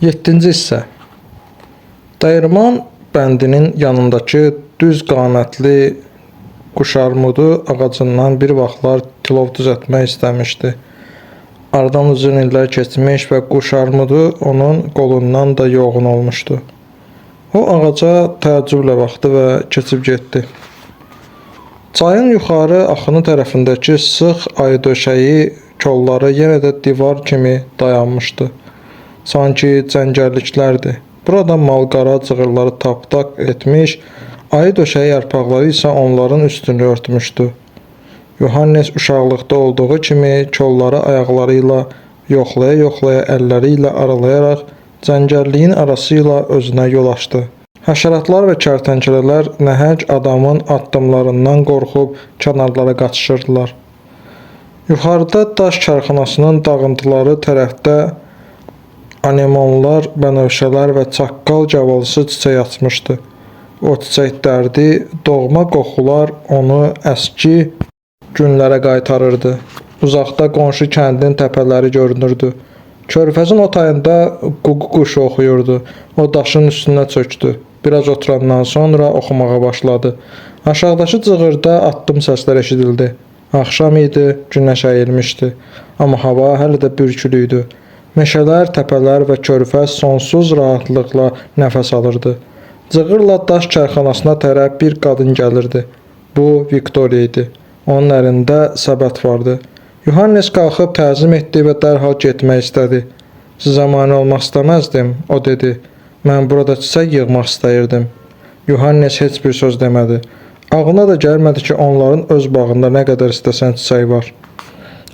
7-ci hissə. Dəyirman bəndinin yanındakı düz qamətli quşarmudu ağacından bir vaxtlar tilov düzəltmək istəmişdi. Aradan uzun illər keçmiş və quşarmudu onun qolundan da yoğun olmuşdu. O ağaca təəccüblə baxdı və keçib getdi. Çayın yuxarı axını tərəfindəki sıx ayı döşəyi kolları yenə də divar kimi dayanmışdı. Sanki cəngəlliklərdir. Burada mal-qara cığırları tap-tak etmiş, ayı döşəyi yarpaqları isə onların üstünü örtmüşdü. Yohannes uşaqlıqda olduğu kimi kolları ayaqları ilə yoxlaya-yoxlaya, əlləri ilə aralayaraq cəngəlliyin arası ilə özünə yol açdı. Həşəratlar və kərtənkələlər nəhəng adamın addımlarından qorxub kənarlara qaçışırdılar. Yuxarıda daş karxanasının dağıntıları tərəfdə anemonlar, bənövşələr və çaqqal cavalısı çiçək açmışdı. O çiçəklərdi, doğma qoxular onu əski günlərə qaytarırdı. Uzaqda qonşu kəndin təpələri görünürdü. Körfəzin o tayında ququ quşu oxuyurdu. O daşın üstünə çöktü. Biraz oturandan sonra oxumağa başladı. Aşağıdakı cığırda addım səslər eşidildi. Axşam idi, günəş əyilmişdi. Amma hava hələ də bürkülü idi. Meşələr, təpələr və körfəz sonsuz rahatlıqla nəfəs alırdı. Cığırla daş karxanasına tərəf bir qadın gəlirdi. Bu Viktoriya idi. Onun əlində səbət vardı. Yohannes qalxıb təzim etdi və dərhal getmək istədi. Sizə mane olmaq istəməzdim, o dedi. Mən burada çiçək yığmaq istəyirdim. Yohannes heç bir söz demədi. Ağlına da gəlmədi ki, onların öz bağında nə qədər istəsən çiçək var.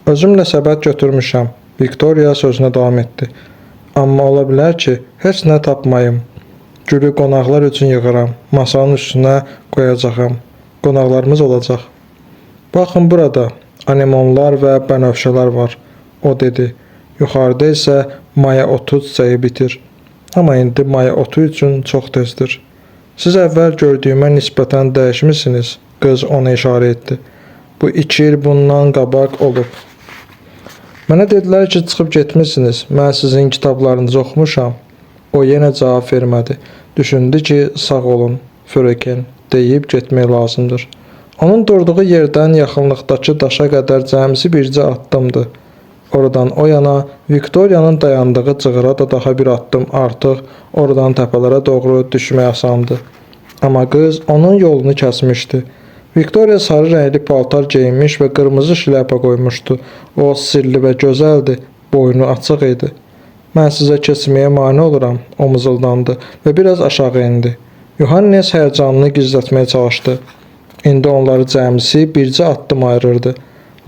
Özümlə səbət götürmüşəm. Viktoriya sözünə davam etdi. Amma ola bilər ki, heç nə tapmayım. Gülü qonaqlar üçün yığıram. Masanın üstünə qoyacağam. Qonaqlarımız olacaq. Baxın burada, anemonlar və bənövşələr var, o dedi. Yuxarıda isə maya otu çiçəyi bitir. Amma indi maya otu üçün çox tezdir. Siz əvvəl gördüyümə nisbətən dəyişmisiniz, qız ona işarə etdi. Bu 2 il bundan qabaq olub. Mənə dedilər ki, çıxıb getmişsiniz, mən sizin kitablarınızı oxumuşam. O yenə cavab vermədi. Düşündü ki, sağ olun, Fröken, deyib getmək lazımdır. Onun durduğu yerdən yaxınlıqdakı daşa qədər cəmsi bircə addımdır. Oradan o yana Viktoriyanın dayandığı cığıra da daha bir addım artıq oradan təpələrə doğru düşmək asandı. Amma qız onun yolunu kəsmişdi. Viktoriya sarı rəngli paltar geyinmiş və qırmızı şlyapa qoymuşdu. O sirli və gözəldi, boynu açıq idi. Mən sizə keçməyə mane oluram, o mızıldandı və biraz aşağı indi. Yohannes həyəcanını gizlətməyə çalışdı. İndi onları cəmsi bircə addım ayırırdı.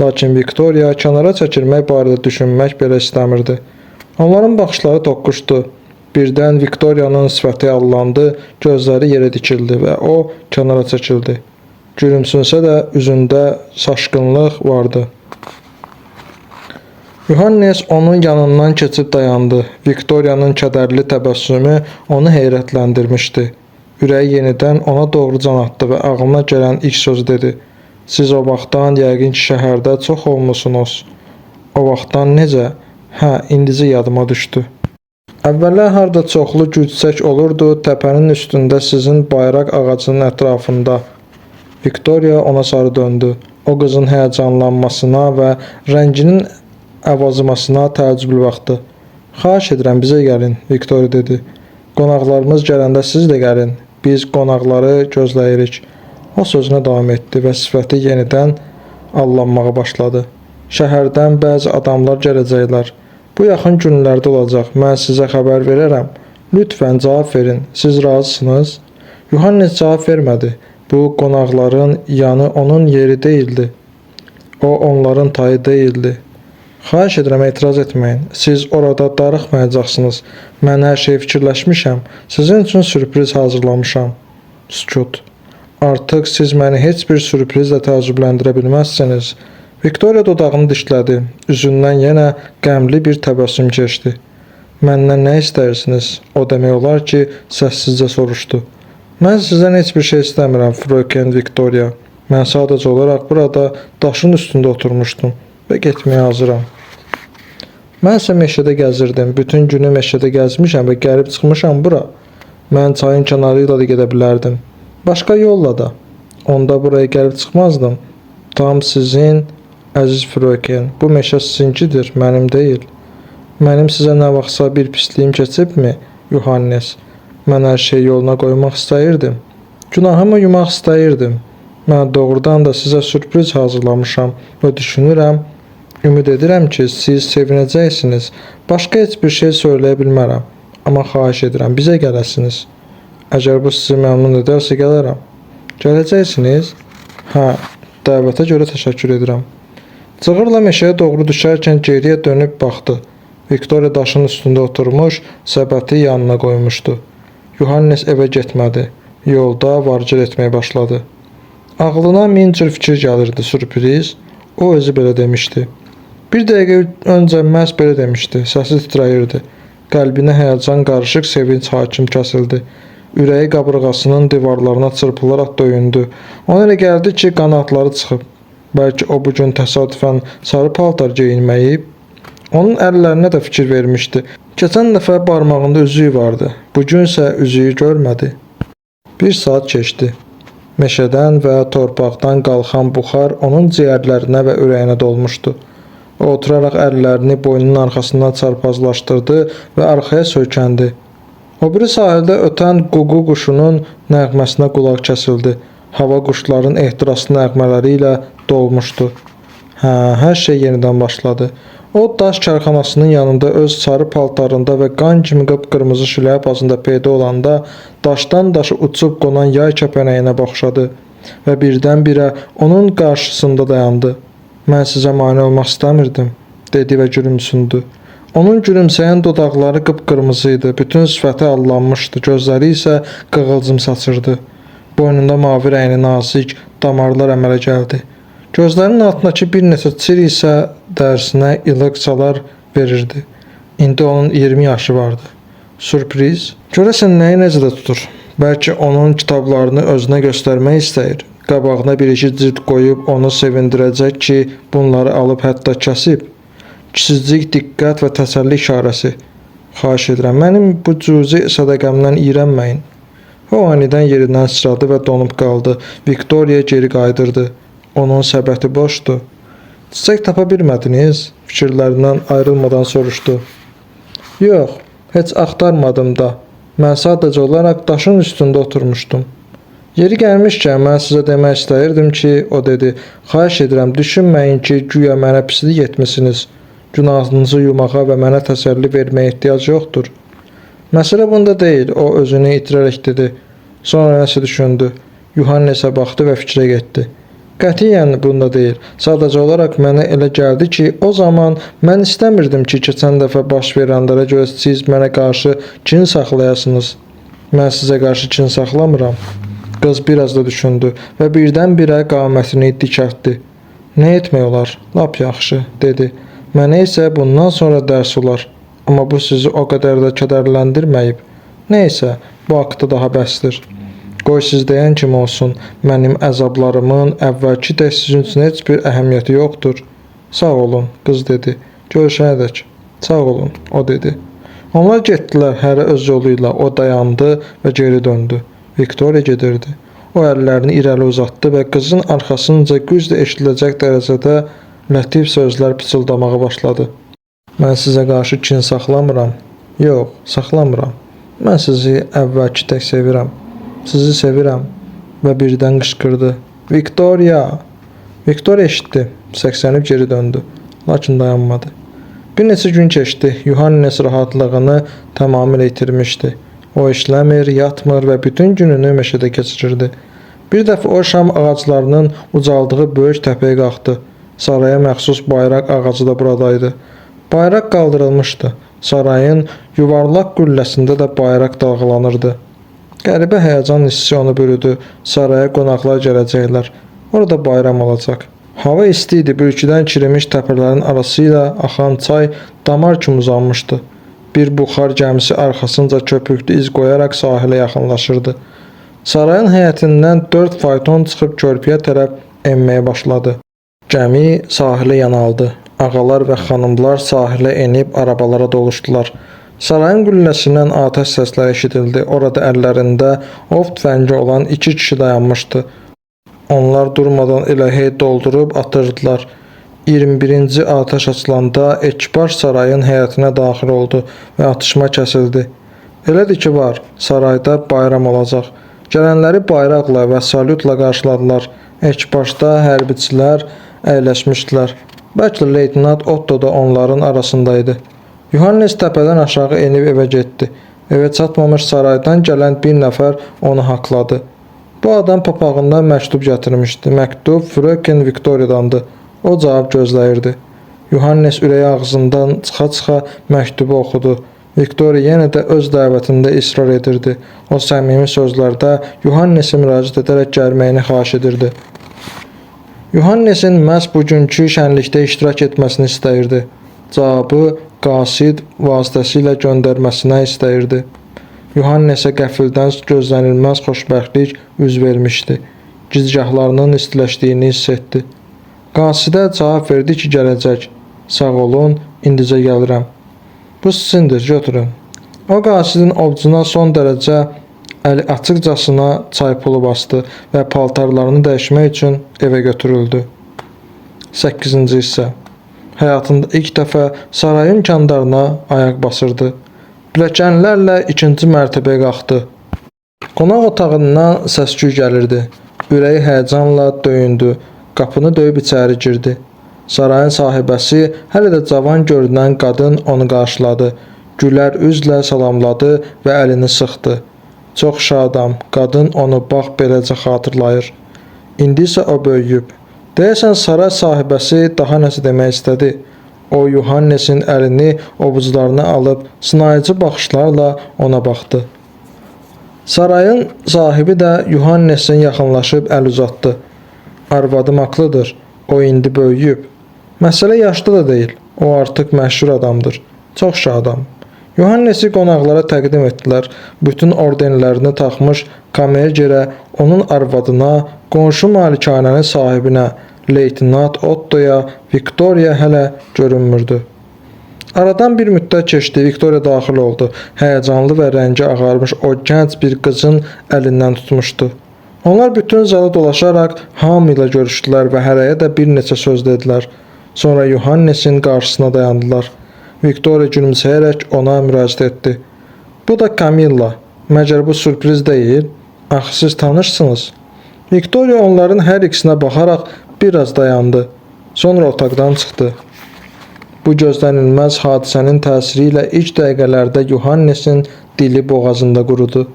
Lakin Viktoriya kənara çəkilmək barədə düşünmək belə istəmirdi. Onların baxışları toqquşdu. Birdən Viktoriyanın sifəti allandı, gözləri yerə dikildi və o kənara çəkildi. Gülümsünsə də üzündə şaşqınlıq vardı. Yohannes onun yanından keçib dayandı. Viktoriyanın kədərli təbəssümü onu heyrətləndirmişdi. Ürəyi yenidən ona doğru can atdı və ağlına gələn ilk söz dedi. Siz o vaxtdan yəqin ki, şəhərdə çox olmusunuz. O vaxtdan necə? Hə, indicə yadıma düşdü. Əvvəllər harda çoxlu gül-çiçək olurdu, təpənin üstündə sizin bayraq ağacının ətrafında. Viktoriya ona sarı döndü. O qızın həyəcanlanmasına və rənginin əvazımasına təəccüblü baxdı. Xahiş edirəm, bizə gəlin, Viktoriya dedi. Qonaqlarımız gələndə siz də gəlin. Biz qonaqları gözləyirik. O sözünə davam etdi və sifəti yenidən allanmağa başladı. Şəhərdən bəzi adamlar gələcəklər. Bu yaxın günlərdə olacaq. Mən sizə xəbər verərəm. Lütfən cavab verin. Siz razısınız? Yohannes cavab vermədi. Bu qonaqların yanı onun yeri deyildi. O onların tayı deyildi. Xahiş edirəm, etiraz etməyin. Siz orada darıxmayacaqsınız. Mən hər şey fikirləşmişəm. Sizin üçün sürpriz hazırlamışam. Sükut. Artıq siz məni heç bir sürprizlə təəccübləndirə bilməzsiniz. Viktoriya dodağını dişlədi. Üzündən yenə qəmli bir təbəssüm keçdi. Məndən nə istəyirsiniz? O demək olar ki, səssizcə soruşdu. Mən sizdən heç bir şey istəmirəm, Fröken Viktoriya. Mən sadəcə olaraq burada daşın üstündə oturmuşdum və getməyə hazıram. Mən isə meşədə gəzirdim. Bütün günü meşədə gəzmişəm və gəlib çıxmışam bura. Mən çayın kənarı ilə də gedə bilərdim. Başqa yolla da. Onda buraya gəlib çıxmazdım. Tam sizin, əziz Fröken. Bu meşə sizinkidir, mənim deyil. Mənim sizə nə vaxtsa bir pisliyim keçibmi, Yohannes? Mən hər şey yoluna qoymaq istəyirdim. Günahımı yumaq istəyirdim. Mən doğrudan da sizə sürpriz hazırlamışam və düşünürəm, ümid edirəm ki, siz sevinəcəksiniz. Başqa heç bir şey söyləyə bilmərəm. Amma xahiş edirəm, bizə gələsiniz. Əgər bu sizi məmnun edərsə gələrəm. Gələcəksiniz? Hə, dəvətə görə təşəkkür edirəm. Cığırla meşəyə doğru düşərkən geriyə dönüb baxdı. Viktoriya daşın üstündə oturmuş, səbəti yanına qoymuşdu. Yohannes evə getmədi. Yolda vargir etməyə başladı. Ağlına min cür fikir gəlirdi, sürpriz. O özü belə demişdi. Bir dəqiqə öncə məhz belə demişdi. Səsi titrəyirdi. Qəlbinə həyəcan qarışıq sevinç hakim kəsildi. Ürəyi qabırğasının divarlarına çırpılaraq döyündü. Ona elə gəldi ki, qanatları çıxıb. Bəlkə o bu gün təsadüfən sarı paltar geyinməyib. Onun əllərinə də fikir vermişdi. Keçən dəfə barmağında üzüyü vardı. Bugün isə üzüyü görmədi. Bir saat keçdi. Meşədən və torpaqdan qalxan buxar onun ciyərlərinə və ürəyinə dolmuşdu. O oturaraq əllərini boynunun arxasından çarpazlaşdırdı və arxaya söykəndi. O biri sahildə ötən ququ quşunun nəğməsinə qulaq kəsildi. Hava quşların ehtiraslı nəğmələri ilə dolmuşdu. Hər şey yenidən başladı. O daş karxanasının yanında öz sarı paltarında və qan kimi qıpqırmızı şlyapasında peyda olanda daşdan daşı uçub qonan yay kəpənəyinə baxşadı və birdən-birə onun qarşısında dayandı. Mən sizə mane olmaq istəmirdim, dedi və gülümsündü. Onun gülümsəyən dodaqları qıpqırmızı idi, bütün sifəti allanmışdı, gözləri isə qığılcım saçırdı. Boynunda mavi rəngli nazik damarlar əmələ gəldi. Gözlərinin altındakı bir neçə çir isə dərsinə ilıq-çalar verirdi. İndi onun 20 yaşı vardı. Sürpriz. Görəsən nəyi necədə tutur? Bəlkə onun kitablarını özünə göstərmək istəyir. Qabağına bir-iki cilt qoyub onu sevindirəcək ki, bunları alıb hətta kəsib. Kiçicik diqqət və təsəlli işarəsi. Xahiş edirəm, mənim bu cüzi sədəqəmdən iyrənməyin. O anidən yerindən sıçradı və donub qaldı. Viktoriya geri qaydırdı. Onun səbəti boşdu. Çiçək tapa bilmədiniz? Fikirlərindən ayrılmadan soruşdu. Yox, heç axtarmadım da. Mən sadəcə olaraq daşın üstündə oturmuşdum. Yeri gəlmişkən mən sizə demək istəyirdim ki, o dedi, xahiş edirəm, düşünməyin ki, güya mənə pislik etmisiniz. Günahınızı yumağa və mənə təsəlli verməyə ehtiyac yoxdur. Məsələ bunda deyil, o özünü itirərək dedi. Sonra nəsə düşündü. Yohannesə baxdı və fikrə getdi. Qətiyyən bunda deyil. Sadəcə olaraq mənə elə gəldi ki, o zaman mən istəmirdim ki, keçən dəfə baş verənlərə görə siz mənə qarşı kin saxlayasınız. Mən sizə qarşı kin saxlamıram. Qız biraz da düşündü və birdən-birə qamətini dikəltdi. Nə etmək olar? Lap yaxşı, dedi. Mənə isə bundan sonra dərs olar. Amma bu sizi o qədər də kədərləndirməyib. Nəysə, bu haqda daha bəsdir. Qoy siz deyən kimi olsun, mənim əzablarımın əvvəlki də sizin üçün heç bir əhəmiyyəti yoxdur. Sağ olun, qız dedi. Görüşənədək. Sağ olun, o dedi. Onlar getdilər, hərə öz yolu ilə. O dayandı və geri döndü. Viktoriya gedirdi. O əllərini irəli uzatdı və qızın arxasınca güclə eşidiləcək dərəcədə lətif sözlər pıçıldamağa başladı. Mən sizə qarşı kin saxlamıram. Yox, saxlamıram. Mən sizi əvvəlki tək sevirəm. Sizi sevirəm. Və birdən qışqırdı. Viktoriya! Viktoriya eşitdi. Səksənib geri döndü. Lakin dayanmadı. Bir neçə gün keçdi. Yohannes rahatlığını tamamilə itirmişdi. O işləmir, yatmır və bütün gününü meşədə keçirirdi. Bir dəfə o şam ağaclarının ucaldığı böyük təpəyə qalxdı. Saraya məxsus bayraq ağacı da buradaydı. Bayraq qaldırılmışdı. Sarayın yuvarlaq qülləsində də bayraq dalğalanırdı. Qəribə həyəcan hissi onu bürüdü. Saraya qonaqlar gələcəklər. Orada bayram olacaq. Hava isti idi. Bürküdən kirimiş təpələrin arası ilə axan çay damar kimi uzanmışdı. Bir buxar gəmisi arxasınca köpüklü iz qoyaraq sahilə yaxınlaşırdı. Sarayın həyətindən 4 fayton çıxıb körpüyə tərəf enməyə başladı. Gəmi sahilə yanaldı. Ağalar və xanımlar sahilə enib arabalara doluşdular. Sarayın qülləsindən atəş səsləri eşidildi. Orada əllərində ov tüfəngi olan 2 kişi dayanmışdı. Onlar durmadan elə hey doldurub atırdılar. 21-ci atəş açılanda ekipaj sarayın həyətinə daxil oldu və atışma kəsildi. Elədir ki var, sarayda bayram olacaq. Gələnləri bayraqla və salyutla qarşıladılar. Ekipajda hərbiçilər əyləşmişdilər. Bəlkə leytenant Otto da onların arasındaydı. Yohannes təpədən aşağı enib evə getdi. Evə çatmamış saraydan gələn bir nəfər onu haqladı. Bu adam papağından məktub gətirmişdi. Məktub Fröken Viktoriyadandı. O cavab gözləyirdi. Yohannes ürəyi ağzından çıxa-çıxa məktubu oxudu. Viktoriya yenə də öz dəvətində israr edirdi. O səmimi sözlərdə Yohannesə müraciət edərək gəlməyini xahiş edirdi. Yohannesin məhz bugünkü şənlikdə iştirak etməsini istəyirdi. Cavabı qasid vasitəsilə göndərməsinə istəyirdi. Yohannesə qəfildən gözlənilməz xoşbəxtlik üz vermişdi. Gicgahlarının istiləşdiyini hiss etdi. Qasidə cavab verdi ki, gələcək. Sağ olun, indicə gəlirəm. Bu sizindir, götürün. O qasidin ovcuna son dərəcə əli açıqcasına çay pulu bastı və paltarlarını dəyişmək üçün evə götürüldü. 8-ci hissə. Həyatında ilk dəfə sarayın kəndarına ayaq basırdı. Pilləkənlərlə 2-ci mərtəbəyə qalxdı. Qonaq otağından səs-küy gəlirdi. Ürəyi həyəcanla döyündü. Qapını döyüb içəri girdi. Sarayın sahibəsi, hələ də cavan görünən qadın onu qarşıladı. Gülər üzlə salamladı və əlini sıxdı. Çox şadam, qadın onu bax beləcə xatırlayır. İndi isə o böyüyüb. Deyəsən saray sahibəsi daha nəsə demək istədi. O, Yohannesin əlini ovucularına alıb sınayıcı baxışlarla ona baxdı. Sarayın sahibi də Yohannesin yaxınlaşıb əl uzatdı. Arvadım haqlıdır, o indi böyüyüb. Məsələ yaşlı da deyil, o artıq məşhur adamdır. Çox şadam. Yohannesi qonaqlara təqdim etdilər. Bütün ordenlərini taxmış kamergerə, onun arvadına, qonşu malikanənin sahibinə, leytenant Ottoya, Viktoriya hələ görünmürdü. Aradan bir müddət keçdi, Viktoriya daxil oldu. Həyəcanlı və rəngi ağarmış o gənc bir qızın əlindən tutmuşdu. Onlar bütün zalı dolaşaraq hamı ilə görüşdülər və hərəyə də bir neçə söz dedilər. Sonra Yohannesin qarşısına dayandılar. Viktoriya gülümsəyərək ona müraciət etdi. Bu da Camilla. Məgər bu sürpriz deyil? Axı siz tanışsınız. Viktoriya onların hər ikisinə baxaraq biraz dayandı. Sonra otaqdan çıxdı. Bu gözlənilməz hadisənin təsiri ilə ilk dəqiqələrdə Yohannesin dili boğazında qurudu.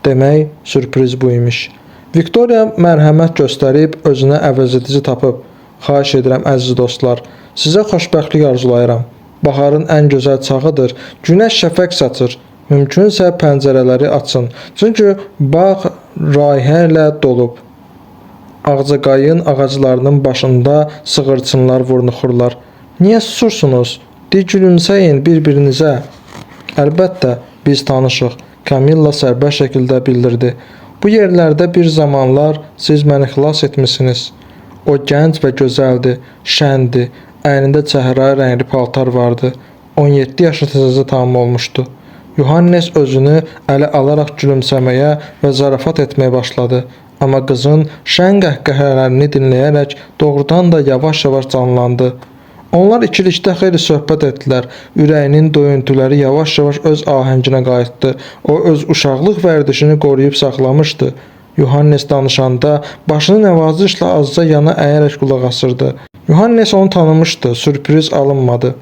Demək, sürpriz bu imiş. Viktoriya mərhəmət göstərib özünə əvəzedici tapıb. Xahiş edirəm əziz dostlar, sizə xoşbəxtlik arzulayıram. Baharın ən gözəl çağıdır. Günəş şəfəq saçır. Mümkünsə pəncərələri açın. Çünki bağ rayihə ilə dolub. Ağcaqayın ağaclarının başında sığırçınlar vurnuxurlar. Niyə susursunuz? Gülümsəyin bir-birinizə. Əlbəttə, biz tanışıq. Camilla sərbəst şəkildə bildirdi. Bu yerlərdə bir zamanlar siz məni xilas etmisiniz. O gənc və gözəldir, şəndir, əynində çəhrayı rəngli paltar vardı. 17 yaşına təzəcə tamam olmuşdu. Yohannes özünü ələ alaraq gülümsəməyə və zarafat etməyə başladı. Amma qızın şən qəhqəhələrini dinləyərək doğrudan da yavaş-yavaş canlandı. Onlar ikilikdə xeyli söhbət etdilər. Ürəyinin döyüntüləri yavaş-yavaş öz ahənginə qayıtdı. O öz uşaqlıq vərdişini qoruyub saxlamışdı. Yohannes danışanda başını nəvazişlə azca yana əyərək qulaq asırdı. Yohannes onu tanımışdı, sürpriz alınmadı.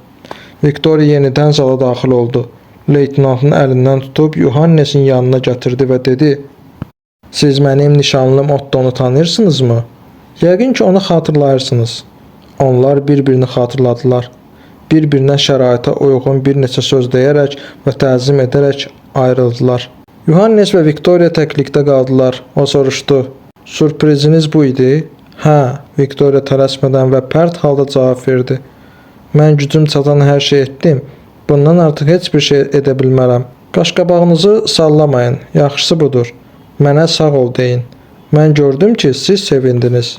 Viktoriya yenidən zala daxil oldu. Leytenantın əlindən tutub Yohannesin yanına gətirdi və dedi: "Siz mənim nişanlım Ottonu tanıyırsınızmı? Yəqin ki onu xatırlayırsınız." Onlar bir-birini xatırladılar. Bir-birinə şəraitə uyğun bir neçə söz deyərək və təzim edərək ayrıldılar. Yohannes və Viktoriya təklikdə qaldılar. O soruşdu: "Sürpriziniz bu idi?" "Hə," Viktoriya tələsmədən və pərt halda cavab verdi. "Mən gücüm çatan hər şey etdim. Bundan artıq heç bir şey edə bilmərəm. Qaşqabağınızı sallamayın. Yaxşısı budur. Mənə sağ ol deyin. Mən gördüm ki, siz sevindiniz."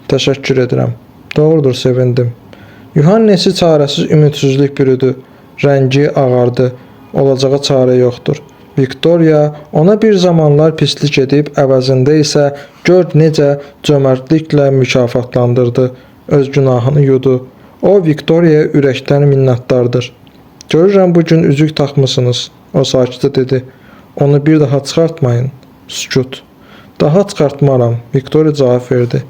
"Təşəkkür edirəm. Doğrudur, sevindim." Yuhannesi çarəsiz ümidsizlik bürüdü. Rəngi ağardı. Olacağa çarə yoxdur. Viktoriya ona bir zamanlar pislik edib, əvəzində isə gör necə cömərtliklə mükafatlandırdı. Öz günahını yudu. O, Viktoriyaya ürəkdən minnətdardır. Görürəm bugün üzük taxmısınız. O sakitcə dedi. Onu bir daha çıxartmayın. Sükut. Daha çıxartmaram, Viktoriya cavab verdi.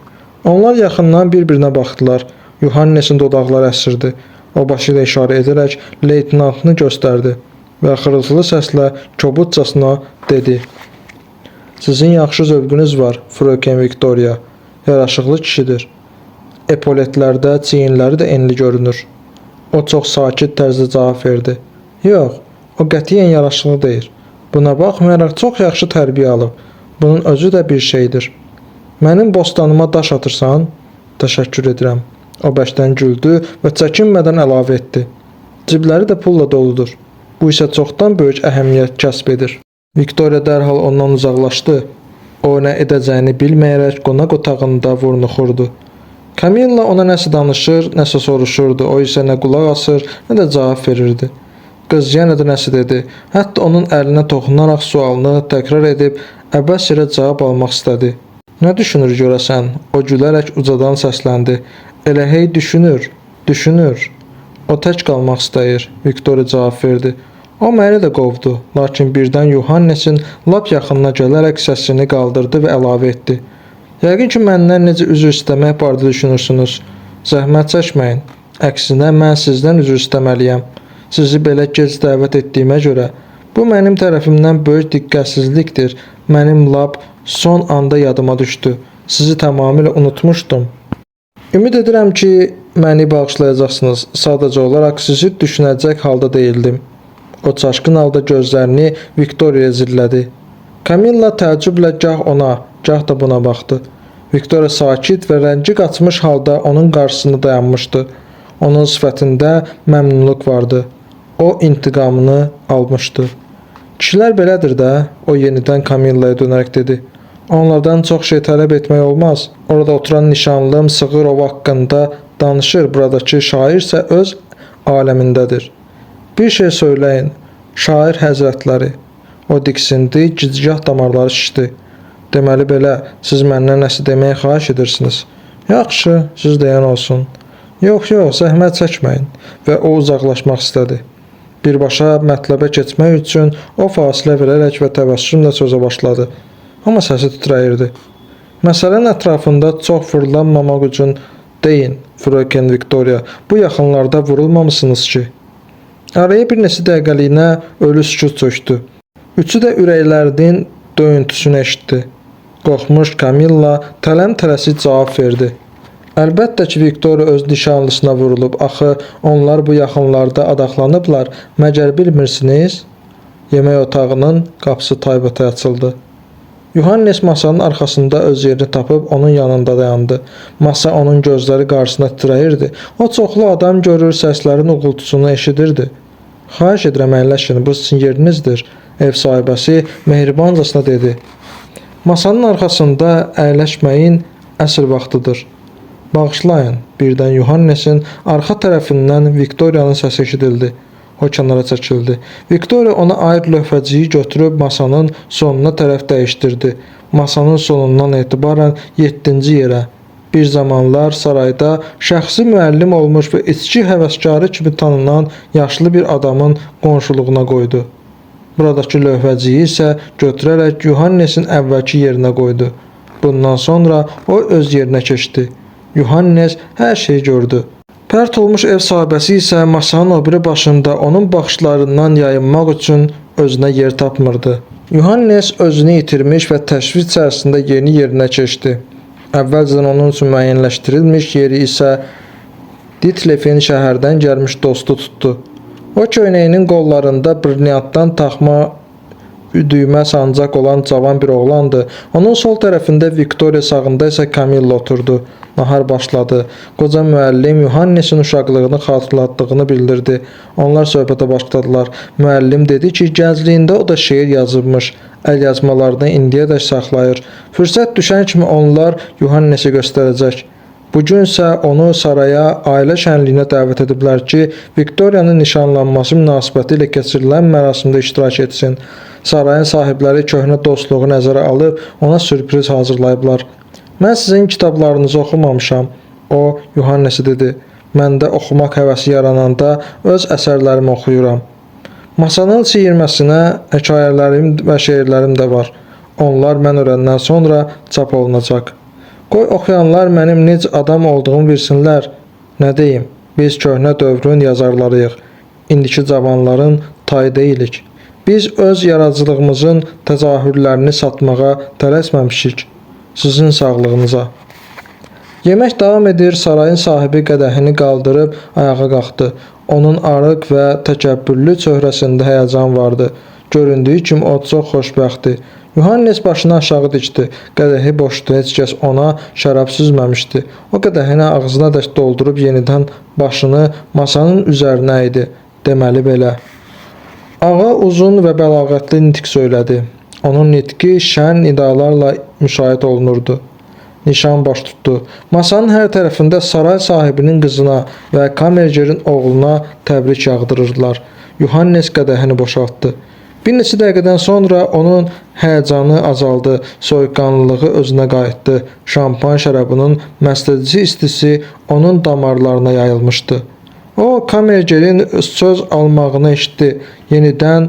Onlar yaxından bir-birinə baxdılar. Yuhannesin dodaqları əsirdi. O başı ilə işarə edərək leytenantını göstərdi və xırıltılı səslə kobudcasına dedi. Sizin yaxşı zövqünüz var, Fröken Viktoriya. Yaraşıqlı kişidir. Epoletlərdə çiyinləri də enli görünür. O çox sakit tərzdə cavab verdi. Yox, o qətiyyən yaraşıqlı deyil. Buna baxmayaraq çox yaxşı tərbiyə alıb. Bunun özü də bir şeydir. Mənim bostanıma daş atırsan? Təşəkkür edirəm. O bəşdən güldü və çəkinmədən əlavə etdi. Cibləri də pulla doludur. Bu isə çoxdan böyük əhəmiyyət kəsb edir. Viktoriya dərhal ondan uzaqlaşdı. O nə edəcəyini bilməyərək qonaq otağında vurnuxurdu. Camilla ona nəsə danışır, nəsə soruşurdu. O isə nə qulaq asır, nə də cavab verirdi. Qız yenə də nəsə dedi. Hətta onun əlinə toxunaraq sualını təkrar edib əbəs yerə cavab almaq istədi. Nə düşünür görəsən? O gülərək ucadan səsləndi. Elə hey düşünür, düşünür. O tək qalmaq istəyir, Viktoriya cavab verdi. O məni də qovdu, lakin birdən Yuhannesin lap yaxınına gələrək səsini qaldırdı və əlavə etdi. Yəqin ki, məndən necə üzr istəmək barədə düşünürsünüz. Zəhmət çəkməyin. Əksinə, mən sizdən üzr istəməliyəm. Sizi belə gec dəvət etdiyimə görə. Bu mənim tərəfimdən böyük diqqətsizlikdir. Mənim lap son anda yadıma düşdü. Sizi tamamilə unutmuşdum. Ümid edirəm ki, məni bağışlayacaqsınız. Sadəcə olaraq sizi düşünəcək halda deyildim. O çaşqın halda gözlərini Viktoriyaya zillədi. Camilla təəccüblə gah ona, gah da buna baxdı. Viktoriya sakit və rəngi qaçmış halda onun qarşısında dayanmışdı. Onun sifətində məmnunluq vardı. O intiqamını almışdı. Kişilər belədir də, o yenidən Camillaya dönərək dedi. Onlardan çox şey tələb etmək olmaz. Orada oturan nişanlım Sığırov haqqında danışır. Buradakı şair isə öz aləmindədir. Bir şey söyləyin, şair həzrətləri. O diksindi, gicgah damarları şişdi. Deməli belə, siz məndən nəsə deməyə xahiş edirsiniz. Yaxşı, siz deyən olsun. Yox, zəhmət çəkməyin. Və o uzaqlaşmaq istədi. Birbaşa mətləbə keçmək üçün o fasilə verərək və təbəssümlə sözə başladı. Amma səsi titrəyirdi. Məsələnin ətrafında çox fırlanmamaq üçün deyin, Fröken Viktoriya, bu yaxınlarda vurulmamısınız ki? Araya bir neçə dəqiqəliyinə ölü sükut çöktü. Üçü də ürəklərinin döyüntüsünü eşitdi. Qorxmuş Camilla tələm-tələsik cavab verdi. Əlbəttə ki, Viktoriya öz nişanlısına vurulub. Axı, onlar bu yaxınlarda adaqlanıblar. Məgər bilmirsiniz? Yemək otağının qapısı taybatay açıldı. Yuhannes masanın arxasında öz yerini tapıb onun yanında dayandı. Masa onun gözləri qarşısında titrəyirdi. O çoxlu adam görür, səslərin uğultusunu eşidirdi. Xahiş edirəm əyləşin, bu sizin yerinizdir, ev sahibəsi mehribancasına dedi. Masanın arxasında əyləşməyin əsr vaxtıdır. Bağışlayın, birdən Yuhannesin arxa tərəfindən Viktoriyanın səsi eşidildi. O kənara çəkildi. Viktoriya ona aid lövhəciyi götürüb masanın sonuna tərəf dəyişdirdi. Masanın sonundan etibarən 7-ci yerə. Bir zamanlar sarayda şəxsi müəllim olmuş və içki həvəskarı kimi tanınan yaşlı bir adamın qonşuluğuna qoydu. Buradakı lövhəciyi isə götürərək Yuhannesin əvvəlki yerinə qoydu. Bundan sonra o öz yerinə keçdi. Yuhannes hər şeyi gördü. Pərt olmuş ev sahibəsi isə masanın o biri başında onun baxışlarından yayınmaq üçün özünə yer tapmırdı. Yuhannes özünü itirmiş və təşviş içərisində yeni yerinə keçdi. Əvvəlcədən onun üçün müəyyənləşdirilmiş yeri isə Ditlefin şəhərdən gəlmiş dostu tutdu. O köynəyinin qollarında brilyantdan taxma düymə sancaq olan cavan bir oğlandı. Onun sol tərəfində Viktoriya, sağında isə Camilla oturdu. Nahar başladı. Qoca müəllim Yuhannesin uşaqlığını xatırlatdığını bildirdi. Onlar söhbətə başladılar. Müəllim dedi ki, gəncliyində o da şeir yazıbmış. Əl yazmalarını indiyədək saxlayır. Fürsət düşən kimi onlar Yuhannesi göstərəcək. Bu gün isə onu saraya ailə şənliyinə dəvət ediblər ki, Viktoriyanın nişanlanması münasibətilə keçirilən mərasimdə iştirak etsin. Sarayın sahibləri köhnə dostluğu nəzərə alıb ona sürpriz hazırlayıblar. Mən sizin kitablarınızı oxumamışam, o Yuhannesi dedi. Məndə oxumaq həvəsi yarananda öz əsərlərimi oxuyuram. Masanın siyirməsinə hekayələrim və şeirlərim də var. Onlar mən öləndən sonra çap olunacaq. Qoy oxuyanlar mənim necə adam olduğumu bilsinlər. Nə deyim, biz köhnə dövrün yazarlarıyıq. İndiki cavanların tayı deyilik. Biz öz yaradıcılığımızın təzahürlərini satmağa tələsməmişik. Sizin sağlığınıza. Yemək davam edir, sarayın sahibi qədəhini qaldırıb ayağa qalxdı. Onun arıq və təkəbbürlü çöhrəsində həyəcan vardı. Göründüyü kimi o çox xoşbəxtdir. Yuhannes başını aşağı dikdi. Qədəhi boşdu, heç kəs ona şərab süzməmişdi. O qədəhini ağzına dək doldurub yenidən başını masanın üzərinə əydi. Deməli belə. Ağa uzun və bəlağətli nitq söylədi. Onun nitqi şən nidalarla müşahidə olunurdu. Nişan baş tutdu. Masanın hər tərəfində saray sahibinin qızına və kamergerin oğluna təbrik yağdırırdılar. Yuhannes qədəhini boşaltdı. Bir neçə dəqiqədən sonra onun həyəcanı azaldı, soyuqqanlılığı özünə qayıtdı. Şampan şərabının məstedici istisi onun damarlarına yayılmışdı. O, kamergerin söz almağını eşitdi. Yenidən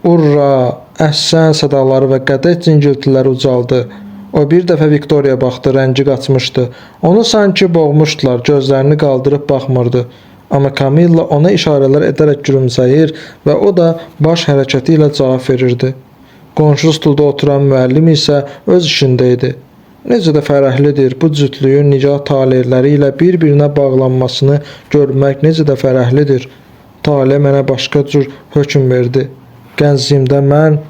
urra, əhsən sədaları və qədəh cingiltiləri ucaldı. O bir dəfə Viktoriyaya baxdı, rəngi qaçmışdı. Onu sanki boğmuşdular, gözlərini qaldırıb baxmırdı. Amma Camilla ona işarələr edərək gülümsəyir və o da baş hərəkəti ilə cavab verirdi. Qonşu stulda oturan müəllim isə öz işində idi. Necə də fərəhlidir, bu cütlüyün nicat taleyləri ilə bir-birinə bağlanmasını görmək necə də fərəhlidir. Taleh mənə başqa cür hökm verdi. Gəncliyimdə mən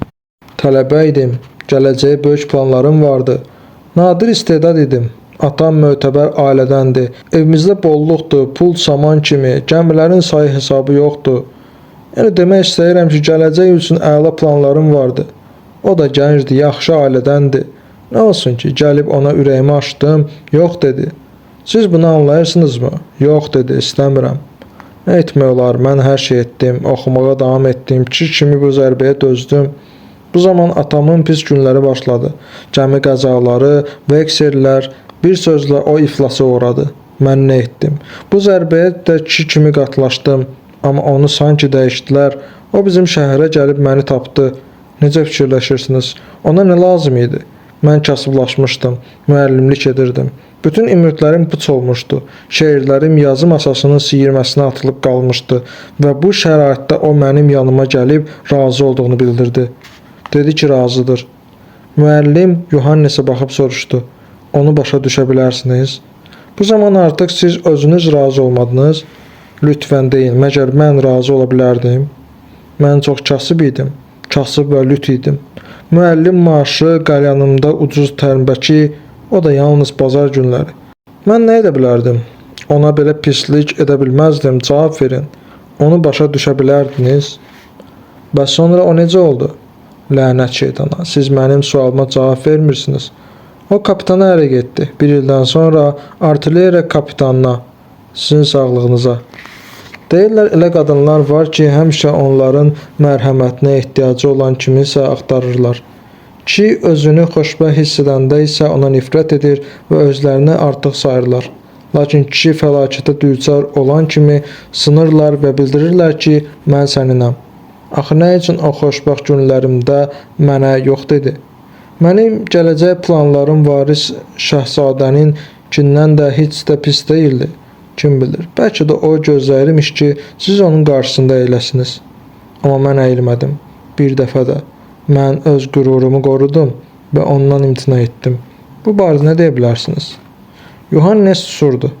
tələbə idim, gələcəyə böyük planlarım vardı. Nadir istedad idim. Atam mötəbər ailədəndir. Evimizdə bolluqdur, pul saman kimi, gəmilərin sayı hesabı yoxdur. Yəni demək istəyirəm ki, gələcək üçün əla planlarım vardı. O da gəncdir, yaxşı ailədəndir. Nə olsun ki, gəlib ona ürəyimi açdım, yox dedi. Siz bunu anlayırsınızmı? Yox dedi, istəmirəm. Nə etmək olar, mən hər şey etdim, oxumağa davam etdim, ki kimi bu zərbəyə dözdüm. Bu zaman atamın pis günləri başladı. Gəmi qəzaları, veksellər, bir sözlə o iflasa uğradı. Mən nə etdim? Bu zərbəyə də ki kimi qatlaşdım, amma onu sanki dəyişdilər. O bizim şəhərə gəlib məni tapdı. Necə fikirləşirsiniz? Ona nə lazım idi? Mən kasıblaşmışdım, müəllimlik edirdim. Bütün ümidlərim puç olmuşdu. Şeirlərim yazı masasının siyirməsinə atılıb qalmışdı və bu şəraitdə o mənim yanıma gəlib razı olduğunu bildirdi. Dedi ki, razıdır. Müəllim Yuhannesə baxıb soruşdu. Onu başa düşə bilərsiniz. Bu zaman artıq siz özünüz razı olmadınız. Lütfən deyin, məgər mən razı ola bilərdim? Mən çox kasıb idim. Kasıb və lüt idim. Müəllim maaşı, qalyanımda ucuz tərbəki, o da yalnız bazar günləri. Mən nə edə bilərdim? Ona belə pislik edə bilməzdim, cavab verin. Onu başa düşə bilərdiniz. Bəs sonra o necə oldu? Lənət şeytana, siz mənim sualıma cavab vermirsiniz. O kapitana ərə getdi. Bir ildən sonra artilleriya kapitanına, sizin sağlığınıza. Deyirlər, elə qadınlar var ki, həmişə onların mərhəmətinə ehtiyacı olan kiminsə axtarırlar. Ki, özünü xoşbəxt hiss edəndə isə ona nifrət edir və özlərini artıq sayırlar. Lakin kişi fəlakətə düçar olan kimi sınırlar və bildirirlər ki, mən səninəm. Axı nə üçün o xoşbəxt günlərimdə mənə yox dedi? Mənim gələcək planlarım varis şəhzadənin kindən də heç də pis deyildi. Kim bilir, bəlkə də o gözləyirmiş ki, siz onun qarşısında əyiləsiniz. Amma mən əyilmədim. Bir dəfə də. Mən öz qürurumu qorudum və ondan imtina etdim. Bu barədə nə deyə bilərsiniz? Yuhannes susurdu.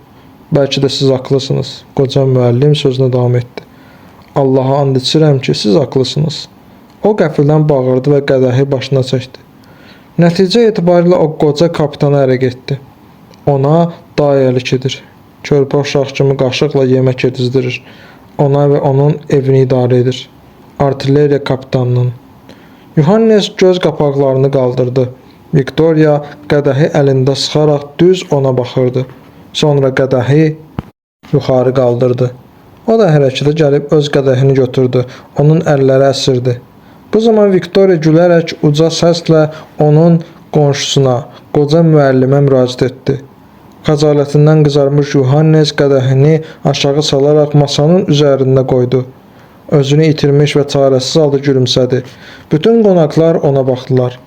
Bəlkə də siz haqlısınız. Qoca müəllim sözünə davam etdi. Allaha and içirəm ki, siz haqlısınız. O qəfildən bağırdı və qədəhi başına çəkdi. Nəticə etibarilə o qoca kapitana ərə getdi. Ona dayəlik edir. Körpə uşaq kimi qaşıqla yemək yedizdirir. Ona və onun evini idarə edir. Artilleriya kapitanının. Yuhannes göz qapaqlarını qaldırdı. Viktoriya qədəhi əlində sıxaraq düz ona baxırdı. Sonra qədəhi yuxarı qaldırdı. O da hərəkətə gəlib öz qədəhini götürdü. Onun əlləri əsirdi. Bu zaman Viktoriya gülərək uca səslə onun qonşusuna, qoca müəllimə müraciət etdi. Xəcalətindən qızarmış Yuhannes qədəhini aşağı salaraq masanın üzərində qoydu. Özünü itirmiş və çarəsiz halda gülümsədi. Bütün qonaqlar ona baxdılar.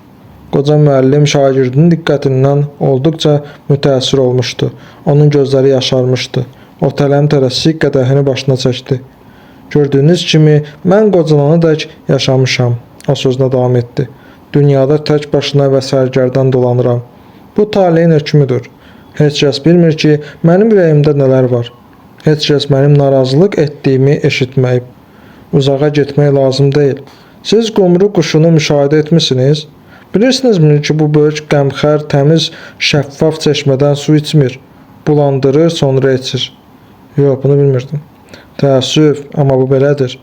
Qoca müəllim şagirdinin diqqətindən olduqca mütəəssir olmuşdu. Onun gözləri yaşarmışdı. O tələm-tələsik qədəhini başına çəkdi. Gördüyünüz kimi, mən qocalanana dək yaşamışam. O sözünə davam etdi. Dünyada tək başına və sərgərdan dolanıram. Bu taleyin hökmüdür. Heç kəs bilmir ki, mənim ürəyimdə nələr var. Heç kəs mənim narazılıq etdiyimi eşitməyib. Uzağa getmək lazım deyil. Siz qumru quşunu müşahidə etmisiniz? Bilirsinizmi ki, bu böyük qəmxər təmiz, şəffaf çeşmədən su içmir. Bulandırır, sonra içir. Yox, bunu bilmirdim. Təəssüf, amma bu belədir.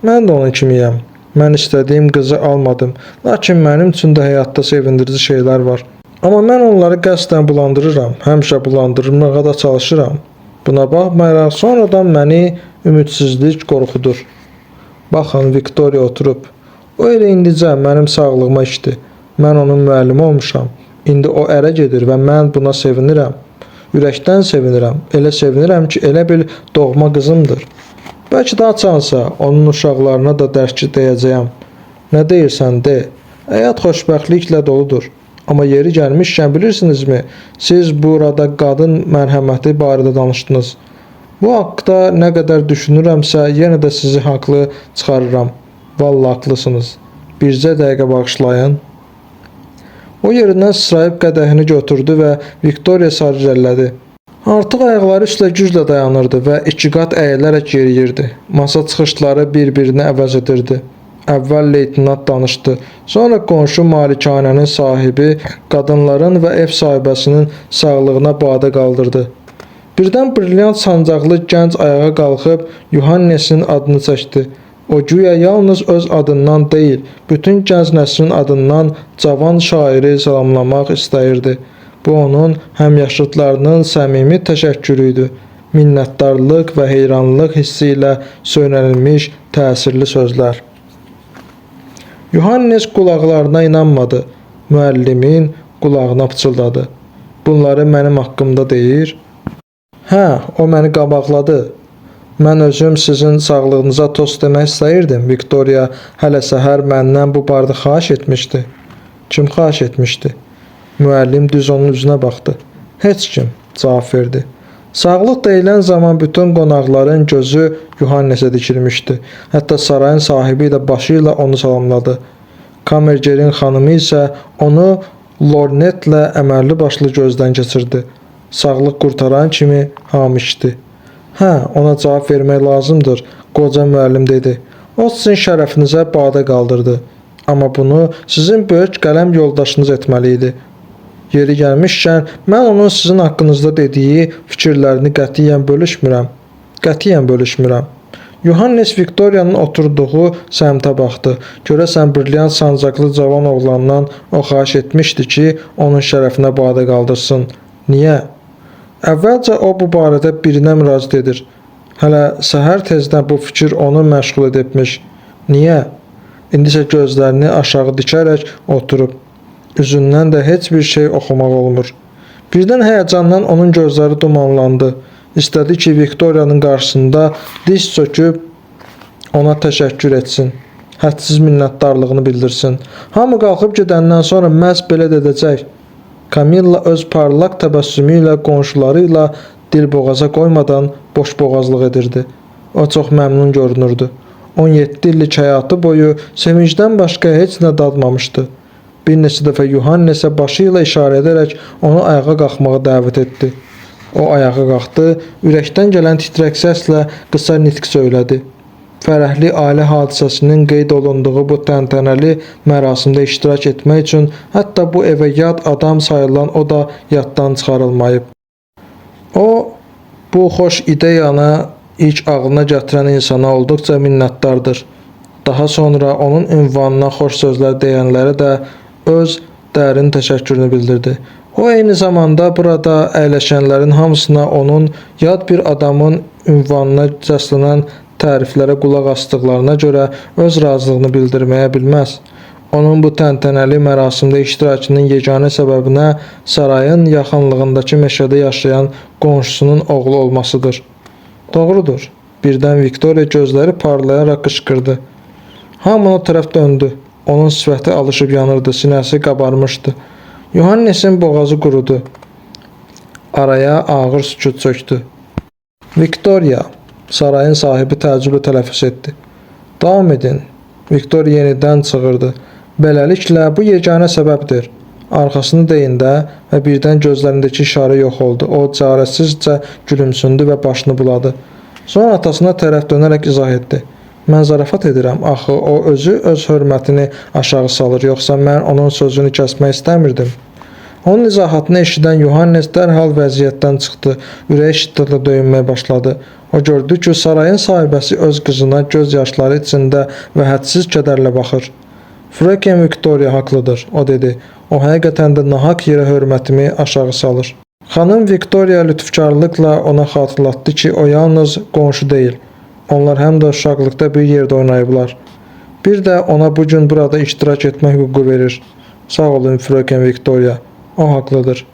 Mən də onun kimiyəm. Mən istədiyim qızı almadım. Lakin mənim üçün də həyatda sevindirici şeylər var. Amma mən onları qəsdən bulandırıram. Həmişə bulandırmağa da çalışıram. Buna baxmayaraq sonradan məni ümidsizlik qorxudur. Baxın, Viktoriya oturub. O elə indicə mənim sağlığıma içdi. Mən onun müəllimi olmuşam. İndi o ərə gedir və mən buna sevinirəm. Ürəkdən sevinirəm. Elə sevinirəm ki, elə bil doğma qızımdır. Bəlkə daha çansa onun uşaqlarına da dərki deyəcəyəm. Nə deyirsən de. Həyat xoşbəxtliklə doludur. Amma yeri gəlmişkən bilirsinizmi, siz burada qadın mərhəməti barədə danışdınız. Bu haqda nə qədər düşünürəmsə, yenə də sizi haqlı çıxarıram. Vallahi haqlısınız. Bircə dəqiqə bağışlayın. O yerindən sıçrayıb qədəhini götürdü və Viktoriya sarı irəlilədi. Artıq ayaqları üstə güclə dayanırdı və iki qat əyilərək yeriyirdi. Masa çıxışları bir-birini əvəz edirdi. Əvvəl leytenant danışdı. Sonra qonşu malikanənin sahibi qadınların və ev sahibəsinin sağlığına badə qaldırdı. Birdən brilyant sancaqlı gənc ayağa qalxıb Yuhannesin adını çəkdi. O güya yalnız öz adından deyil, bütün gənc nəslin adından cavan şairi salamlamaq istəyirdi. Bu onun həmyaşıdlarının səmimi təşəkkürü idi. Minnətdarlıq və heyranlıq hissi ilə söylənilmiş təsirli sözlər. Yuhannes qulaqlarına inanmadı. Müəllimin qulağına pıçıldadı. Bunları mənim haqqımda deyir. Hə, o məni qabaqladı. Mən özüm sizin sağlığınıza tost demək istəyirdim. Viktoriya hələ səhər məndən bu barədə xahiş etmişdi. Kim xahiş etmişdi? Müəllim düz onun üzünə baxdı. Heç kim, cavab verdi. Sağlıq deyilən zaman bütün qonaqların gözü Yuhannesə dikilmişdi. Hətta sarayın sahibi də başı ilə onu salamladı. Kamergerin xanımı isə onu lornetlə əməlli başlı gözdən keçirdi. Sağlıq qurtaran kimi hamişdi. Hə, ona cavab vermək lazımdır, qoca müəllim dedi. O sizin şərəfinizə badə qaldırdı. Amma bunu sizin böyük qələm yoldaşınız etməli idi. Yeri gəlmişkən, mən onun sizin haqqınızda dediyi fikirlərini qətiyyən bölüşmürəm. Qətiyyən bölüşmürəm. Yuhannes Viktoriyanın oturduğu səmtə baxdı. Görəsən brilyant sancaqlı cavan oğlandan o xahiş etmişdi ki, onun şərəfinə badə qaldırsın. Niyə? Əvvəlcə o bu barədə birinə müraciət edir. Hələ səhər tezdən bu fikir onu məşğul edibmiş. Niyə? İndisə gözlərini aşağı dikərək oturub. Üzündən də heç bir şey oxumaq olmur. Birdən həyəcandan onun gözləri dumanlandı. İstədi ki, Viktoriyanın qarşısında diz çöküb ona təşəkkür etsin. Hədsiz minnətdarlığını bildirsin. Hamı qalxıb gedəndən sonra məhz belə edəcək. Kamilla öz parlaq təbəssümü ilə qonşuları ilə dilboğaza qoymadan boşboğazlıq edirdi. O çox məmnun görünürdü. 17 illik həyatı boyu sevincdən başqa heç nə dadmamışdı. Bir neçə dəfə Yuhannesə başı ilə işarə edərək onu ayağa qalxmağa dəvət etdi. O ayağa qalxdı, ürəkdən gələn titrək səslə qısa nitq söylədi. Fərəhli ailə hadisəsinin qeyd olunduğu bu təntənəli mərasimdə iştirak etmək üçün hətta bu evə yad adam sayılan o da yaddan çıxarılmayıb. O, bu xoş ideyanı ilk ağlına gətirən insana olduqca minnətdardır. Daha sonra onun ünvanına xoş sözlər deyənlərə də öz dərin təşəkkürünü bildirdi. O eyni zamanda burada əyləşənlərin hamısına onun yad bir adamın ünvanına səslənən təriflərə qulaq asdıqlarına görə öz razılığını bildirməyə bilməz. Onun bu təntənəli mərasimdə iştirakının yeganə səbəbinə sarayın yaxınlığındakı meşədə yaşayan qonşusunun oğlu olmasıdır. Doğrudur. Birdən Viktoriya gözləri parlayaraq qışqırdı. Hamı o tərəf döndü. Onun sifəti alışıb yanırdı, sinəsi qabarmışdı. Yohannesin boğazı qurudu. Araya ağır sükut çöktü. Viktoriya, sarayın sahibi təəccüblə tələffüz etdi. Davam edin. Viktoriya yenidən çığırdı. Beləliklə, bu yeganə səbəbdir. Arxasını deyində və birdən gözlərindəki işarə yox oldu. O, çarəsizcə gülümsündü və başını buladı. Sonra atasına tərəf dönərək izah etdi. Mən zarafat edirəm, axı o özü öz hörmətini aşağı salır, yoxsa mən onun sözünü kəsmək istəmirdim. Onun izahatını eşidən Yohannes dərhal vəziyyətdən çıxdı, ürəyi şiddətlə döyünməyə başladı. O gördü ki, sarayın sahibəsi öz qızına göz yaşları içində və hədsiz kədərlə baxır. Fröken Viktoriya haqlıdır, o dedi. O həqiqətən də nahaq yerə hörmətimi aşağı salır. Xanım Viktoriya lütfkarlıqla ona xatırlatdı ki, o yalnız qonşu deyil. Onlar həm də uşaqlıqda bir yerdə oynayıblar. Bir də ona bu gün burada iştirak etmək hüququ verir. Sağ olun Fröken Viktoriya. O haqlıdır.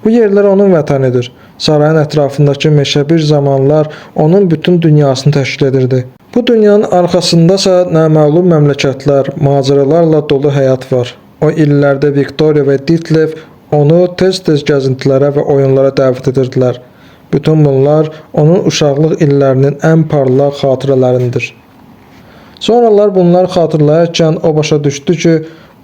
Bu yerlər onun vətənidir. Sarayın ətrafındakı meşə bir zamanlar onun bütün dünyasını təşkil edirdi. Bu dünyanın arxasındasa naməlum məmləkətlər, macəralarla dolu həyat var. O illərdə Viktoriya və Ditlev onu tez-tez gəzintilərə və oyunlara dəvət edirdilər. Bütün bunlar onun uşaqlıq illərinin ən parlaq xatirələrindir. Sonralar bunlar xatırlayarkən o başa düşdü ki,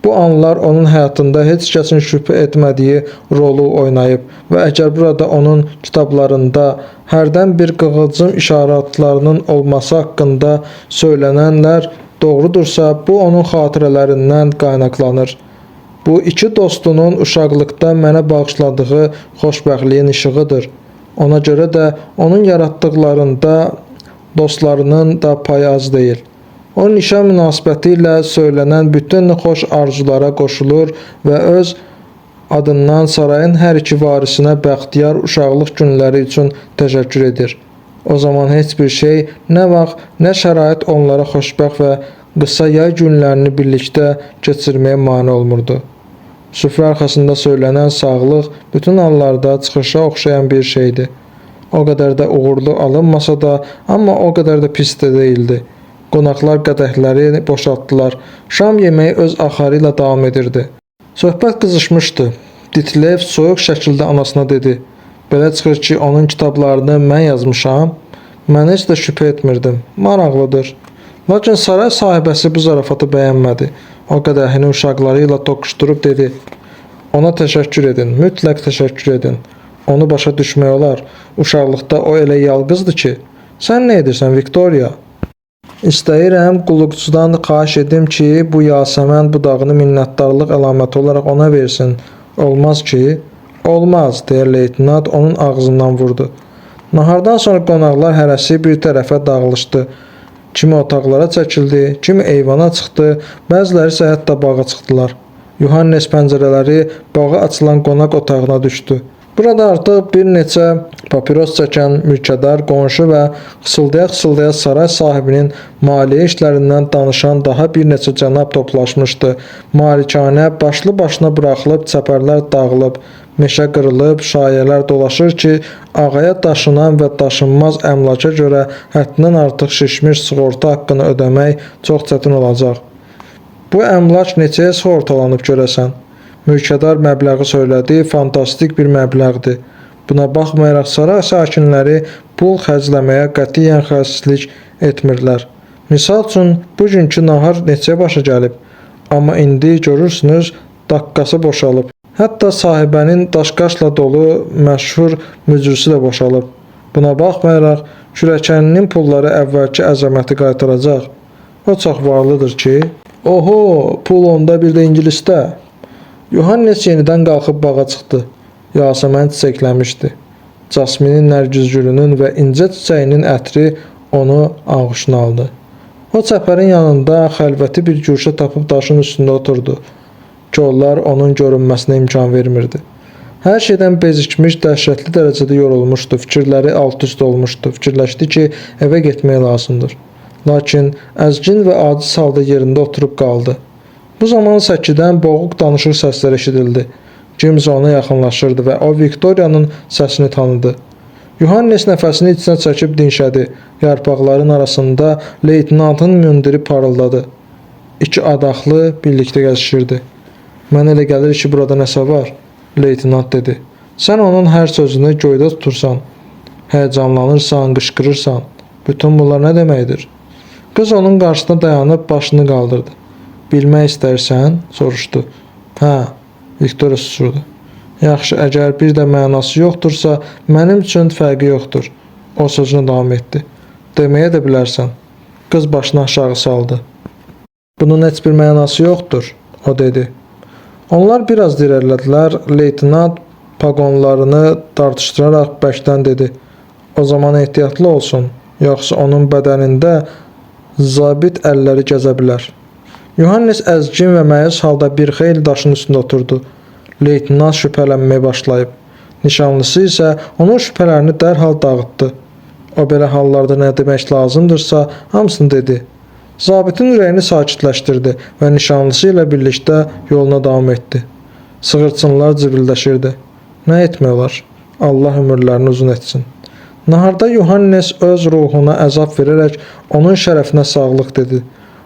bu anlar onun həyatında heç kəsin şübhə etmədiyi rolu oynayıb və əgər burada onun kitablarında hərdən bir qığılcım işaratlarının olması haqqında söylənənlər doğrudursa, bu onun xatirələrindən qaynaqlanır. Bu iki dostunun uşaqlıqda mənə bağışladığı xoşbəxtliyin işığıdır. Ona görə də onun yaratdıqlarında dostlarının da payı az deyil. O nişan münasibəti ilə söylənən bütün xoş arzulara qoşulur və öz adından sarayın hər iki varisinə bəxtiyar uşaqlıq günləri üçün təşəkkür edir. O zaman heç bir şey, nə vaxt, nə şərait onlara xoşbəxt və qısa yay günlərini birlikdə keçirməyə mane olmurdu. Süfrə arxasında söylənən sağlıq bütün hallarda çıxışa oxşayan bir şeydi. O qədər də uğurlu alınmasa da, amma o qədər də pis də değildi. Qonaqlar qədəhləri boşaltdılar. Şam yeməyi öz axarı ilə davam edirdi. Söhbət qızışmışdı. Ditlev soyuq şəkildə anasına dedi. Belə çıxır ki, onun kitablarını mən yazmışam. Mən heç də şübhə etmirdim. Maraqlıdır. Lakin saray sahibəsi bu zarafatı bəyənmədi. O qədəhini uşaqları ilə toqquşdurub dedi. Ona təşəkkür edin, mütləq təşəkkür edin. Onu başa düşmək olar. Uşaqlıqda o elə yalqızdır ki. Sən nə edirsən, Viktoriya? İstəyirəm qulluqçudan xahiş edim ki, bu yasəmən budağını minnətdarlıq əlaməti olaraq ona versin. Olmaz ki? Olmaz, deyə leytenant onun ağzından vurdu. Nahardan sonra qonaqlar hərəsi bir tərəfə dağılışdı. Kimi otaqlara çəkildi, kimi eyvana çıxdı, bəziləri isə hətta bağa çıxdılar. Yohannes pəncərələri bağa açılan qonaq otağına düşdü. Burada artıq bir neçə papiros çəkən mülkədar qonşu və xısıldaya-xısıldaya saray sahibinin maliyyə işlərindən danışan daha bir neçə cənab toplaşmışdı. Malikanə başlı başına buraxılıb, çəpərlər dağılıb, meşə qırılıb, şayələr dolaşır ki, ağaya daşınan və daşınmaz əmlaka görə həddindən artıq şişmiş sığorta haqqını ödəmək çox çətin olacaq. Bu əmlak neçəyə sığortalanıb görəsən? Mülkədar məbləği söylədi, fantastik bir məbləğdir. Buna baxmayaraq saray sakinləri pul xərcləməyə qətiyyən xəsislik etmirlər. Misal üçün, bugünkü nahar neçəyə başa gəlib? Amma indi görürsünüz, daqqası boşalıb. Hətta sahibənin daşqaşla dolu məşhur mücrüsü də boşalıb. Buna baxmayaraq, kürəkəninin pulları əvvəlki əzəməti qaytaracaq. O çox varlıdır ki, oho, pul onda bir də ingilisdə. Yohannes yenidən qalxıb bağa çıxdı. Yasəmən çiçəklənmişdi. Casminin, nərgizgülünün və incə çiçəyinin ətri onu ağuşuna aldı. O çəpərin yanında xəlvəti bir güşə tapıb daşın üstündə oturdu. Kollar onun görünməsinə imkan vermirdi. Hər şeydən bezikmiş, dəhşətli dərəcədə yorulmuşdu. Fikirləri alt-üst olmuşdu. Fikirləşdi ki, evə getmək lazımdır. Lakin əzgin və aciz halda yerində oturub qaldı. Bu zaman səkidən boğuq danışıq səslər eşidildi. Kimsə ona yaxınlaşırdı və o Viktoriyanın səsini tanıdı. Yohannes nəfəsini içinə çəkib dinşədi. Yarpaqların arasında leytenantın mündiri parıldadı. İki adaxlı birlikdə gəzişirdi. Mən elə gəlir ki, burada nəsə var, leytenant dedi. Sən onun hər sözünü göydə tutursan, həyəcanlanırsan, qışqırırsan. Bütün bunlar nə deməkdir? Qız onun qarşısında dayanıb başını qaldırdı. Bilmək istərsən? Soruşdu. Hə, Viktoriya susurdu. Yaxşı, əgər bir də mənası yoxdursa, mənim üçün fərqi yoxdur. O sözünə davam etdi. Deməyə də bilərsən. Qız başını aşağı saldı. Bunun heç bir mənası yoxdur, o dedi. Onlar biraz irəlilədilər. Leytenant paqonlarını tartışdıraraq bəkdən dedi. O zaman ehtiyatlı olsun, yoxsa onun bədənində zabit əlləri gəzə bilər. Yohannes əzgin və məyus halda bir xeyli daşın üstündə oturdu. Leytenant şübhələnməyə başlayıb. Nişanlısı isə onun şübhələrini dərhal dağıtdı. O belə hallarda nə demək lazımdırsa, hamısını dedi. Zabitin ürəyini sakitləşdirdi və nişanlısı ilə birlikdə yoluna davam etdi. Sığırçınlar cıvıldəşirdi. Nə etmək olar? Allah ömürlərini uzun etsin. Naharda Yohannes öz ruhuna əzab verərək onun şərəfinə sağlıq dedi.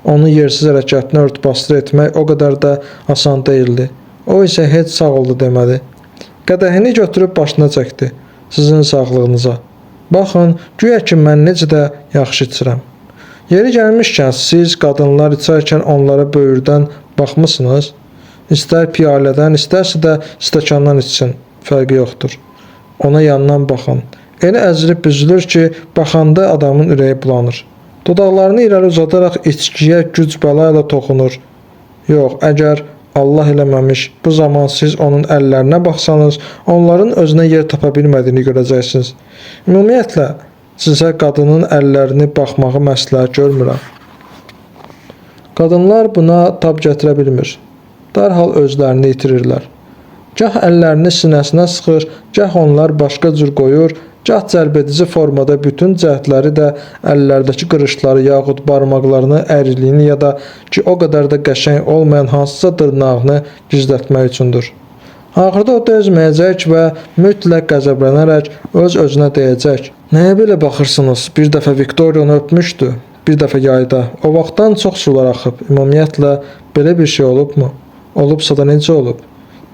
Onu yersiz hərəkətinə ört-bastır etmək o qədər də asan deyildi. O isə heç sağ oldu demədi. Qədəhini götürüb başına çəkdi. Sizin sağlığınıza. Baxın, güya ki mən necə də yaxşı içirəm. Yeri gəlmişkən siz qadınlar içərkən onlara böyürdən baxmısınız? İstər piyalədən, istərsə də stəkandan içsin. Fərqi yoxdur. Ona yandan baxın. Elə əzilib büzülür ki, baxanda adamın ürəyi bulanır. Dodaqlarını irəli uzadaraq içkiyə güc bəla ilə toxunur. Yox, əgər Allah eləməmiş, bu zaman siz onun əllərinə baxsanız, onların özünə yer tapa bilmədiyini görəcəksiniz. Ümumiyyətlə, sizə qadının əllərini baxmağı məsləhət görmürəm. Qadınlar buna tab gətirə bilmir. Dərhal özlərini itirirlər. Gah əllərini sinəsinə sıxır, gah onlar başqa cür qoyur, gah cəlbedici formada bütün cəhdləri də əllərdəki qırışları yaxud barmaqlarını əriliyini ya da ki o qədər də qəşəng olmayan hansısa dırnağını gizlətmək üçündür. Axırda o dözməyəcək və mütləq qəzəblənərək öz-özünə deyəcək. Nəyə belə baxırsınız? Bir dəfə Viktoriya onu öpmüşdü. Bir dəfə yayda. O vaxtdan çox sular axıb. Ümumiyyətlə, belə bir şey olubmu? Olubsa da necə olub?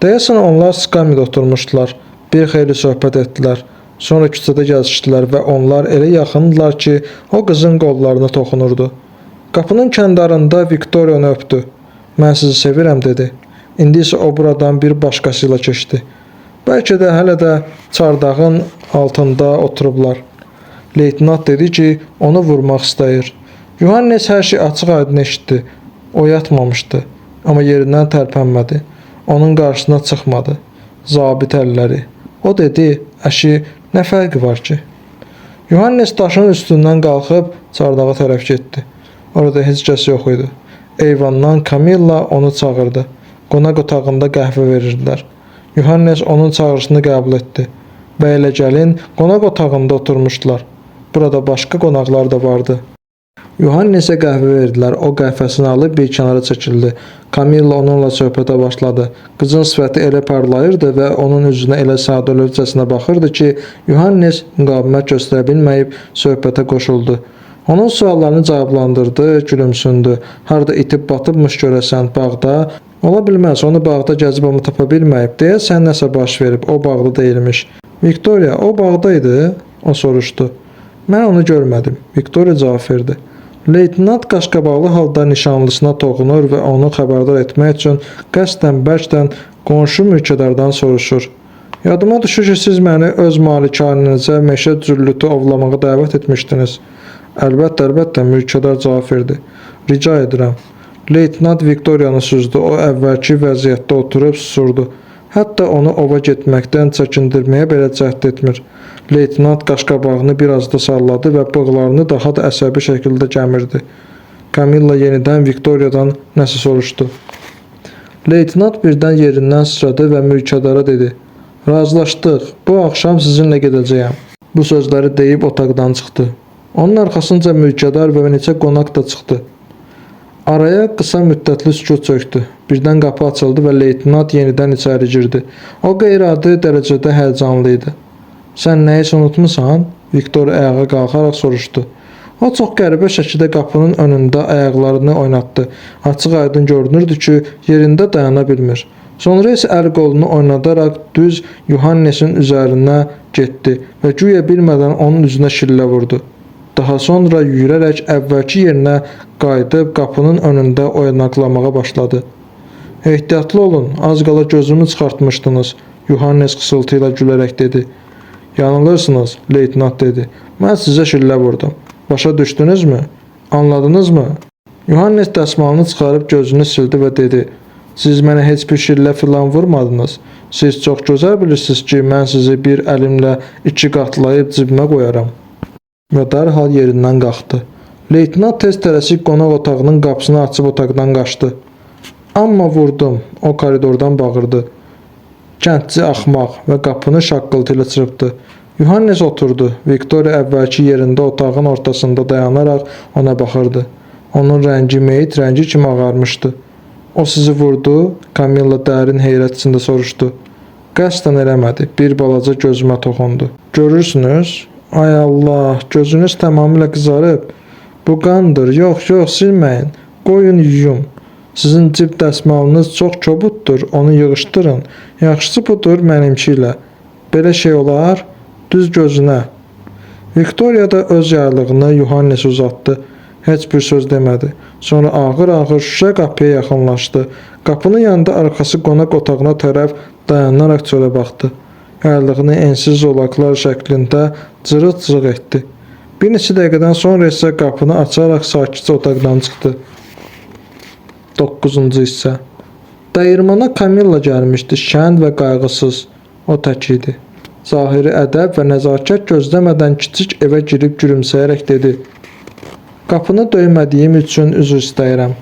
Deyəsən onlar skamyada oturmuşdular. Bir xeyli söhbət etdilər. Sonra küçədə gəzişdilər və onlar elə yaxındılar ki, o qızın qollarına toxunurdu. Qapının kəndarında Viktoriya onu öpdü. Mən sizi sevirəm dedi. İndi isə o buradan bir başqası ilə keçdi. Bəlkə də hələ də çardağın altında oturublar. Leytenant dedi ki, onu vurmaq istəyir. Yohannes hər şey açıq-aydın eşitdi. O yatmamışdı, amma yerindən tərpənmədi. Onun qarşısına çıxmadı. Zabit əlləri. O dedi, əşi, nə fərqi var ki? Yohannes daşın üstündən qalxıb çardağa tərəf getdi. Orada heç kəs yox idi. Eyvandan Kamilla onu çağırdı. Qonaq otağında qəhvə verirdilər. Yohannes onun çağırışını qəbul etdi. Bəylə gəlin qonaq otağında oturmuşdular. Burada başqa qonaqlar da vardı. Yohannesə qəhvə verdilər. O qəhvəsini alıb bir kənara çəkildi. Kamilla onunla söhbətə başladı. Qızın sifəti elə parlayırdı və onun üzünə elə sadəlövhcəsinə baxırdı ki, Yohannes müqavimət göstərə bilməyib söhbətə qoşuldu. Onun suallarını cavablandırdı, gülümsündü. Harda itib batıbmış görəsən, bağda? Ola bilməz, onu bağda gəzib onu tapa bilməyib. Deyəsən nəsə baş verib, o bağda deyilmiş. Viktoriya, o bağdaydı? O soruşdu. Mən onu görmədim. Viktoriya cavab verdi. Leytenant qaşqabaqlı halda nişanlısına toxunur və onu xəbərdar etmək üçün qəsdən bərkdən qonşu mülkədardan soruşur. Yadıma düşür ki, siz məni öz malikanənizə meşə cüllütü ovlamağa dəvət etmişdiniz. Əlbəttə, mülkədar cavab verdi. Rica edirəm. Leytenant Viktoriyanı süzdü. O əvvəlki vəziyyətdə oturub susurdu. Hətta onu ova getməkdən çəkindirməyə belə cəhd etmir. Leytenant qaşqabağını biraz da salladı və bığlarını daha da əsəbi şəkildə gəmirdi. Kamilla yenidən Viktoriyadan nəsə soruşdu. Leytenant birdən yerindən sıçradı və mülkədara dedi. Razılaşdıq. Bu axşam sizinlə gedəcəyəm. Bu sözləri deyib otaqdan çıxdı. Onun arxasınca mülkədar və neçə qonaq da çıxdı. Araya qısa müddətli sükut çökdü. Birdən qapı açıldı və leytenant yenidən içəri girdi. O qeyri-adi dərəcədə həyəcanlı idi. Sən nə heç unutmusan? Viktor ayağa qalxaraq soruşdu. O çox qəribə şəkildə qapının önündə ayaqlarını oynatdı. Açıq-aydın görünürdü ki, yerində dayana bilmir. Sonra isə əl qolunu oynadaraq düz Yohannesin üzərinə getdi və güya bilmədən onun üzünə şillə vurdu. Daha sonra yüyürərək əvvəlki yerinə qayıdıb qapının önündə oynaqlamağa başladı. Ehtiyatlı olun, az qala gözümü çıxartmışdınız, Yohannes xısıltı ilə gülərək dedi. Yanılırsınız, leytenant dedi. Mən sizə şillə vurdum. Başa düşdünüzmü? Anladınızmı? Yohannes dəsmalını çıxarıb gözünü sildi və dedi. Siz mənə heç bir şillə filan vurmadınız. Siz çox gözəl bilirsiniz ki, mən sizi bir əlimlə 2 qatlayıb cibimə qoyaram. Və dərhal yerindən qalxdı. Leytenant tez tələsik qonaq otağının qapısını açıb otaqdan qaçdı. Amma vurdum, o koridordan bağırdı. Kəndçi axmaq və qapını şaqqıltı ilə çırpdı. Yohannes oturdu. Viktoria əvvəlki yerində otağın ortasında dayanaraq ona baxırdı. Onun rəngi meyit rəngi kimi ağarmışdı. O sizi vurdu, Camilla dərin heyrət içində soruşdu. Qəsdən eləmədi, bir balaca gözümə toxundu. Görürsünüz? Ay Allah, gözünüz tamamilə qızarıb. Bu qandır, yox, silməyin, qoyun yuyum. Sizin cib dəsmalınız çox kobuddur, onu yığışdırın. Yaxşısı budur mənimki ilə. Belə şey olar, düz gözünə. Viktoria da öz yaylığını Yohannes uzatdı. Heç bir söz demədi. Sonra ağır-ağır şüşə qapıya yaxınlaşdı. Qapının yanında arxası qonaq otağına tərəf dayanaraq çölə baxdı. Yaylığını ensiz zolaqlar şəklində cırıq-cırıq etdi. Bir neçə dəqiqədən sonra isə qapını açaraq sakitcə otaqdan çıxdı. 9-cu hissə. Dəyirmana Camilla gəlmişdi, şən və qayğısız. O tək idi. Zahiri ədəb və nəzakət gözləmədən kiçik evə girib gülümsəyərək dedi. Qapını döymədiyim üçün üzr istəyirəm.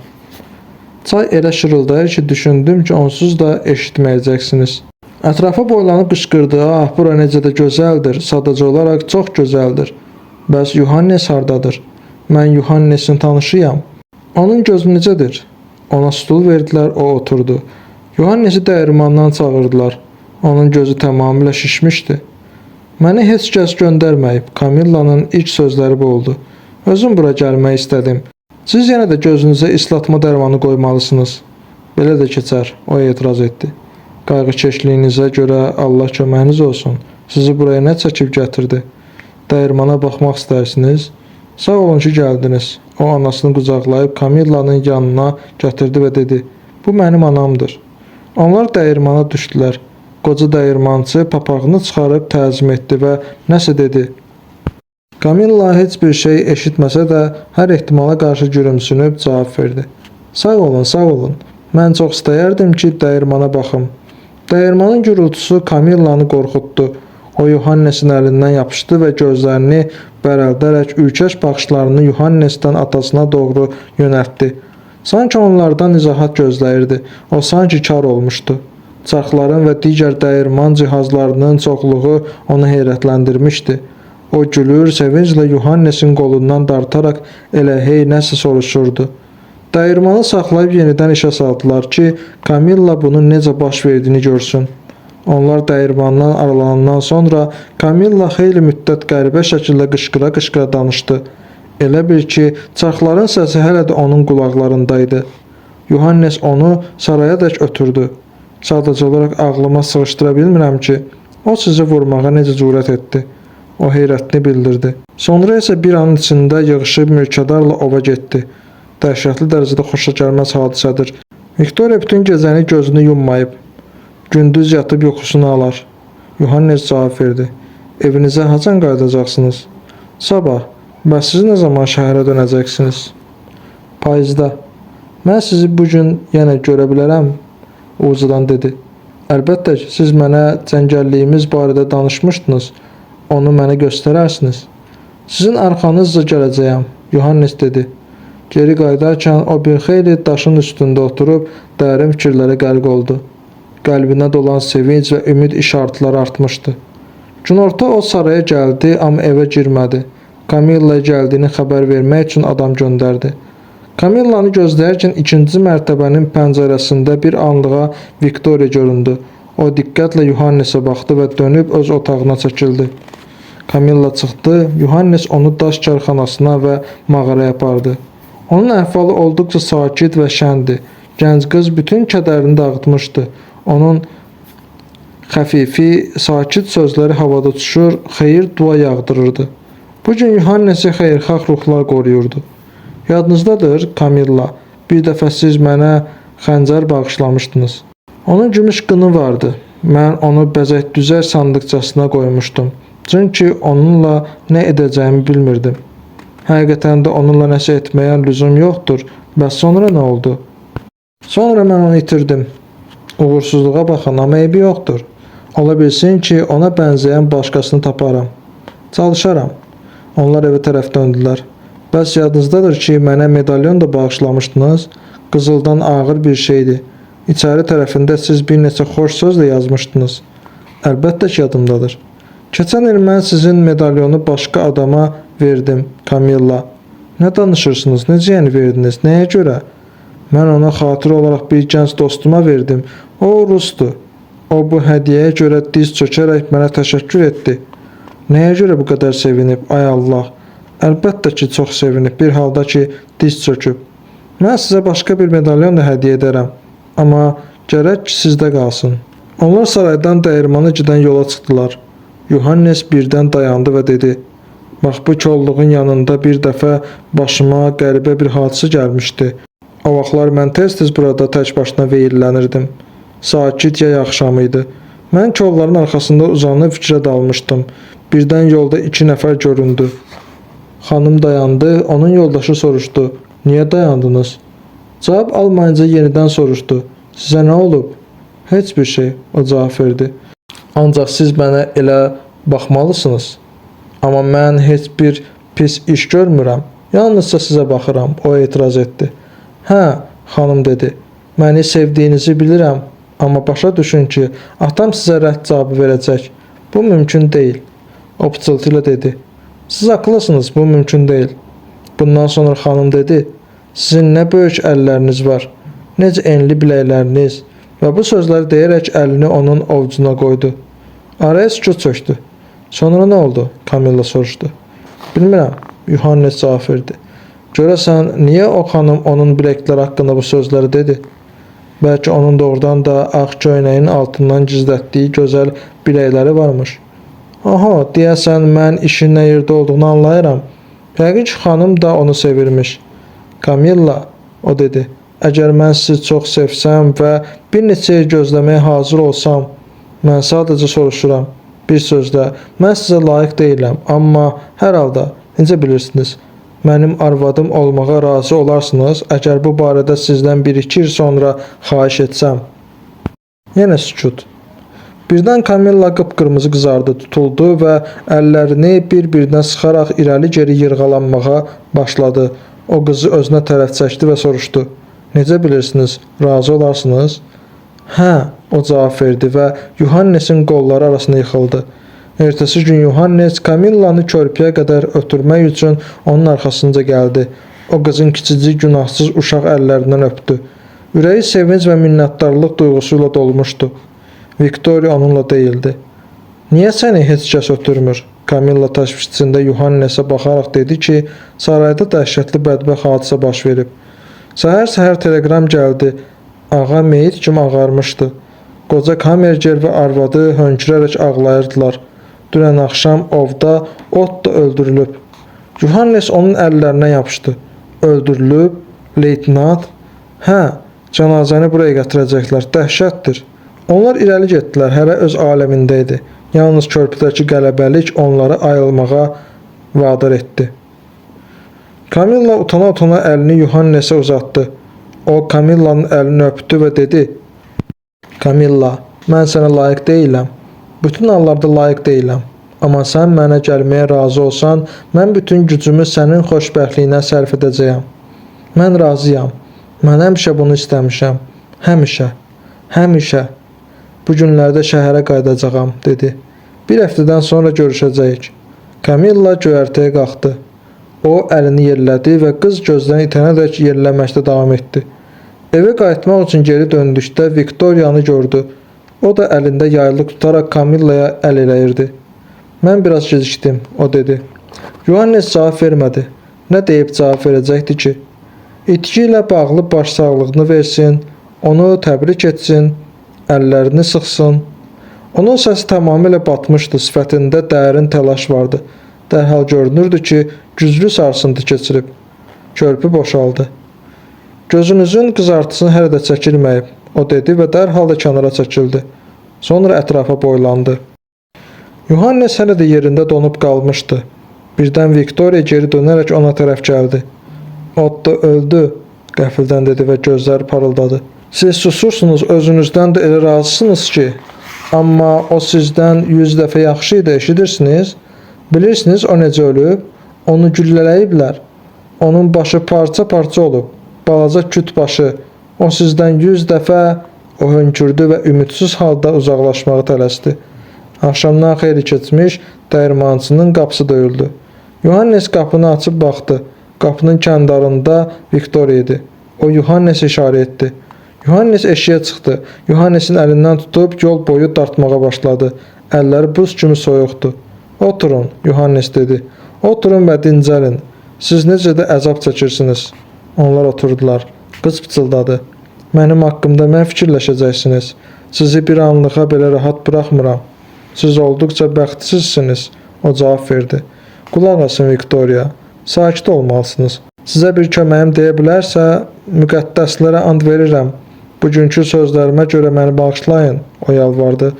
Çay elə şırıldayır ki, düşündüm ki, onsuz da eşitməyəcəksiniz. Ətrafa boylanıb qışqırdı. Ah, bura necə də gözəldir. Sadəcə olaraq çox gözəldir. Bəs Yohannes hardadır? Mən Yohannesin tanışıyam. Onun gözü necədir? Ona stul verdilər, o oturdu. Yohannesi dəyirmandan çağırdılar. Onun gözü tamamilə şişmişdi. Məni heç kəs göndərməyib. Camilla'nın ilk sözləri bu oldu. Özüm bura gəlmək istədim. Siz yenə də gözünüzə islatma dərmanı qoymalısınız. Belə də keçər, o etiraz etdi. Qayğıkeşliyinizə görə Allah köməyiniz olsun. Sizi buraya nə çəkib gətirdi? Dəyirmana baxmaq istərsiniz? Sağ olun ki, gəldiniz. O anasını qucaqlayıb Camilla'nın yanına gətirdi və dedi. Bu mənim anamdır. Onlar dəyirmana düşdülər. Qoca dəyirmançı papağını çıxarıb təzim etdi və nəsə dedi. Camilla heç bir şey eşitməsə də hər ehtimala qarşı gülümsünüb cavab verdi. Sağ olun, sağ olun. Mən çox istəyərdim ki, dəyirmana baxım. Dəyirmanın gürültüsü Camilla'nı qorxutdu. O Yohannesin əlindən yapışdı və gözlərini bərəldərək ürkək baxışlarını Yohannesdən atasına doğru yönəltdi. Sanki onlardan izahat gözləyirdi. O sanki kar olmuşdu. Çarxların və digər dəyirman cihazlarının çoxluğu onu heyrətləndirmişdi. O gülür, sevinclə Yohannesin qolundan dartaraq elə hey nəsə soruşurdu. Dəyirmanı saxlayıb yenidən işə saldılar ki, Camilla bunun necə baş verdiyini görsün. Onlar dəyirmandan aralanandan sonra Camilla xeyli müddət qəribə şəkildə qışqıra-qışqıra danışdı. Elə bil ki, çarxların səsi hələ də onun qulaqlarındaydı. Yohannes onu sarayadək ötürdü. Sadəcə olaraq ağlıma sığışdıra bilmirəm ki, o sizi vurmağa necə cürət etdi. O heyrətini bildirdi. Sonra isə bir anın içində yığışıb mülkədarla ova getdi. Dəhşətli dərəcədə xoşagəlməz hadisədir. Viktoria bütün gecəni gözünü yummayıb. Gündüz yatıb yuxusunu alar. Yohannes cavab verdi. Evinizə hacan qayıdacaqsınız? Sabah. Bəs siz nə zaman şəhərə dönəcəksiniz? Payızda. Mən sizi bugün yenə görə bilərəm, ucadan dedi. Əlbəttə ki, siz mənə cəngəlliyimiz barədə danışmışdınız. Onu mənə göstərərsiniz. Sizin arxanızca gələcəyəm, Yohannes dedi. Geri qayıdarkən o bir xeyli daşın üstündə oturub dərin fikirlərə qərq oldu. qəlbinə dolan sevinc və ümid işartıları artmışdı. Günorta o saraya gəldi, amma evə girmədi. Kamilla gəldiyini xəbər vermək üçün adam göndərdi. Kamillanı gözləyərkən ikinci mərtəbənin pəncərəsində bir anlığa Viktoriya göründü. O diqqətlə Yuhannesə baxdı və dönüb öz otağına çəkildi. Kamilla çıxdı, Yuhannes onu daş karxanasına və mağaraya apardı. Onun əhvalı olduqca sakit və şəndir. Gənc qız bütün kədərini dağıtmışdı. Onun xəfifi, sakit sözləri havada uçuşur, xeyir dua yağdırırdı. Bugün Yuhannesi xeyirxah ruhlar qoruyurdu. Yadınızdadır, Kamilla, bir dəfə siz mənə xəncər bağışlamışdınız. Onun gümüş qını vardı. Mən onu bəzək-düzək sandıqçasına qoymuşdum. Çünki onunla nə edəcəyimi bilmirdim. Həqiqətən də onunla nəsə etməyə lüzum yoxdur. Bəs sonra nə oldu? Sonra mən onu itirdim. Uğursuzluğa baxın, amma eybi yoxdur. Ola bilsin ki, ona bənzəyən başqasını taparam. Çalışaram. Onlar evə tərəf döndülər. Bəs yadınızdadır ki, mənə medalyon da bağışlamışdınız. Qızıldan ağır bir şeydi. İçəri tərəfində siz bir neçə xoş söz də yazmışdınız. Əlbəttə ki, yadımdadır. Keçən il mən sizin medalyonu başqa adama verdim, Kamilla. Nə danışırsınız? Necə yəni verdiniz? Nəyə görə? Mən ona xatirə olaraq bir gənc dostuma verdim. O rusdur. O bu hədiyyəyə görə diz çökərək mənə təşəkkür etdi. Nəyə görə bu qədər sevinib? Ay Allah! Əlbəttə ki, çox sevinib. Bir halda ki, diz çöküb. Mən sizə başqa bir medalyon da hədiyyə edərəm. Amma gərək ki, sizdə qalsın. Onlar saraydan dəyirmana gedən yola çıxdılar. Yuhannes birdən dayandı və dedi: Bax, bu kolluğun yanında bir dəfə başıma qəribə bir hadisə gəlmişdi. O vaxtlar mən tez-tez burada tək başına veyillənirdim. Sakit yay axşamı idi. Mən kolların arxasında uzanıb fikrə dalmışdım. Birdən yolda 2 nəfər göründü. Xanım dayandı, onun yoldaşı soruşdu: Niyə dayandınız? Cavab almayınca yenidən soruşdu: Sizə nə olub? Heç bir şey, o cavab verdi. Ancaq siz mənə elə baxmalısınız. Amma mən heç bir pis iş görmürəm. Yalnızca sizə baxıram, o etiraz etdi. Hə, xanım dedi. Məni sevdiyinizi bilirəm. Amma başa düşün ki, atam sizə rədd cavabı verəcək. Bu mümkün deyil. O pıçıltı ilə dedi. Siz haqlısınız, bu mümkün deyil. Bundan sonra xanım dedi. Sizin nə böyük əlləriniz var. Necə enli biləkləriniz. Və bu sözləri deyərək əlini onun ovucuna qoydu. Araya sükut çöktü. Sonra nə oldu? Kamilla soruşdu. Bilmirəm, Yuhannes cavab verdi. Görəsən, niyə o xanım onun biləkləri haqqında bu sözləri dedi? Bəlkə onun doğrudan da ağ köynəyin altından gizlətdiyi gözəl biləkləri varmış. Aha, deyəsən mən işin nə yerdə olduğunu anlayıram. Yəqin ki, xanım da onu sevirmiş. Kamilla, o dedi. Əgər mən sizi çox sevsəm və bir neçə il gözləməyə hazır olsam, mən sadəcə soruşuram. Bir sözlə, mən sizə layiq deyiləm, amma hər halda, necə bilirsiniz, mənim arvadım olmağa razı olarsınız, əgər bu barədə sizdən 1-2 il sonra xahiş etsəm. Yenə sükut. Birdən Kamilla qıpqırmızı qızardı, tutuldu və əllərini bir-birinə sıxaraq irəli-geri yırğalanmağa başladı. O qızı özünə tərəf çəkdi və soruşdu. Necə bilirsiniz, razı olarsınız? Hə, o cavab verdi və Yuhannesin qolları arasında yıxıldı. Ertəsi gün Yuhannes Kamillanı körpüyə qədər ötürmək üçün onun arxasınca gəldi. O qızın kiçicik günahsız uşaq əllərindən öpdü. Ürəyi sevinc və minnətdarlıq duyğusuyla dolmuşdu. Viktoriya onunla deyildi. Niyə səni heç kəs ötürmür? Kamilla təşviş içində Yuhannesə baxaraq dedi ki, sarayda dəhşətli bədbəxt hadisə baş verib. Səhər-səhər telegram gəldi. Ağa meyit kimi ağarmışdı. Qoca kamerger və arvadı hönkürərək ağlayırdılar. Dünən axşam ovda ot da öldürülüb. Yuhannes onun əllərinə yapışdı. Öldürülüb? Leytenant? Hə, cənazəni buraya gətirəcəklər. Dəhşətdir. Onlar irəli getdilər, hələ öz aləmində idi. Yalnız körpüdəki qələbəlik onları ayılmağa vadar etdi. Kamilla utana-utana əlini Yuhannesə uzatdı. O, Kamillanın əlini öpdü və dedi. Kamilla, mən sənə layiq deyiləm. Bütün hallarda layiq deyiləm. Amma sən mənə gəlməyə razı olsan, mən bütün gücümü sənin xoşbəxtliyinə sərf edəcəyəm. Mən razıyam. Mən həmişə bunu istəmişəm. Həmişə. Həmişə. Bu günlərdə şəhərə qayıdacağam, dedi. Bir həftədən sonra görüşəcəyik. Kamilla göyərtəyə qalxdı. O əlini yerlədi və qız gözdən itənədək yerləməkdə davam etdi. Evə qayıtmaq üçün geri döndükdə Viktoriyanı gördü. O da əlində yaylıq tutaraq Kamillaya əl eləyirdi. Mən biraz gecikdim, o dedi. Yohannes cavab vermədi. Nə deyib cavab verəcəkdi ki? İtki ilə bağlı başsağlığını versin, onu təbrik etsin, əllərini sıxsın. Onun səsi tamamilə batmışdı, sifətində dərin təlaş vardı. Dərhal görünürdü ki, güclü sarsıntı keçirib. Körpü boşaldı. Gözünüzün qızartısını hələ də çəkilməyib, o dedi və dərhal da kənara çəkildi. Sonra ətrafa boylandı. Yohannes hələ də yerində donub qalmışdı. Birdən Viktoriya geri dönərək ona tərəf gəldi. Otto öldü, qəfildən dedi və gözləri parıldadı. Siz susursunuz, özünüzdən də elə razısınız ki, amma o sizdən 100 dəfə yaxşı idi, eşidirsiniz? Bilirsiniz o necə ölüb? Onu güllələyiblər. Onun başı parça-parça olub. Balaca küt başı. O sizdən 100 dəfə o hönkürdü və ümidsiz halda uzaqlaşmağı tələsdi. Axşamdan xeyli keçmiş, dəyirmançının qapısı döyüldü. Yohannes qapını açıb baxdı. Qapının kəndarında Viktoriya idi. O Yohannesi işarə etdi. Yohannes eşiyə çıxdı. Yohannesin əlindən tutub yol boyu dartmağa başladı. Əlləri buz kimi soyuqdu. Oturun, Yohannes dedi. Oturun və dincəlin. Siz necə də əzab çəkirsiniz. Onlar oturdular. Qız pıçıldadı. Mənim haqqımda mən fikirləşəcəksiniz. Sizi bir anlığa belə rahat buraxmıram. Siz olduqca bəxtsizsiniz. O cavab verdi. Qulaq asın Viktoriya. Sakit olmalısınız. Sizə bir köməyim deyə bilərsə, müqəddəslərə and verirəm. Bugünkü sözlərimə görə məni bağışlayın, o yalvardı.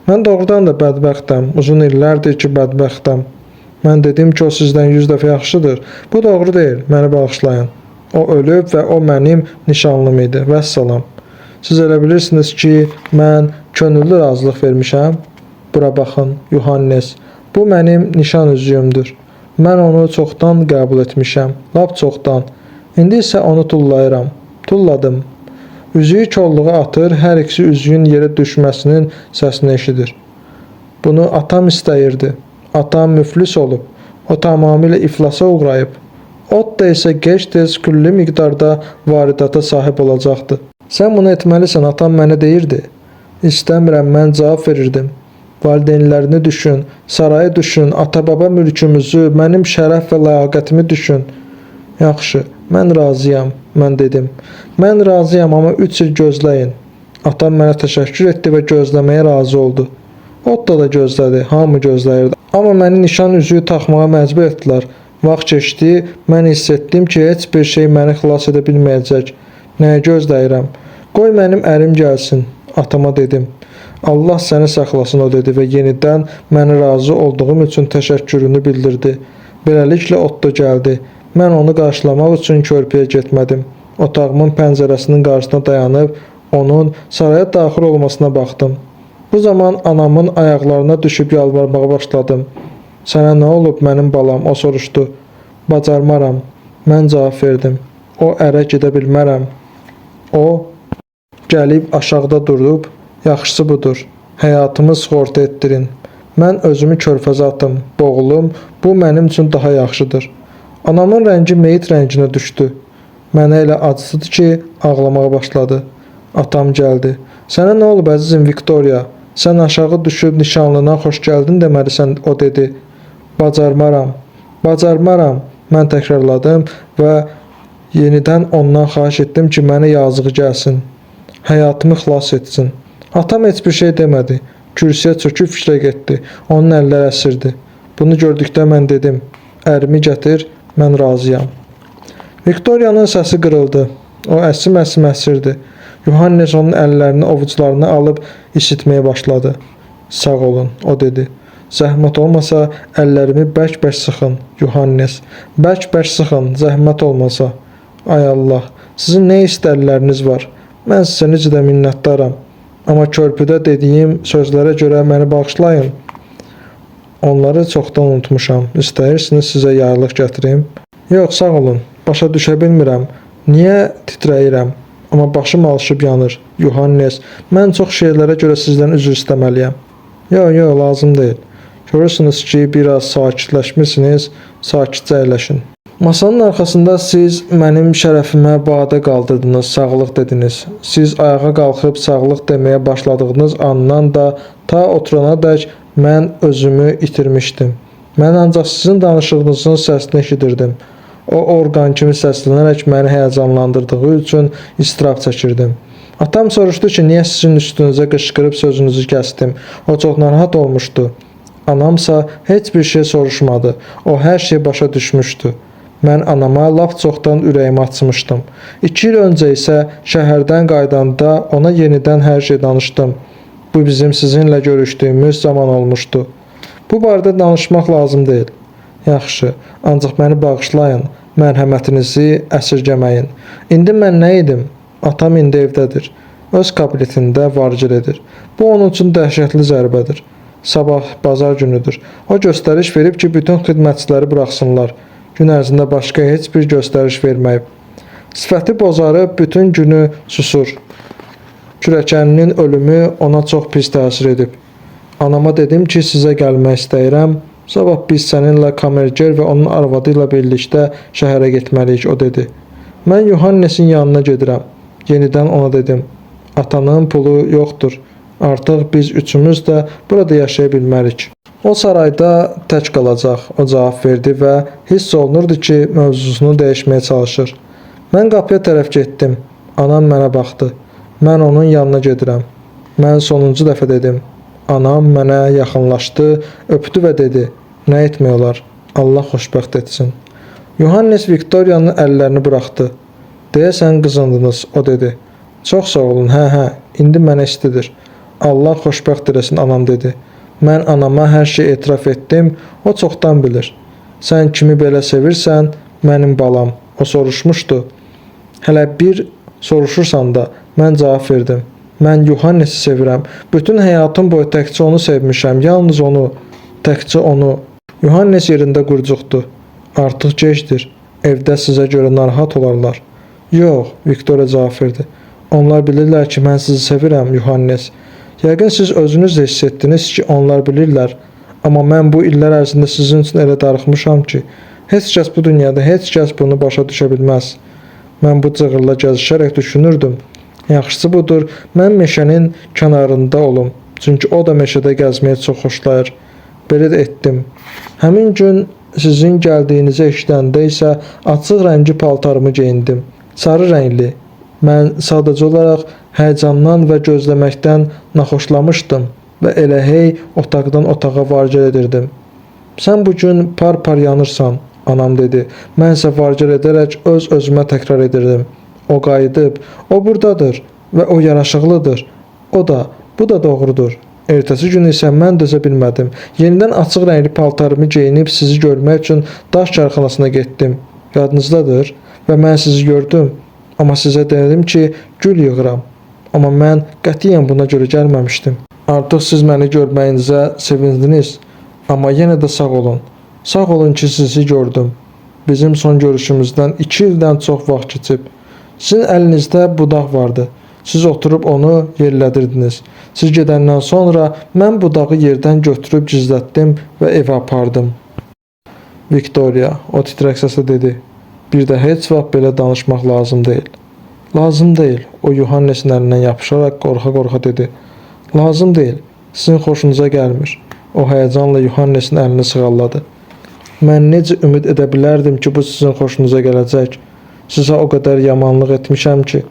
Mən doğrudan da bədbəxtəm, uzun illərdir ki bədbəxtəm. Mən dedim ki o sizdən 100 dəfə yaxşıdır. Bu doğru deyil, məni bağışlayın. O ölüb və o mənim nişanlım idi, vəssalam. Siz elə bilirsiniz ki, mən könüllü razılıq vermişəm. Bura baxın, Yohannes. Bu mənim nişan üzüyümdür. Mən onu çoxdan qəbul etmişəm, lap çoxdan. İndi isə onu tullayıram. Tulladım. Üzüyü kolluğa atır, hər ikisi üzüyün yerə düşməsinin səsini eşidir. Bunu atam istəyirdi. Atam müflis olub. O tamamilə iflasa uğrayıb. Otto isə gec-tez külli miqdarda varidata sahib olacaqdı. Sən bunu etməlisən, atam mənə deyirdi. İstəmirəm, mən cavab verirdim. Valideynlərini düşün, sarayı düşün, ata-baba mülkümüzü, mənim şərəf və ləyaqətimi düşün. Yaxşı, mən razıyam, mən dedim. Mən razıyam, amma 3 il gözləyin. Atam mənə təşəkkür etdi və gözləməyə razı oldu. Otto da gözlədi, hamı gözləyirdi. Amma məni nişan üzüyü taxmağa məcbur etdilər. Vaxt keçdi, mən hiss etdim ki, heç bir şey məni xilas edə bilməyəcək. Nəyə gözləyirəm? Qoy mənim ərim gəlsin, atama dedim. Allah səni saxlasın, o dedi və yenidən məni razı olduğum üçün təşəkkürünü bildirdi. Beləliklə Otto gəldi. Mən onu qarşılamaq üçün körpüyə getmədim. Otağımın pəncərəsinin qarşısına dayanıb onun saraya daxil olmasına baxdım. Bu zaman anamın ayaqlarına düşüb yalvarmağa başladım. Sənə nə olub mənim balam, o soruşdu. Bacarmaram. Mən cavab verdim. O ərə gedə bilmərəm. O gəlib aşağıda durub, yaxşısı budur. Həyatımı sığorta etdirin. Mən özümü körfəzə atım, boğulum. Bu mənim üçün daha yaxşıdır. Anamın rəngi meyit rənginə düşdü. Mənə elə acısıdı ki, ağlamağa başladı. Atam gəldi. Sənə nə olub əzizim Viktoriya? Sən aşağı düşüb nişanlına xoş gəldin deməlisən, o dedi. Bacarmaram. Bacarmaram. Mən təkrarladım və yenidən ondan xahiş etdim ki, mənə yazığı gəlsin. Həyatımı xilas etsin. Atam heç bir şey demədi. Kürsüyə çöküb fikrə getdi. Onun əlləri əsirdi. Bunu gördükdə mən dedim, ərimi gətir, mən razıyam. Viktoriyanın səsi qırıldı. O əsim-əsim əsirdi. Yohannes onun əllərini ovucularına alıb isitməyə başladı. Sağ olun, o dedi. Zəhmət olmasa əllərimi bərk-bərk sıxın, Yohannes. Bərk-bərk sıxın, zəhmət olmasa. Ay Allah, sizin nə istərləriniz var? Mən sizə necə də minnətdaram. Amma körpüdə dediyim sözlərə görə məni bağışlayın. Onları çoxdan unutmuşam. İstəyirsiniz sizə yaylıq gətirim? Yox, sağ olun. Başa düşə bilmirəm. Niyə titrəyirəm? amma başım alışıb yanır. Yuhannes, mən çox şeylərə görə sizdən üzr istəməliyəm. Yox, lazım deyil. Görürsünüz ki, biraz sakitləşmisiniz, sakitcə əyləşin. Masanın arxasında siz mənim şərəfimə badə qaldırdınız, sağlıq dediniz. Siz ayağa qalxıb sağlıq deməyə başladığınız andan da ta oturana dək mən özümü itirmişdim. Mən ancaq sizin danışığınızın səsini eşidirdim. O orqan kimi səslənərək məni həyəcanlandırdığı üçün istirab çəkirdim. Atam soruşdu ki, niyə sizin üstünüzə qışqırıb sözünüzü kəsdim. O çox narahat olmuşdu. Anamsa heç bir şey soruşmadı. O hər şey başa düşmüşdü. Mən anama lap çoxdan ürəyimi açmışdım. 2 il öncə isə şəhərdən qaydanda ona yenidən hər şey danışdım. Bu bizim sizinlə görüşdüyümüz zaman olmuşdu. Bu barədə danışmaq lazım deyil. Yaxşı, ancaq məni bağışlayın, mərhəmətinizi əsirgəməyin. İndi mən nə edim? Atam indi evdədir. Öz kabinetində vargir edir. Bu onun üçün dəhşətli zərbədir. Sabah bazar günüdür. O göstəriş verib ki, bütün xidmətçiləri buraxsınlar. Gün ərzində başqa heç bir göstəriş verməyib. Sifəti bozarıb bütün günü susur. Kürəkəninin ölümü ona çox pis təsir edib. Anama dedim ki, sizə gəlmək istəyirəm. Sabah biz səninlə kamerger və onun arvadı ilə birlikdə şəhərə getməliyik, o dedi. Mən Yuhannesin yanına gedirəm. Yenidən ona dedim. Atanın pulu yoxdur. Artıq biz üçümüz də burada yaşaya bilmərik. O sarayda tək qalacaq, o cavab verdi və hiss olunurdu ki, mövzusunu dəyişməyə çalışır. Mən qapıya tərəf getdim. Anam mənə baxdı. Mən onun yanına gedirəm. Mən sonuncu dəfə dedim. Anam mənə yaxınlaşdı, öpdü və dedi, nə etmək olar, Allah xoşbəxt etsin. Yuhannes Viktoriyanın əllərini buraxdı. Deyəsən qızındınız, o dedi. Çox sağ olun, hə, indi mənə istidir. Allah xoşbəxt eləsin, anam dedi. Mən anama hər şey etiraf etdim, o çoxdan bilir. Sən kimi belə sevirsən, mənim balam, o soruşmuşdu. Hələ bir soruşursan da, mən cavab verdim. Mən Yuhannesi sevirəm. Bütün həyatım boyu təkcə onu sevmişəm. Yalnız onu, təkcə onu. Yuhannes yerində qurcuqdu. Artıq gecdir. Evdə sizə görə narahat olarlar. Yox, Viktoriya cavab verdi. Onlar bilirlər ki, mən sizi sevirəm, Yuhannes. Yəqin siz özünüz də hiss etdiniz ki, onlar bilirlər. Amma mən bu illər ərzində sizin üçün elə darıxmışam ki, heç kəs bu dünyada, heç kəs bunu başa düşə bilməz. Mən bu cığırla gəzişərək düşünürdüm. Yaxşısı budur, mən meşənin kənarında olum. Çünki o da meşədə gəzməyi çox xoşlayır. Belə də etdim. Həmin gün sizin gəldiyinizi eşidəndə isə açıq rəngli paltarımı geyindim. Sarı rəngli. Mən sadəcə olaraq həyəcandan və gözləməkdən naxoşlamışdım və elə hey otaqdan otağa vargər edirdim. Sən bugün par-par yanırsan, anam dedi. Mən isə vargər edərək öz-özümə təkrar edirdim. O qayıdıb, o buradadır və o yaraşıqlıdır. O da, bu da doğrudur. Ertəsi gün isə mən dözə bilmədim. Yenidən açıq rəngli paltarımı geyinib sizi görmək üçün daş karxanasına getdim. Yadınızdadır və mən sizi gördüm. Amma sizə dedim ki, gül yığıram. Amma mən qətiyyən buna görə gəlməmişdim. Artıq siz məni görməyinizə sevindiniz. Amma yenə də sağ olun. Sağ olun ki, sizi gördüm. Bizim son görüşümüzdən 2 ildən çox vaxt keçib. Sizin əlinizdə budaq vardı. Siz oturub onu yerlədirdiniz. Siz gedəndən sonra mən budağı yerdən götürüb gizlətdim və evə apardım. Viktoriya, o titrək səslə dedi. Bir də heç vaxt belə danışmaq lazım deyil. Lazım deyil, o Yuhannesin əlindən yapışaraq qorxa-qorxa dedi. Lazım deyil, sizin xoşunuza gəlmir. O həyəcanla Yuhannesin əlini sığalladı. Mən necə ümid edə bilərdim ki, bu sizin xoşunuza gələcək. Sizə o qədər yamanlıq etmişəm ki.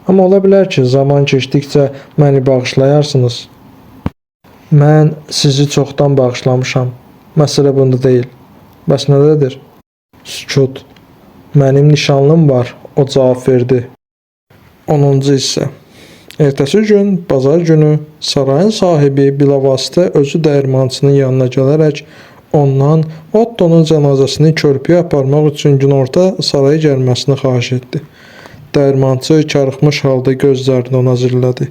Amma ola bilər ki, zaman keçdikcə məni bağışlayarsınız. Mən sizi çoxdan bağışlamışam. Məsələ bunda deyil. Bəs nədədir? Sükut. Mənim nişanlım var, o cavab verdi. 10-cu hissə. Ertəsi gün, bazar günü, sarayın sahibi bilavasitə özü dəyirmançının yanına gələrək ondan Ottonun cənazəsini körpüyə aparmaq üçün günorta saraya gəlməsini xahiş etdi. Dəyirmançı karıxmış halda gözlərini ona zillədi.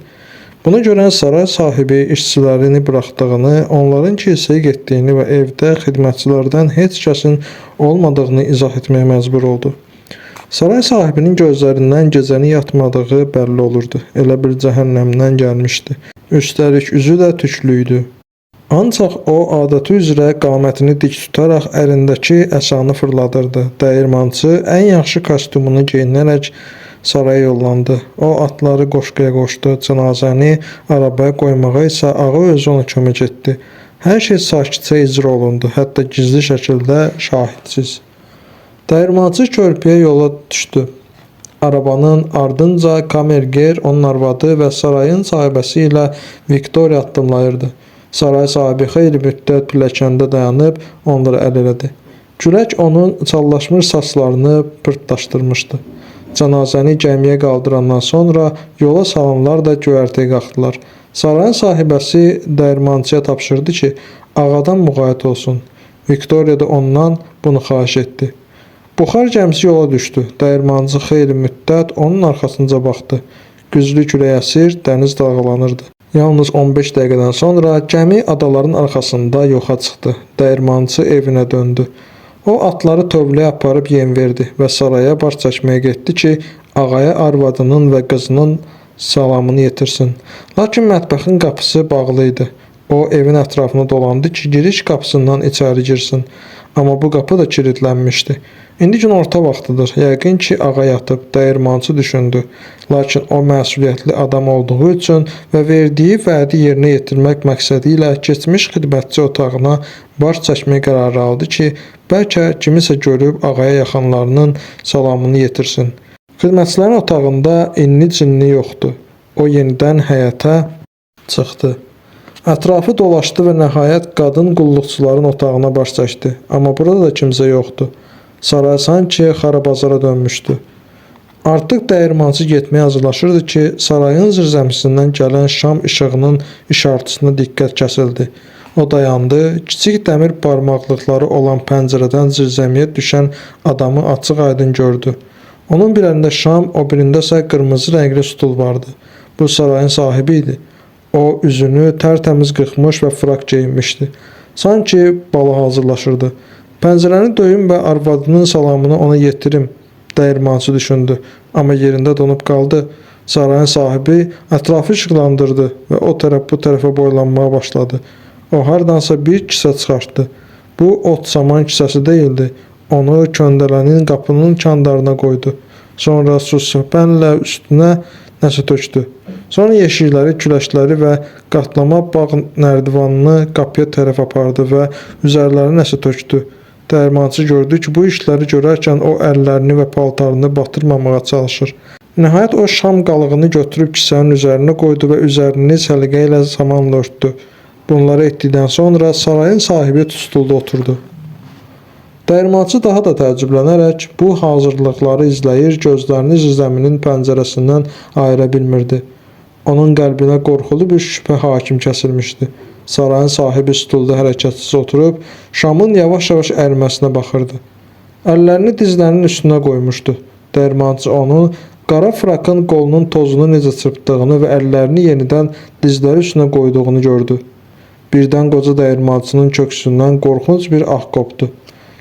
Bunu görən saray sahibi işçilərini buraxdığını, onların kilsəyə getdiyini və evdə xidmətçilərdən heç kəsin olmadığını izah etməyə məcbur oldu. Saray sahibinin gözlərindən gecəni yatmadığı bəlli olurdu. Elə bir cəhənnəmdən gəlmişdi. Üstəlik üzü də tüklü idi. Ancaq o adəti üzrə qamətini dik tutaraq əlindəki əsanı fırladırdı. Dəyirmançı ən yaxşı kostyumunu geyinərək saraya yollandı. O atları qoşquya qoşdu, cənazəni arabaya qoymağa isə ağa özü ona kömək etdi. Hər şey sakitcə icra olundu, hətta gizli şəkildə şahidsiz. Dəyirmançı körpüyə yola düşdü. Arabanın ardınca kamerger, onun arvadı və sarayın sahibəsi ilə Viktoriya addımlayırdı. Saray sahibi xeyli müddət pilləkəndə dayanıb onları əl elədi. Külək onun çallaşmış saçlarını pırtlaşdırmışdı. Cənazəni gəmiyə qaldırandan sonra yola salanlar da göyərtəyə qalxdılar. Sarayın sahibəsi dəyirmançıya tapşırdı ki, ağadan müğayət olsun. Viktoriya da ondan bunu xahiş etdi. Buxar gəmisi yola düşdü. Dəyirmançı xeyli müddət onun arxasınca baxdı. Güclü külək əsir, dəniz dalğalanırdı. Yalnız 15 dəqiqədən sonra gəmi adaların arxasında yoxa çıxdı. Dəyirmançı evinə döndü. O atları tövləyə aparıb yem verdi və saraya baş çəkməyə getdi ki, ağaya arvadının və qızının salamını yetirsin. Lakin mətbəxin qapısı bağlı idi. O evin ətrafına dolandı ki, giriş qapısından içəri girsin. Amma bu qapı da kilidlənmişdi. İndi günorta vaxtıdır. Yəqin ki, ağa yatıb, dəyirmançı düşündü. Lakin o məsuliyyətli adam olduğu üçün və verdiyi vədi yerinə yetirmək məqsədi ilə keçmiş xidmətçi otağına baş çəkmək qərarı aldı ki, bəlkə kimisə görüb ağaya yaxınlarının salamını yetirsin. Xidmətçilərin otağında inni-cinni yoxdu. O yenidən həyətə çıxdı. Ətrafı dolaşdı və nəhayət qadın qulluqçuların otağına baş çəkdi. Amma burada da kimsə yoxdu. Saray sanki xarabazara dönmüşdü. Artıq dəyirmançı getməyə hazırlaşırdı ki, sarayın zirzəmisindən gələn şam işığının işartısına diqqət kəsildi. O dayandı, kiçik dəmir barmaqlıqları olan pəncərədən zirzəmiyə düşən adamı açıq-aydın gördü. Onun bir əlində şam, o birində isə qırmızı rəngli stul vardı. Bu sarayın sahibi idi. O üzünü tərtəmiz qırxmış və frak geyinmişdi. Sanki bala hazırlaşırdı. Pəncərəni döyüm və arvadının salamını ona yetirim, dəyirmançı düşündü. Amma yerində donub qaldı. Sarayın sahibi ətrafı işıqlandırdı və o tərəf bu tərəfə boylanmağa başladı. O hardansa bir kisə çıxartdı. Bu ot saman kisəsi deyildi. Onu köndələnin qapının kəndarına qoydu. Sonra su səpənlə üstünə nəsə tökdü. Sonra yeşikləri, küləşləri və qatlama bağ nərdivanını qapıya tərəf apardı və üzərlərinə nəsə tökdü. Dəyirmançı gördü ki, bu işləri görərkən o əllərini və paltarını batırmamağa çalışır. Nəhayət o şam qalığını götürüb kisənin üzərinə qoydu və üzərini səliqə ilə samanla örtdü. Bunları etdikdən sonra sarayın sahibi stulda oturdu. Dəyirmançı daha da təəccüblənərək bu hazırlıqları izləyir, gözlərini zirzəminin pəncərəsindən ayıra bilmirdi. Onun qəlbinə qorxulu bir şübhə hakim kəsilmişdi. Sarayın sahibi stulda hərəkətsiz oturub, şamın yavaş-yavaş əriməsinə baxırdı. Əllərini dizlərinin üstünə qoymuşdu. Dəyirmançı onun qara frakın qolunun tozunu necə çırpdığını və əllərini yenidən dizləri üstünə qoyduğunu gördü. Birdən qoca dəyirmançının köksündən qorxunc bir ah qopdu.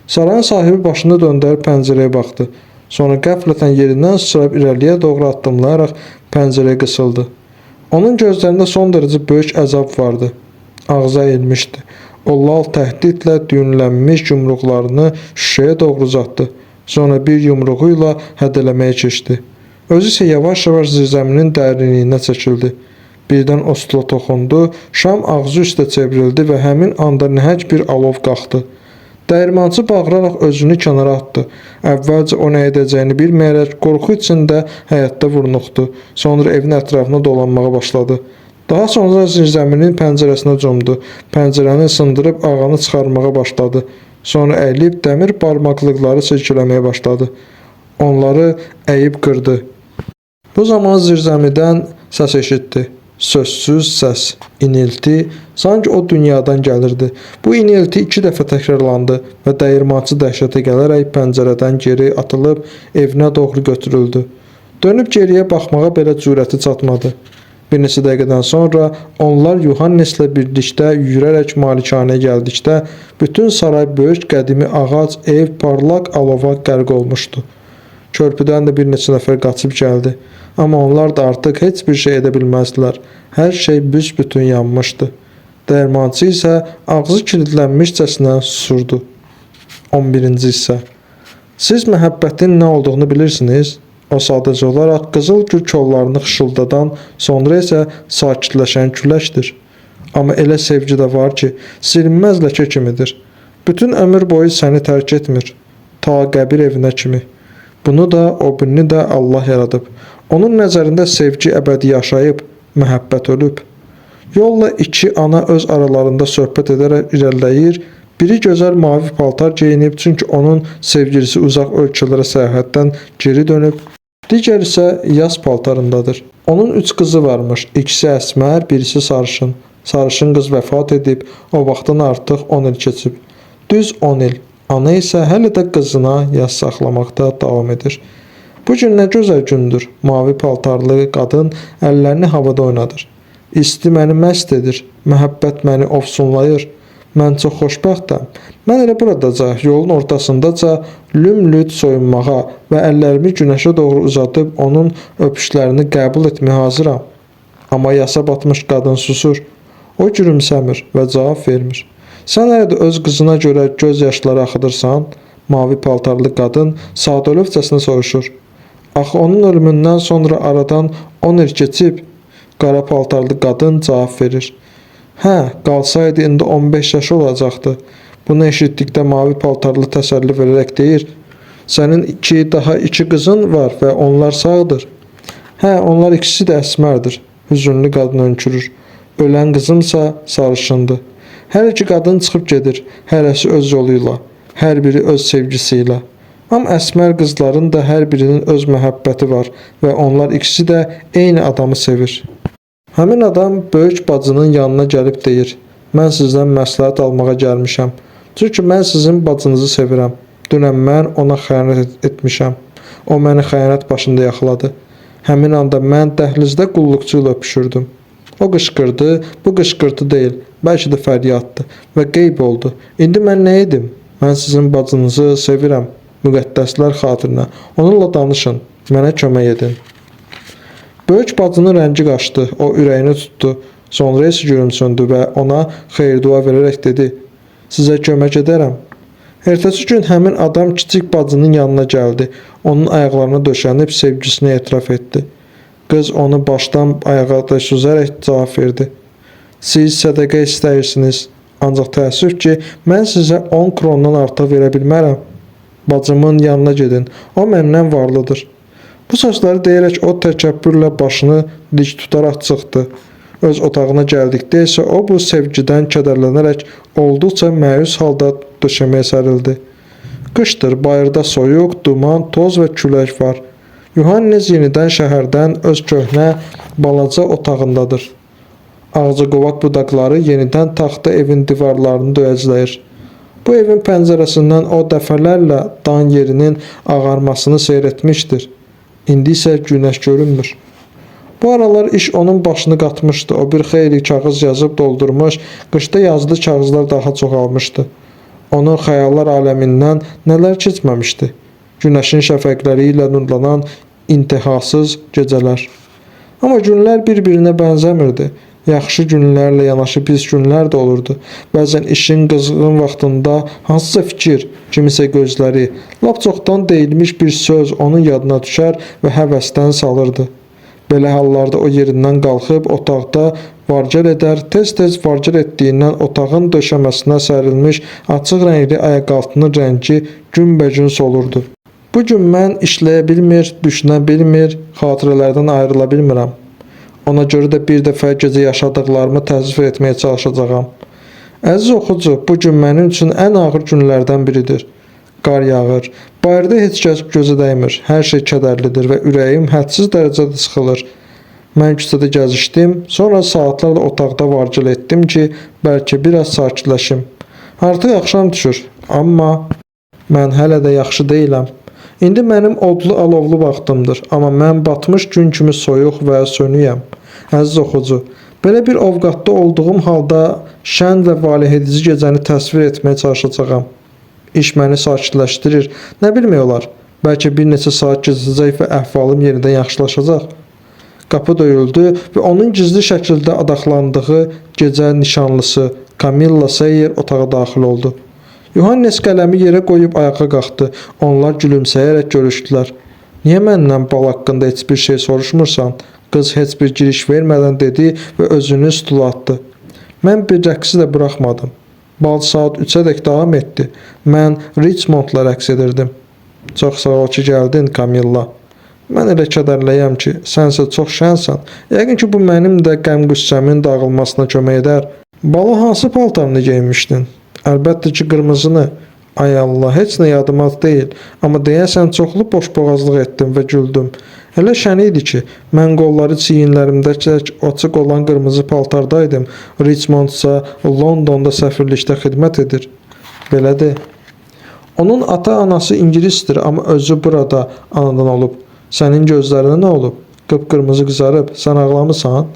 Sarayın sahibi başını döndərib pəncərəyə baxdı. Sonra qəflətən yerindən sıçrayıb irəliyə doğru addımlayaraq pəncərəyə qısıldı. Onun gözlərində son dərəcə böyük əzab vardı. Ağza əyilmişdi. O lal təhdidlə düyünlənmiş yumruqlarını şüşəyə doğru uzatdı. Sonra bir yumruğu ilə hədələməyə keçdi. Özü isə yavaş-yavaş zirzəminin dərinliyinə çəkildi. Birdən o stula toxundu, şam ağzı üstə çevrildi və həmin anda nəhəng bir alov qalxdı. Dəyirmançı bağıraraq özünü kənara atdı. Əvvəlcə o nə edəcəyini bilməyərək qorxu içində həyətdə vurnuxdu. Sonra evin ətrafına dolanmağa başladı. Daha sonra zirzəminin pəncərəsinə cumdu. Pəncərəni sındırıb ağanı çıxarmağa başladı. Sonra əyilib dəmir barmaqlıqları silkələməyə başladı. Onları əyib qırdı. Bu zaman zirzəmidən səs eşitdi. Sözsüz səs, inilti, sanki o dünyadan gəlirdi. Bu inilti 2 dəfə təkrarlandı və dəyirmançı dəhşətə gələrək pəncərədən geri atılıb evinə doğru götürüldü. Dönüb geriyə baxmağa belə cürəti çatmadı. Bir neçə dəqiqədən sonra onlar Yohanneslə birlikdə yürərək malikanəyə gəldikdə bütün saray böyük qədimi ağac, ev parlaq alova qərq olmuşdu. Körpüdən də bir neçə nəfər qaçıb gəldi. Amma onlar da artıq heç bir şey edə bilməzdilər. Hər şey büsbütün yanmışdı. Dəyirmançı isə ağzı kilidlənmişcəsinə susurdu. 11-ci hissə. Siz məhəbbətin nə olduğunu bilirsiniz? O sadəcə olaraq qızıl gül kollarını xışıldadan, sonra isə sakitləşən küləkdir. Amma elə sevgi də var ki, silinməz ləkə kimidir. Bütün ömür boyu səni tərk etmir. Ta qəbir evinə kimi. Bunu da, o birini də Allah yaradıb. Onun nəzərində sevgi əbədi yaşayıb, məhəbbət ölüb. Yolla iki ana öz aralarında söhbət edərək irəliləyir. Biri gözəl mavi paltar geyinib, çünki onun sevgilisi uzaq ölkələrə səyahətdən geri dönüb. Digər isə yaz paltarındadır. Onun 3 qızı varmış. İkisi əsmər, birisi sarışın. Sarışın qız vəfat edib, o vaxtdan artıq 10 il keçib. Düz 10 il. Ana isə hələ də qızına yaz saxlamaqda davam edir. Bu gün nə gözəl gündür. Mavi paltarlı qadın əllərini havada oynadır. İsti məni məst edir. Məhəbbət məni ofsunlayır. Mən çox xoşbəxtəm. Mən elə buradaca, yolun ortasındaca lüm-lüt soyunmağa və əllərimi günəşə doğru uzadıb onun öpüşlərini qəbul etməyə hazıram. Amma yasa batmış qadın susur. O gülümsəmir və cavab vermir. Sən hələ də öz qızına görə göz yaşları axıdırsan? Mavi paltarlı qadın sadəlövhcəsinə soruşur. Axı onun ölümündən sonra aradan 10 il keçib. Qara paltarlı qadın cavab verir. Hə, qalsaydı indi 15 yaşı olacaqdı. Bunu eşitdikdə mavi paltarlı təsəlli verərək deyir. Sənin daha iki qızın var və onlar sağdır. Hə, onlar ikisi də əsmərdir. Hüzünlü qadın önkürür. Ölən qızımsa sarışındır. Hər iki qadın çıxıb gedir. Hərəsi öz yoluyla. Hər biri öz sevgisi ilə. Amma əsmər qızların da hər birinin öz məhəbbəti var və onlar ikisi də eyni adamı sevir. Həmin adam böyük bacının yanına gəlib deyir. Mən sizdən məsləhət almağa gəlmişəm. Çünki mən sizin bacınızı sevirəm. Dünən mən ona xəyanət etmişəm. O məni xəyanət başında yaxaladı. Həmin anda mən dəhlizdə qulluqçu ilə öpüşürdüm. O qışqırdı, bu qışqırtı deyil, bəlkə də fəryaddı və qeyb oldu. İndi mən nə edim? Mən sizin bacınızı sevirəm. Müqəddəslər xatirinə. Onunla danışın, mənə kömək edin. Böyük bacının rəngi qaçdı, o ürəyini tutdu. Sonra isə gülümsündü və ona xeyir-dua verərək dedi. Sizə kömək edərəm. Ertəsi gün həmin adam kiçik bacının yanına gəldi. Onun ayaqlarına döşənib sevgisini etiraf etdi. Qız onu başdan ayağa da süzərək cavab verdi. Siz sədəqə istəyirsiniz. Ancaq təəssüf ki, mən sizə 10 krondan artıq verə bilmərəm. Bacımın yanına gedin. O məndən varlıdır. Bu sözləri deyərək o təkəbbürlə başını dik tutaraq çıxdı. Öz otağına gəldikdə isə o bu sevgidən kədərlənərək olduqca məyus halda döşəməyə sərildi. Qışdır, bayırda soyuq, duman, toz və külək var. Yuhannes yenidən şəhərdən öz köhnə, balaca otağındadır. Ağcaqovaq budaqları yenidən taxta evin divarlarını döyəcləyir. Bu evin pəncərəsindən o dəfələrlə dan yerinin ağarmasını seyr etmişdir. İndi isə günəş görünmür. Bu aralar iş onun başını qatmışdı. O bir xeyli kağız yazıb doldurmuş, qışda yazılı kağızlar daha çoxalmışdı. Onun xəyallar aləmindən nələr keçməmişdi. Günəşin şəfəqləri ilə nurlanan intihasız gecələr. Amma günlər bir-birinə bənzəmirdi. Yaxşı günlərlə yanaşı pis günlər də olurdu. Bəzən işin qızğın vaxtında hansısa fikir, kimisə gözləri, lap çoxdan deyilmiş bir söz onun yadına düşər və həvəsdən salırdı. Belə hallarda o yerindən qalxıb otaqda vargəl edər, tez-tez vargəl etdiyindən otağın döşəməsinə sərilmiş açıq rəngli ayaqaltının rəngi günbəgün solurdu. Bu gün mən işləyə bilmir, düşünə bilmir, xatirələrdən ayrıla bilmirəm. Ona görə də bir dəfə gecə yaşadıqlarımı təsvir etməyə çalışacağam. Əziz oxucu, bu gün mənim üçün ən ağır günlərdən biridir. Qar yağır, bayırda heç kəs gözə dəymir, hər şey kədərlidir və ürəyim hədsiz dərəcədə sıxılır. Mən küçədə gəzişdim, sonra saatlarla otaqda vargəl etdim ki, bəlkə biraz sakitləşim. Artıq axşam düşür, amma mən hələ də yaxşı deyiləm. İndi mənim odlu alovlu vaxtımdır, amma mən batmış gün kimi soyuq və sönüyəm. Əziz oxucu, belə bir ovqatda olduğum halda şən və valehedici gecəni təsvir etməyə çalışacağam. İş məni sakitləşdirir, nə bilmək olar? Bəlkə bir neçə saat gecəcək və əhvalım yenidən yaxşılaşacaq. Qapı döyüldü və onun gizli şəkildə adaxlandığı gecə nişanlısı Camilla Sayer otağa daxil oldu. Yohannes qələmi yerə qoyub ayağa qalxdı. Onlar gülümsəyərək görüşdülər. Niyə məndən bal haqqında heç bir şey soruşmursan? Qız heç bir giriş vermədən dedi və özünü stula atdı. Mən bir rəqsi də buraxmadım. Bal saat 3-ədək davam etdi. Mən Richmondla rəqs edirdim. Çox sağ ol ki, gəldin, Camilla. Mən elə kədərləyəm ki, sənsə çox şənsən. Yəqin ki, bu mənim də qəm-qüssəmin dağılmasına kömək edər. Bala hansı paltarını geyinmişdin? Əlbəttə ki, qırmızını. Ay Allah, heç nə yadıma deyil. Amma deyəsən çoxlu boşboğazlıq etdim və güldüm. Elə şən idi ki, mən qolları çiyinlərimdə açıq olan qırmızı paltardaydım. Richmond isə Londonda səfirlikdə xidmət edir. Belədir. Onun ata-anası ingilisdir, amma özü burada anadan olub. Sənin gözlərinə nə olub? Qıpqırmızı qızarıb. Sən ağlamısan?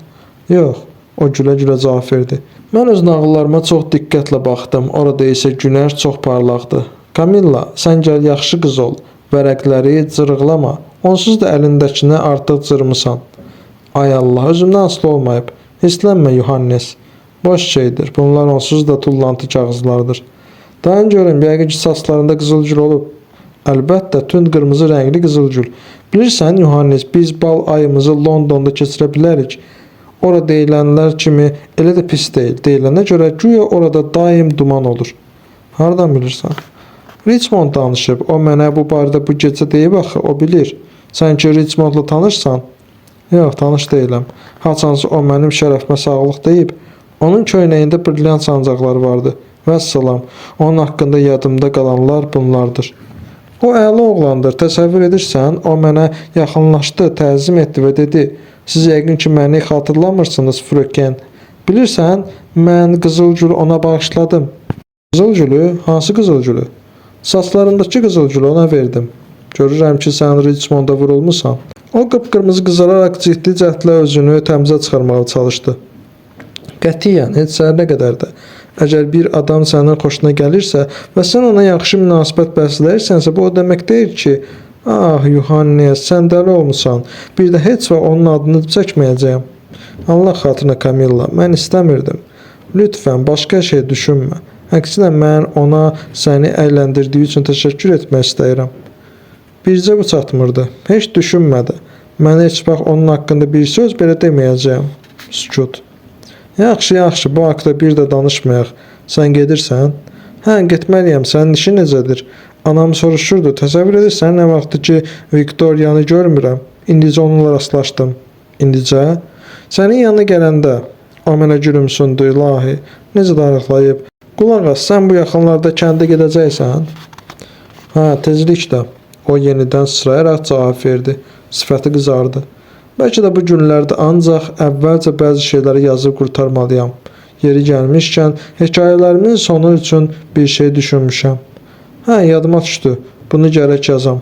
Yox. O gülə-gülə cavab verdi. Mən öz nağıllarıma çox diqqətlə baxdım. Orada isə günəş çox parlaqdı. Camilla, sən gəl yaxşı qız ol. Vərəqləri cırıqlama. Onsuz da əlindəkinə artıq cırmısan. Ay Allah, özümdən asılı olmayıb. Hislənmə, Yohannes. Boş şeydir. Bunlar onsuz da tullantı kağızlardır. Dayan görün, yəqin ki, saçlarında qızılgül olub. Əlbəttə, tünd qırmızı rəngli qızılgül. Bilirsən, Yohannes, biz bal ayımızı Londonda keçirə bilərik. Ora deyilənlər kimi elə də pis deyil. Deyilənə görə güya orada daim duman olur. Hardan bilirsən? Richmond danışıb. O mənə bu barədə bu gecə deyib axı, o bilir. Sən ki, Richmondla tanışsan? Yox, tanış deyiləm. Haçansı o mənim şərəfimə sağlıq deyib. Onun köynəyində brilyant sancaqları vardı. Vəssalam, onun haqqında yadımda qalanlar bunlardır. O əla oğlandır, təsəvvür edirsən, o mənə yaxınlaşdı, təzim etdi və dedi, siz yəqin ki, məni xatırlamırsınız, Fröken. Bilirsən, mən qızılgülü ona bağışladım. Qızılgülü? Hansı qızılgülü? Saçlarındakı qızılgülü ona verdim. Görürəm ki, sən Richmonda vurulmusan. O qıpqırmızı qızararaq ciddi cəhdlə özünü təmizə çıxarmağa çalışdı. Qətiyyən, heç səhərə qədər də. Əgər bir adam sənin xoşuna gəlirsə və sən ona yaxşı münasibət bəsləyirsənsə, bu o demək deyil ki, ah, Yohannes, sən dəli olmusan, bir də heç və onun adını çəkməyəcəyəm. Allah xatırına, Camilla, mən istəmirdim. Lütfən, başqa şey düşünmə. Əksinə, mən ona səni əyləndirdiyi üçün təşəkkür etmək istəyirəm. Bircə bu çatmırdı. Heç düşünmədi. Mən heç vaxt onun haqqında bir söz belə deməyəcəyəm. Sükut. Yaxşı, yaxşı, bu haqda bir də danışmayaq. Sən gedirsən? Hə, getməliyəm, sənin işin necədir? Anam soruşurdu, təsəvvür edirsən nə vaxtı ki, Viktoriyanı görmürəm. İndicə onunla rastlaşdım. İndicə? Sənin yanına gələndə, o mənə gülümsündü, ilahi, necə darıqlayıb. Qulaq as, sən bu yaxınlarda kəndə gedəcəksən? Hə, tezliklə. O yenidən sıçrayaraq cavab verdi. Sifəti qızardı. Bəlkə də bu günlərdə ancaq əvvəlcə bəzi şeyləri yazıb qurtarmalıyam. Yeri gəlmişkən, hekayələrimin sonu üçün bir şey düşünmüşəm. Hə, yadıma düşdü. Bunu gərək yazam.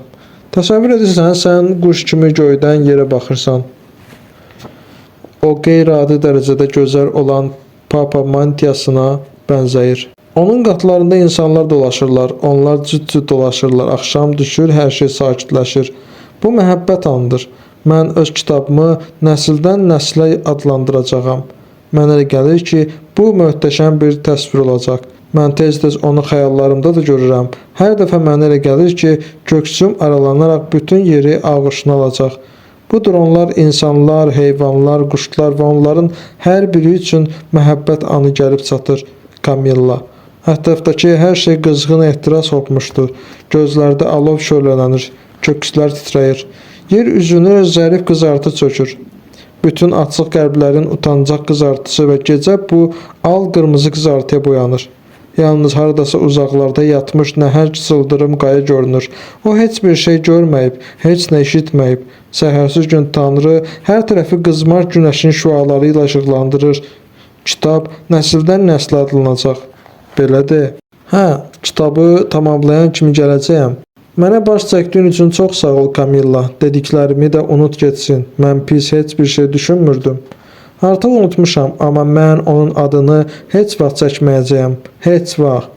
Təsəvvür edirsən, sən quş kimi göydən yerə baxırsan. O qeyri-adi dərəcədə gözəl olan papa mantiyasına bənzəyir. Onun qatlarında insanlar dolaşırlar. Onlar cüt-cüt dolaşırlar. Axşam düşür, hər şey sakitləşir. Bu məhəbbət anıdır. Mən öz kitabımı nəsildən nəslə adlandıracağam. Mənə elə gəlir ki, bu möhtəşəm bir təsvir olacaq. Mən tez-tez onu xəyallarımda da görürəm. Hər dəfə mənə elə gəlir ki, köksüm aralanaraq bütün yeri ağuşuna alacaq. Bu dronlar insanlar, heyvanlar, quşlar və onların hər biri üçün məhəbbət anı gəlib çatır. Camilla. Ətrafdakı hər şey qızğın ehtiras hopmuşdur. Gözlərdə alov şölələnir, kökslər titrəyir. Yer üzünü zərif qızartı çökür. Bütün açıq qəlblərin utancaq qızartısı və gecə bu al-qırmızı qızartıya boyanır. Yalnız haradasa uzaqlarda yatmış nəhəng sıldırım qaya görünür. O heç bir şey görməyib, heç nə eşitməyib. Səhərsiz gün Tanrı hər tərəfi qızmar günəşin şüaları ilə işıqlandırır. Kitab nəsildən nəslə adlanacaq. Belədir. Hə, kitabı tamamlayan kimi gələcəyəm. Mənə baş çəkdiyin üçün çox sağ ol, Camilla. Dediklərimi də unut getsin. Mən pis heç bir şey düşünmürdüm. Artıq unutmuşam, amma mən onun adını heç vaxt çəkməyəcəyəm. Heç vaxt.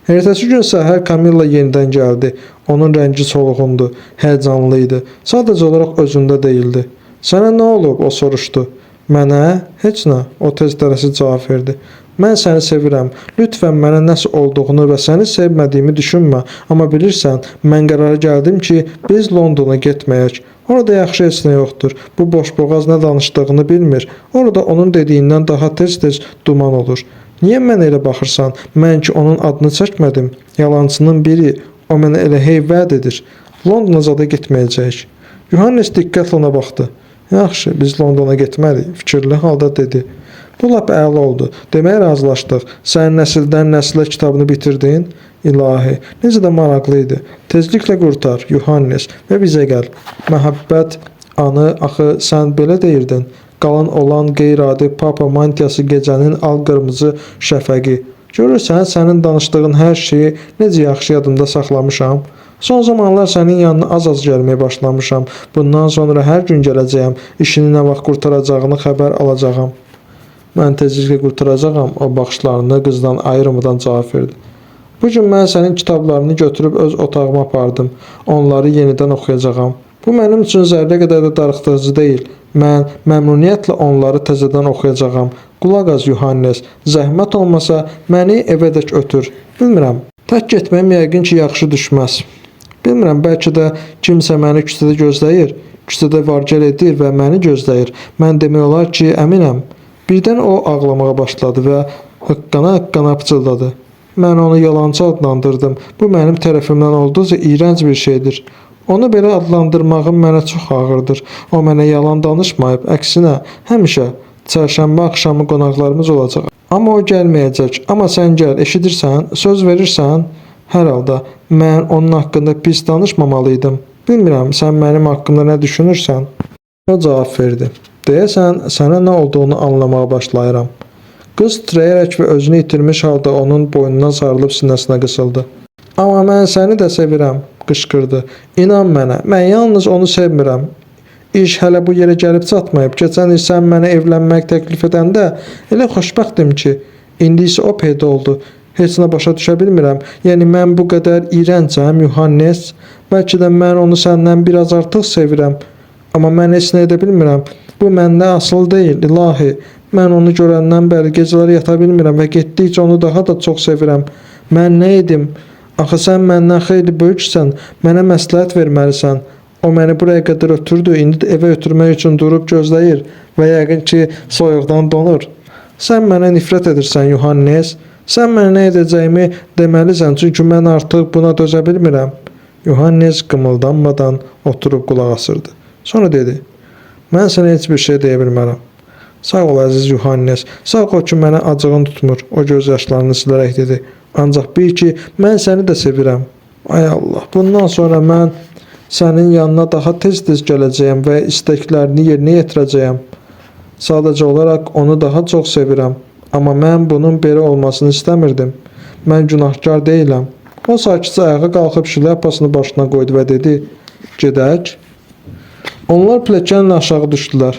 Ertəsi gün səhər Camilla yenidən gəldi. Onun rəngi solğundu, həyəcanlı idi. Sadəcə olaraq özündə değildi. "Sənə nə olub?" o soruşdu. "Mənə? Heç nə." O tez tələsik cavab verdi. "Mən səni sevirəm. Lütfən mənə nəsə olduğunu və səni sevmədiyimi düşünmə. Amma bilirsən, mən qərara gəldim ki, biz Londona getməyək. Orada yaxşı heç nə yoxdur. Bu boşboğaz nə danışdığını bilmir. Orada onun dediyindən daha tez-tez duman olur. Niyə mənə elə baxırsan? Mən ki onun adını çəkmədim. Yalancının biri. O mənə elə hey vəd edir. Londona zada getməyəcəyik." Yohannes diqqətlə ona baxdı. "Yaxşı, biz Londona getmərik," fikirli halda dedi. "Bu lap əla oldu. Demək razılaşdıq. Sən nəsildən nəslə kitabını bitirdin? İlahi, necə də maraqlı idi. Tezliklə qurtar, Yohannes, və bizə gəl. Məhəbbət anı, axı sən belə deyirdin. Qalan olan qeyri-adi papa mantiyası gecənin al-qırmızı şəfəqi. Görürsən, sənin danışdığın hər şeyi necə yaxşı yadımda saxlamışam. Son zamanlar sənin yanına az-az gəlməyə başlamışam. Bundan sonra hər gün gələcəyəm. İşini nə vaxt qurtaracağını xəbər alacağam." "Mən tezliklə qurtaracağam," o baxışlarını qızdan ayırmadan cavab verdi. "Bu gün mən sənin kitablarını götürüb öz otağıma apardım. Onları yenidən oxuyacağam. Bu mənim üçün zərrə qədər də darıxdırıcı deyil. Mən məmnuniyyətlə onları təzədən oxuyacağam. Qulaq az, Yohannes. Zəhmət olmasa məni evədək ötür. Bilmirəm. Tək getməyim yəqin ki yaxşı düşməz. Bilmirəm, bəlkə də kimsə məni küçədə gözləyir. Küçədə var-gəl edir və məni gözləyir. Mən demək olar ki, əminəm." Birdən o ağlamağa başladı və hıqqana-hıqqana pıçıldadı. "Mən onu yalancı adlandırdım. Bu mənim tərəfimdən olduqca iyrənc bir şeydir. Onu belə adlandırmağım mənə çox ağırdır. O mənə yalan danışmayıb, əksinə, həmişə çərşənbə axşamı qonaqlarımız olacaq. Amma o gəlməyəcək. Amma sən gəl, eşidirsən? Söz verirsən?" "Hər halda mən onun haqqında pis danışmamalıydım. Bilmirəm, sən mənim haqqımda nə düşünürsən?" O cavab verdi. "Deyəsən, sənə nə olduğunu anlamağa başlayıram." Qız titrəyərək və özünü itirmiş halda onun boynundan sarılıb sinəsinə qısıldı. "Amma mən səni də sevirəm," qışqırdı. "İnan mənə, mən yalnız onu sevmirəm. İş hələ bu yerə gəlib çatmayıb. Keçən il sən mənə evlənmək təklif edəndə elə xoşbəxtdim ki, indi isə o peyda oldu. Heç nə başa düşə bilmirəm. Yəni mən bu qədər iyrəncəm, Yohannes. Bəlkə də mən onu səndən biraz artıq sevirəm. Amma mən heç nə edə bilmirəm. Bu məndə asıl deyil, ilahi. Mən onu görəndən bəri gecələr yata bilmirəm və getdikcə onu daha da çox sevirəm. Mən nə edim? Axı sən məndən xeyli böyüksən, mənə məsləhət verməlisən. O məni buraya qədər ötürdü, indi də evə ötürmək üçün durub gözləyir və yəqin ki, soyuqdan donur. Sən mənə nifrət edirsən, Yohannes. Sən mənə nə edəcəyimi deməlisən, çünki mən artıq buna dözə bilmirəm." Yohannes qımıldanmadan oturub qulaq asırdı. Sonra dedi: "Mən sənə heç bir şey deyə bilmərəm. Sağ ol əziz Yohannes. Sağ ol ki mənə acığın tutmur." O göz yaşlarını silərək dedi. "Ancaq bil ki, mən səni də sevirəm. Ay Allah, bundan sonra mən sənin yanına daha tez-tez gələcəyəm və istəklərini yerinə yetirəcəyəm. Sadəcə olaraq onu daha çox sevirəm. Amma mən bunun belə olmasını istəmirdim. Mən günahkar deyiləm." O sakitcə ayağa qalxıb şlyapasını başına qoydu və dedi: "Gedək." Onlar pilləkənlə aşağı düşdülər.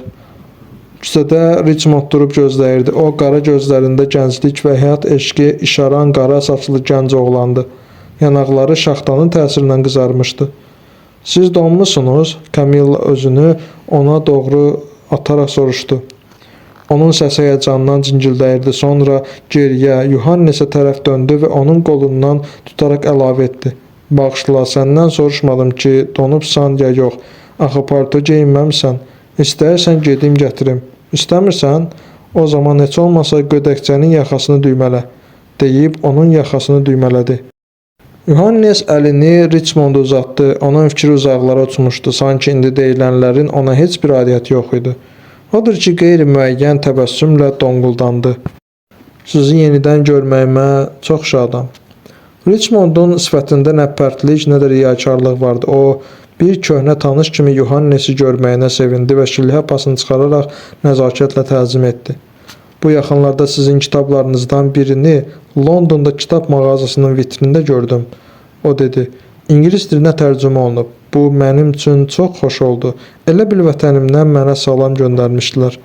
Küçədə Richmond durub gözləyirdi. O, qara gözlərində gənclik və həyat eşqi işaran qara saçlı gənc oğlandı. Yanaqları şaxtanın təsirindən qızarmışdı. "Siz donmusunuz?" Camilla özünü ona doğru ataraq soruşdu. Onun səsi həyəcandan cingildəyirdi. Sonra geriyə, Yohannesə tərəf döndü və onun qolundan tutaraq əlavə etdi. "Bağışla, səndən soruşmadım ki, donubsan ya yox. Axı palto geyinməmisən. İstəyirsən gedim gətirim. İstəmirsən? O zaman heç olmasa gödəkçənin yaxasını düymələ," deyib onun yaxasını düymələdi. Yohannes əlini Richmonda uzatdı. Onun fikri uzaqlara uçmuşdu. Sanki indi deyilənlərin ona heç bir aidiyyəti yox idi. Odur ki, qeyri-müəyyən təbəssümlə donquldandı. "Sizi yenidən görməyimə çox şadam." Richmondun sifətində nə pərtlik, nə də riyakarlıq vardı. O, bir köhnə tanış kimi Yohannesi görməyinə sevindi və şlyapasını çıxararaq nəzakətlə təzim etdi. "Bu yaxınlarda sizin kitablarınızdan birini Londonda kitab mağazasının vitrində gördüm," o dedi. "İngilis dilinə tərcümə olunub. Bu mənim üçün çox xoş oldu. Elə bil vətənimdən mənə salam göndərmişdilər."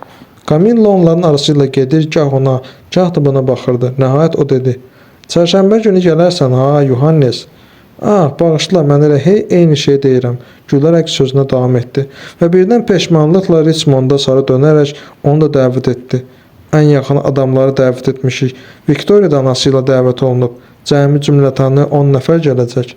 Camilla onların arasıyla gedir, gah ona, gah da buna baxırdı. Nəhayət o dedi: "Çərşənbə günü gələrsən ha, Yohannes?" Ah, bağışla, mən elə hey eyni şey deyirəm. Gülərək sözünə davam etdi və birdən peşmanlıqla Richmonda sarı dönərək onu da dəvət etdi. Ən yaxın adamları dəvət etmişik. Viktoriya da anası ilə dəvət olunub. Cəmi cümlətanı 10 nəfər gələcək.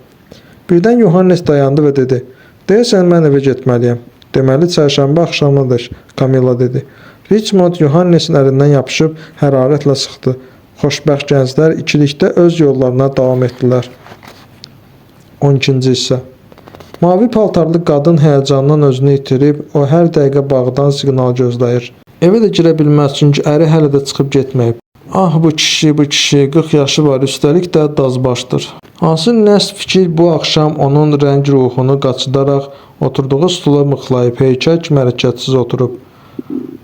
Birdən Yohannes dayandı və dedi: "Deyəsən mən evə getməliyəm." "Deməli çərşənbə axşamıdır," Kamilla dedi. Richmond Yohannesin əlindən yapışıb hərarətlə sıxdı. Xoşbəxt gənclər ikilikdə öz yollarına davam etdilər. 12-ci hissə. Mavi paltarlı qadın həyəcandan özünü itirib, o hər dəqiqə bağdan siqnal gözləyir. Evə də girə bilməz, çünki əri hələ də çıxıb getməyib. Ah, bu kişi, 40 yaşı var, üstəlik də dazbaşdır. Hansı nəst fikir bu axşam onun rəng ruhunu qaçıdaraq oturduğu stula mıxlayıb, heykəl kimi hərəkətsiz oturub.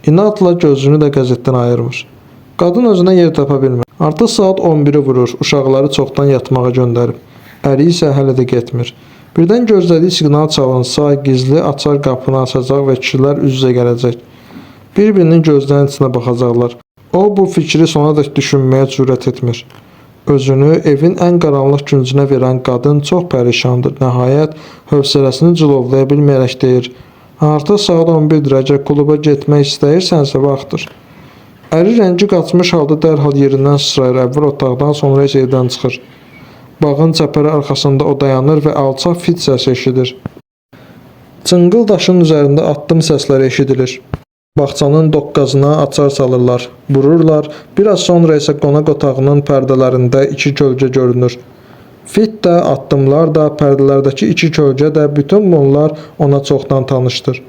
İnadla gözünü də qəzetdən ayırmır. Qadın özünə yer tapa bilmir. Artıq saat 11-i vurur, uşaqları çoxdan yatmağa göndərib. Əri isə hələ də getmir. Birdən gözlədiyi siqnal çalınsa, gizli açar qapını açacaq və kişilər üz-üzə gələcək. Bir-birinin gözlərinin içinə baxacaqlar. O, bu fikri sonadək düşünməyə cürət etmir. Özünü evin ən qaranlıq küncünə verən qadın çox pərişandır. Nəhayət, hövsələsini cilovlaya bilməyərək deyir: "Artıq saat 11-dir, əgər kluba getmək istəyirsənsə vaxtdır." Əri rəngi qaçmış halda dərhal yerindən sıçrayır, əvvəl otaqdan, sonra isə evdən çıxır. Bağın çəpəri arxasında o dayanır və alçaq fit səsi eşidir. Cınqıl daşın üzərində addım səsləri eşidilir. Bağçanın doqqazına açar salırlar, vururlar. Biraz sonra isə qonaq otağının pərdələrində iki kölgə görünür. Fit də, addımlar da, pərdələrdəki iki kölgə də, bütün bunlar ona çoxdan tanışdır.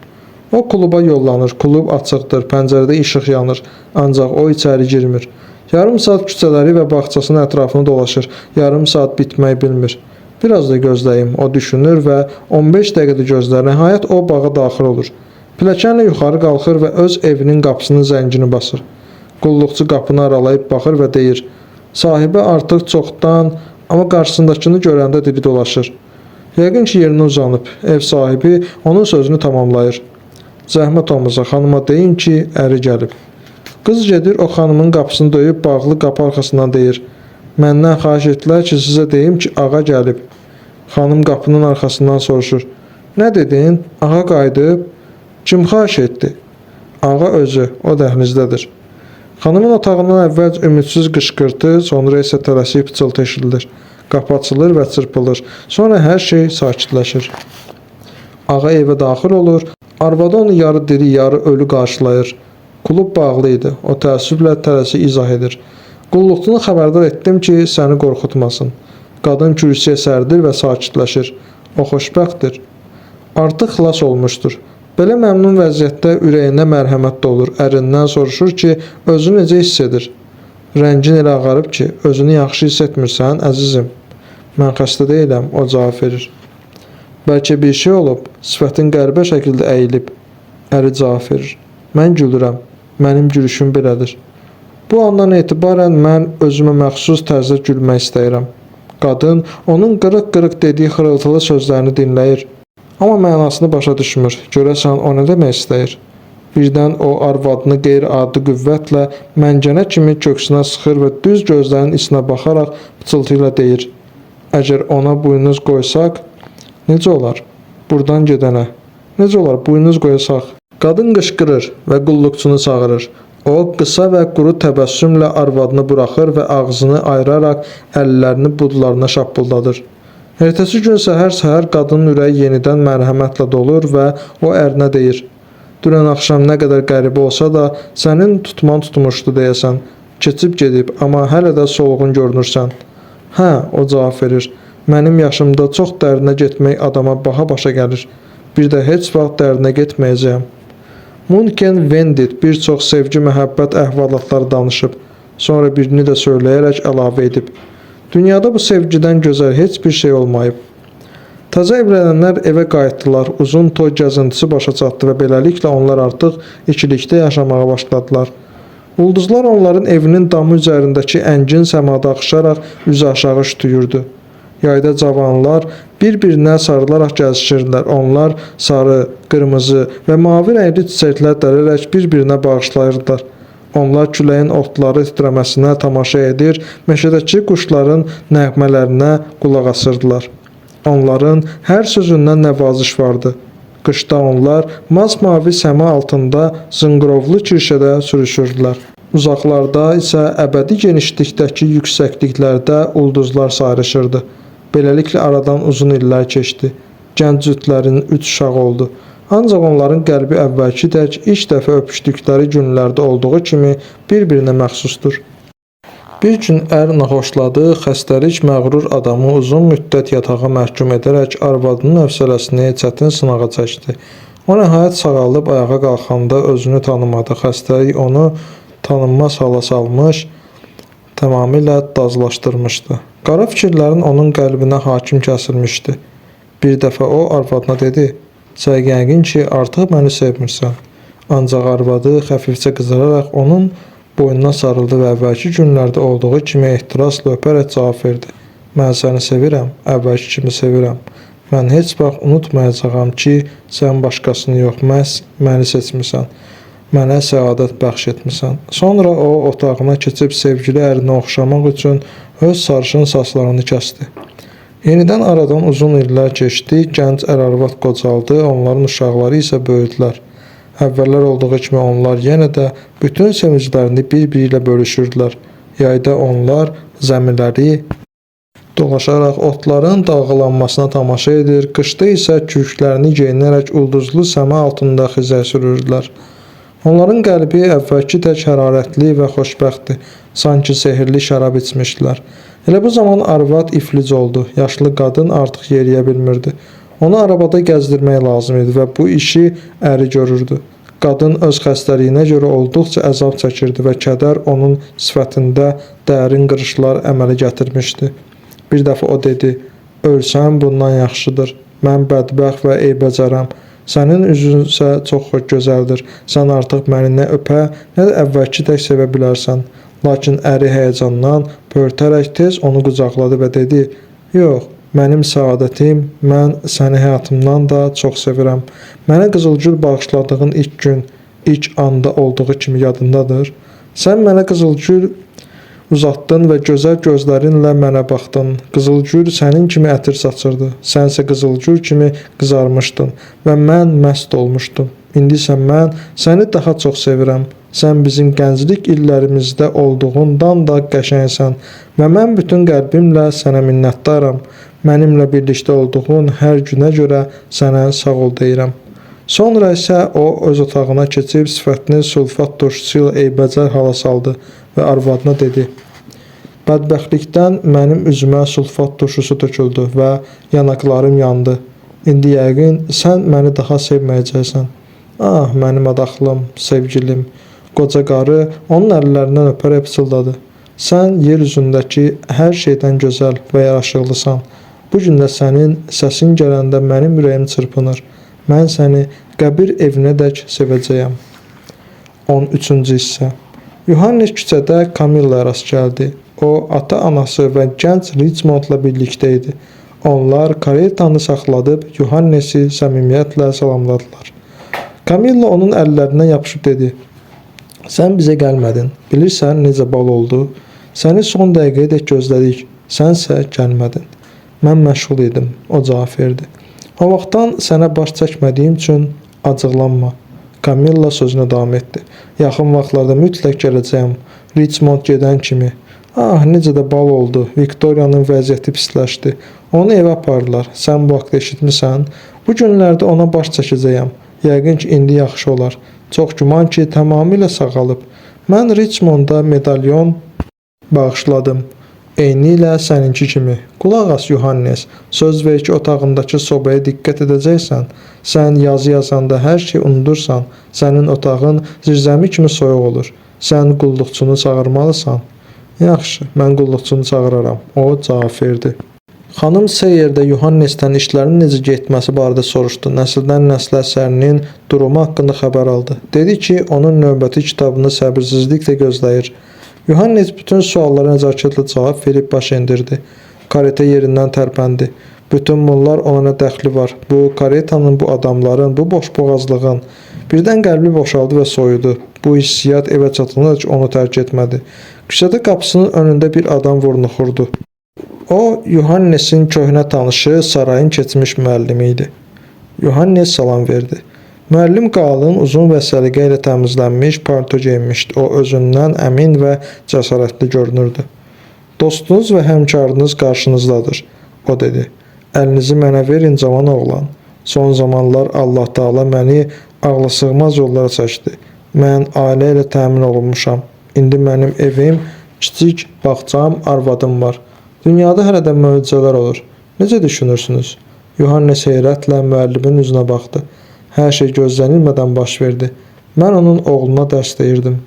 O kluba yollanır, klub açıqdır, pəncərədə işıq yanır, ancaq o içəri girmir. Yarım saat küçələri və bağçasının ətrafını dolaşır, yarım saat bitmək bilmir. Biraz da gözləyim, o düşünür və 15 dəqiqədə gözlər, nəhayət o bağa daxil olur. Pilləkənlə yuxarı qalxır və öz evinin qapısının zəngini basır. Qulluqçu qapını aralayıb baxır və deyir: "Sahibi artıq çoxdan, amma qarşısındakını görəndə dili dolaşır. Yəqin ki, yerinə uzanıb." Ev sahibi onun sözünü tamamlayır. "Zəhmət olmasa xanıma deyin ki, əri gəlib." Qız gedir, o xanımın qapısını döyüb bağlı qapı arxasından deyir: "Məndən xahiş etdilər ki, sizə deyim ki, ağa gəlib." Xanım qapının arxasından soruşur: "Nə dedin? Ağa qayıdıb?" "Kim xahiş etdi?" "Ağa özü, o dəhlizdədir." Xanımın otağından əvvəl ümidsiz qışqırtı, sonra isə tələsik pıçıltı eşidilir. Qapı açılır və çırpılır. Sonra hər şey sakitləşir. Ağa evə daxil olur. Arvadı onu yarı diri, yarı ölü qarşılayır. Klub bağlı idi. O təəssüflə tələsik izah edir. "Qulluqçunu xəbərdar etdim ki, səni qorxutmasın." Qadın kürsüyə sərdir və sakitləşir. O xoşbəxtdir. Artıq xilas olmuşdur. Belə məmnun vəziyyətdə ürəyinə mərhəmət dolur. Ərindən soruşur ki, özünü necə hiss edir? "Rəngin elə ağarıb ki, özünü yaxşı hiss etmirsən, əzizim." "Mən xəstə deyiləm," o cavab verir. "Bəlkə bir şey olub, sifətin qəribə şəkildə əyilib." Əri cavab verir. "Mən gülürəm. Mənim gülüşüm belədir." Bu andan etibarən mən özümə məxsus tərzdə gülmək istəyirəm. Qadın onun qırıq-qırıq dediyi xırıltılı sözlərini dinləyir. Amma mənasını başa düşmür. Görəsən o nə demək istəyir? Birdən o arvadını qeyri-adi qüvvətlə məncənə kimi köksünə sıxır və düz gözlərinin içinə baxaraq pıçıltı ilə deyir: "Əgər ona buynuz qoysaq, necə olar? Burdan gedənə. Necə olar buynuz qoysaq?" Qadın qışqırır və qulluqçunu çağırır. O, qısa və quru təbəssümlə arvadını buraxır və ağzını ayıraraq əllərini budlarına şappıldadır. Ertəsi gün səhər qadının ürəyi yenidən mərhəmətlə dolur və o ərinə deyir: "Dünən axşam nə qədər qəribə olsa da, sənin tutman tutmuşdu deyəsən. Keçib gedib, amma hələ də solğun görünürsən." "Hə," o cavab verir. "Mənim yaşımda çox dərinə getmək adama baha başa gəlir. Bir də heç vaxt dərinə getməyəcəyəm." Munken Vendit bir çox sevgi məhəbbət əhvalatları danışıb. Sonra birini də söyləyərək əlavə edib: "Dünyada bu sevgidən gözəl heç bir şey olmayıb." Təzə evlənənlər evə qayıtdılar. Uzun toy gəzintisi başa çatdı və beləliklə onlar artıq ikilikdə yaşamağa başladılar. Ulduzlar onların evinin damı üzərindəki əngin səmada axışaraq üzü aşağı şütüyürdü. Yayda cavanlar bir-birinə sarılaraq gəzişirdilər. Onlar sarı, qırmızı və mavi rəngli çiçəklər dərərək bir-birinə bağışlayırdılar. Onlar küləyin otları titrəməsinə tamaşa edir, meşədəki quşların nəğmələrinə qulaq asırdılar. Onların hər sözündən nəvaziş vardı. Qışda onlar masmavi səma altında zınqırovlu kirşədə sürüşürdülər. Uzaqlarda isə əbədi genişlikdəki yüksəkliklərdə ulduzlar sayrışırdı. Beləliklə aradan uzun illər keçdi. Gənc cütlərin 3 uşağı oldu. Ancaq onların qəlbi əvvəlki tək ilk dəfə öpüşdükləri günlərdə olduğu kimi bir-birinə məxsusdur. Bir gün ər naxoşladığı xəstəlik məğrur adamı uzun müddət yatağa məhkum edərək arvadının hövsələsini çətin sınağa çəkdi. O nəhayət sağalıb ayağa qalxanda özünü tanımadı. Xəstəlik onu tanınmaz hala salmış, tamamilə dazlaşdırmışdı. Qara fikirlərin onun qəlbinə hakim kəsilmişdi. Bir dəfə o arvadına dedi: "Sən yəqin ki, artıq məni sevmirsən." Ancaq arvadı xəfifcə qızararaq onun boynuna sarıldı və əvvəlki günlərdə olduğu kimi ehtirasla öpərək cavab verdi: "Mən səni sevirəm, əvvəlki kimi sevirəm. Mən heç vaxt unutmayacağam ki, sən başqasını yox, məhz məni seçmisən. Mənə səadət bəxş etmisən." Sonra o otağına keçib sevgili ərinə oxşamaq üçün öz sarışın saçlarını kəsdi. Yenidən aradan uzun illər keçdi, gənc ər-arvad qocaldı, onların uşaqları isə böyüdülər. Əvvəllər olduğu kimi onlar yenə də bütün sevinclərini bir-biri ilə bölüşürdülər. Yayda onlar zəmiləri dolaşaraq otların dalğalanmasına tamaşa edir, qışda isə kürklərini geyinərək ulduzlu səma altında xizək sürürdülər. Onların qəlbi əvvəlki tək hərarətli və xoşbəxtdir, sanki sehirli şərab içmişdilər. Elə bu zaman arvad iflic oldu, yaşlı qadın artıq yeriyə bilmirdi. Onu arabada gəzdirmək lazım idi və bu işi əri görürdü. Qadın öz xəstəliyinə görə olduqca əzab çəkirdi və kədər onun sifətində dərin qırışlar əmələ gətirmişdi. Bir dəfə o dedi: "Ölsəm bundan yaxşıdır. Mən bədbəxt və eybəcərəm. Sənin üzün isə çox gözəldir. Sən artıq məni nə öpə, nə də əvvəlki tək sevə bilərsən." Lakin əri həyəcandan pörtərək tez onu qucaqladı və dedi: "Yox, mənim səadətim, mən səni həyatımdan da çox sevirəm. Mənə qızılgül bağışladığın ilk gün, ilk anda olduğu kimi yadındadır. Sən mənə qızılgül uzatdın və gözəl gözlərinlə mənə baxdın. Qızılgül sənin kimi ətir saçırdı. Sənsə qızılgül kimi qızarmışdın və mən məst olmuşdum. İndi isə mən səni daha çox sevirəm. Sən bizim gənclik illərimizdə olduğundan da qəşəngsən və mən bütün qəlbimlə sənə minnətdaram. Mənimlə birlikdə olduğun hər günə görə sənə sağ ol deyirəm." Sonra isə o öz otağına keçib sifətini sulfat turşusu ilə eybəcər hala saldı və arvadına dedi: "Bədbəxtlikdən mənim üzümə sulfat turşusu töküldü və yanaqlarım yandı. İndi yəqin sən məni daha sevməyəcəksən." "Ah, mənim adaxlım, sevgilim." Qoca qarı onun əllərindən öpərək pıçıldadı: "Sən yer üzündəki hər şeydən gözəl və yaraşıqlısan. Bu gün də sənin səsin gələndə mənim ürəyim çırpınır. Mən səni qəbir evinədək sevəcəyəm." 13-cü hissə. Yohannes küçədə Kamilla rast gəldi. O, ata-anası və gənc Richmondla birlikdə idi. Onlar karetanı saxladıb Yohannesi səmimiyyətlə salamladılar. Kamilla onun əllərindən yapışıb dedi: "Sən bizə gəlmədin. Bilirsən necə bal oldu? Səni son dəqiqəyədək gözlədik. Sənsə gəlmədin." "Mən məşğul idim," o cavab verdi. "O vaxtdan sənə baş çəkmədiyim üçün acıqlanma." Kamilla sözünə davam etdi. "Yaxın vaxtlarda mütləq gələcəyəm. Richmond gedən kimi." "Ah, necə də bal oldu. Viktoriyanın vəziyyəti pisləşdi. Onu evə apardılar. Sən bu haqda eşitmisən? Bu günlərdə ona baş çəkəcəyəm. Yəqin ki, indi yaxşı olar. Çox güman ki, tamamilə sağalıb. Mən Richmonda medalyon bağışladım. Eynilə səninki kimi. Qulaq as Yohannes, söz ver ki, otağındakı sobaya diqqət edəcəksən. Sən yazı yazanda hər şey unudursan. Sənin otağın zirzəmi kimi soyuq olur. Sən qulluqçunu çağırmalısan." "Yaxşı, mən qulluqçunu çağıraram," o cavab verdi. Xanım Seyerdə Yohannesdən işlərin necə getməsi barədə soruşdu. Nəsildən nəslə əsərinin durumu haqqında xəbər aldı. Dedi ki, onun növbəti kitabını səbirsizliklə gözləyir. Yohannes bütün suallara nəzakətlə cavab verib baş endirdi. Kareta yerindən tərpəndi. Bütün bunlar ona nə dəxli var? Bu karetanın, bu adamların, bu boşboğazlığın. Birdən qəlbi boşaldı və soyudu. Bu hissiyat evə çatınca onu tərk etmədi. Küçədə qapısının önündə bir adam vurnuxurdu. O, Yohannesin köhnə tanışı, sarayın keçmiş müəllimi idi. Yohannes salam verdi. Müəllim qalın, uzun və səliqə ilə təmizlənmiş palto geyinmişdi. O, özündən əmin və cəsarətli görünürdü. Dostunuz və həmkarınız qarşınızdadır, o dedi. Əlinizi mənə verin, cavan oğlan. Son zamanlar Allah Taala məni ağlasığmaz yollara çəkdi. Mən ailə ilə təmin olunmuşam. İndi mənim evim, kiçik bağçam, arvadım var. Dünyada hələ də möcüzələr olur. Necə düşünürsünüz? Yohannes heyrətlə müəllimin üzünə baxdı. Hər şey gözlənilmədən baş verdi. Mən onun oğluna dərs deyirdim.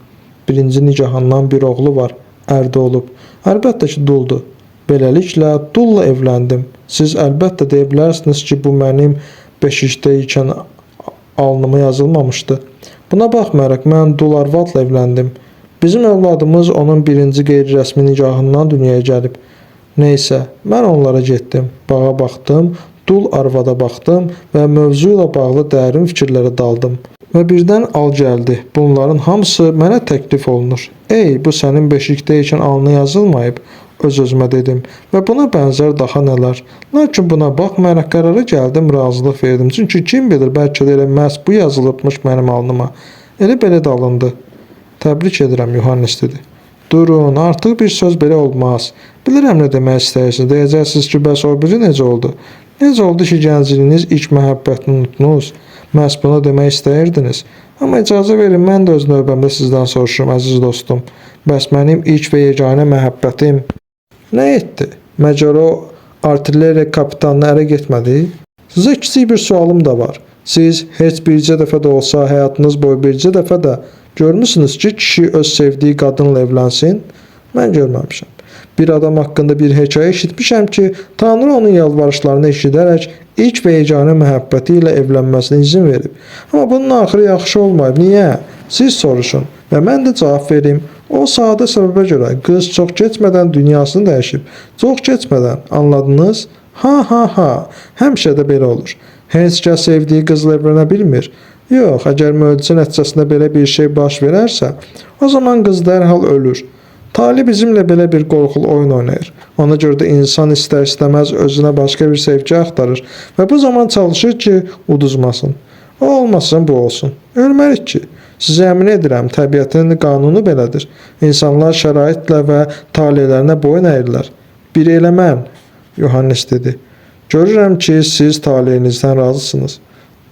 Birinci nigahından bir oğlu var. Ərdə olub. Əlbəttə ki, duldur. Beləliklə, dulla evləndim. Siz əlbəttə deyə bilərsiniz ki, bu mənim beşikdə ikən alnıma yazılmamışdı. Buna baxmayaraq, mən dul arvadla evləndim. Bizim övladımız onun birinci qeyri-rəsmi nigahından dünyaya gəlib. Neysə, mən onlara getdim. Bağa baxdım, dul arvada baxdım və mövzu ilə bağlı dərin fikirlərə daldım. Və birdən al gəldi. Bunların hamısı mənə təklif olunur. Ey, bu sənin beşikdə ikən alnına yazılmayıb. Öz-özümə dedim və buna bənzər daha nələr. Lakin buna baxmayaraq qərara gəldim, razılıq verdim. Çünki kim bilir, bəlkə də elə məhz bu yazılıbmış mənim alnıma. Elə belə dalındı. Təbrik edirəm, Yohannes dedi. Durun, artıq bir söz belə olmaz. Bilirəm nə demək istəyirsiniz. Deyəcəksiniz ki, bəs o biri necə oldu? Necə oldu ki, gəncliyiniz ilk məhəbbətini unutdunuz? Məhz bunu demək istəyirdiniz. Amma icazə verin, mən də öz növbəmdə sizdən soruşurum, əziz dostum. Bəs mənim ilk və yeganə məhəbbətim nə etdi? Məcər o artilleriya kapitanına ərə getmədi? Sizə kiçik bir sualım da var. Siz heç bircə dəfə də olsa, həyatınız boyu bircə dəfə də görmüsünüz ki, kişi öz sevdiyi qadınla evlənsin? Mən görməmişəm. Bir adam haqqında bir hekayə eşitmişəm ki, Tanrı onun yalvarışlarını eşidərək ilk və yeganə məhəbbəti ilə evlənməsinə izin verib. Amma bunun axırı yaxşı olmayıb. Niyə? Siz soruşun və mən də cavab verim. O sadə səbəbə görə qız çox keçmədən dünyasını dəyişib. Çox keçmədən, anladınız? Ha. Həmişə də belə olur. Heç kəs sevdiyi qızla evlənə bilmir. Yox, əgər möcüzə nəticəsində belə bir şey baş verərsə, o zaman qız dərhal ölür. Tali bizimlə belə bir qorxulu oyun oynayır. Ona görə də insan istər-istəməz özünə başqa bir sevgi axtarır və bu zaman çalışır ki, uduzmasın. O olmasın, bu olsun. Ölmərik ki. Sizə əmin edirəm, təbiətin qanunu belədir. İnsanlar şəraitlə və talelərinə boyun əyirlər. Biri elə mən, Yohannes dedi. Görürəm ki, siz taleyinizdən razısınız.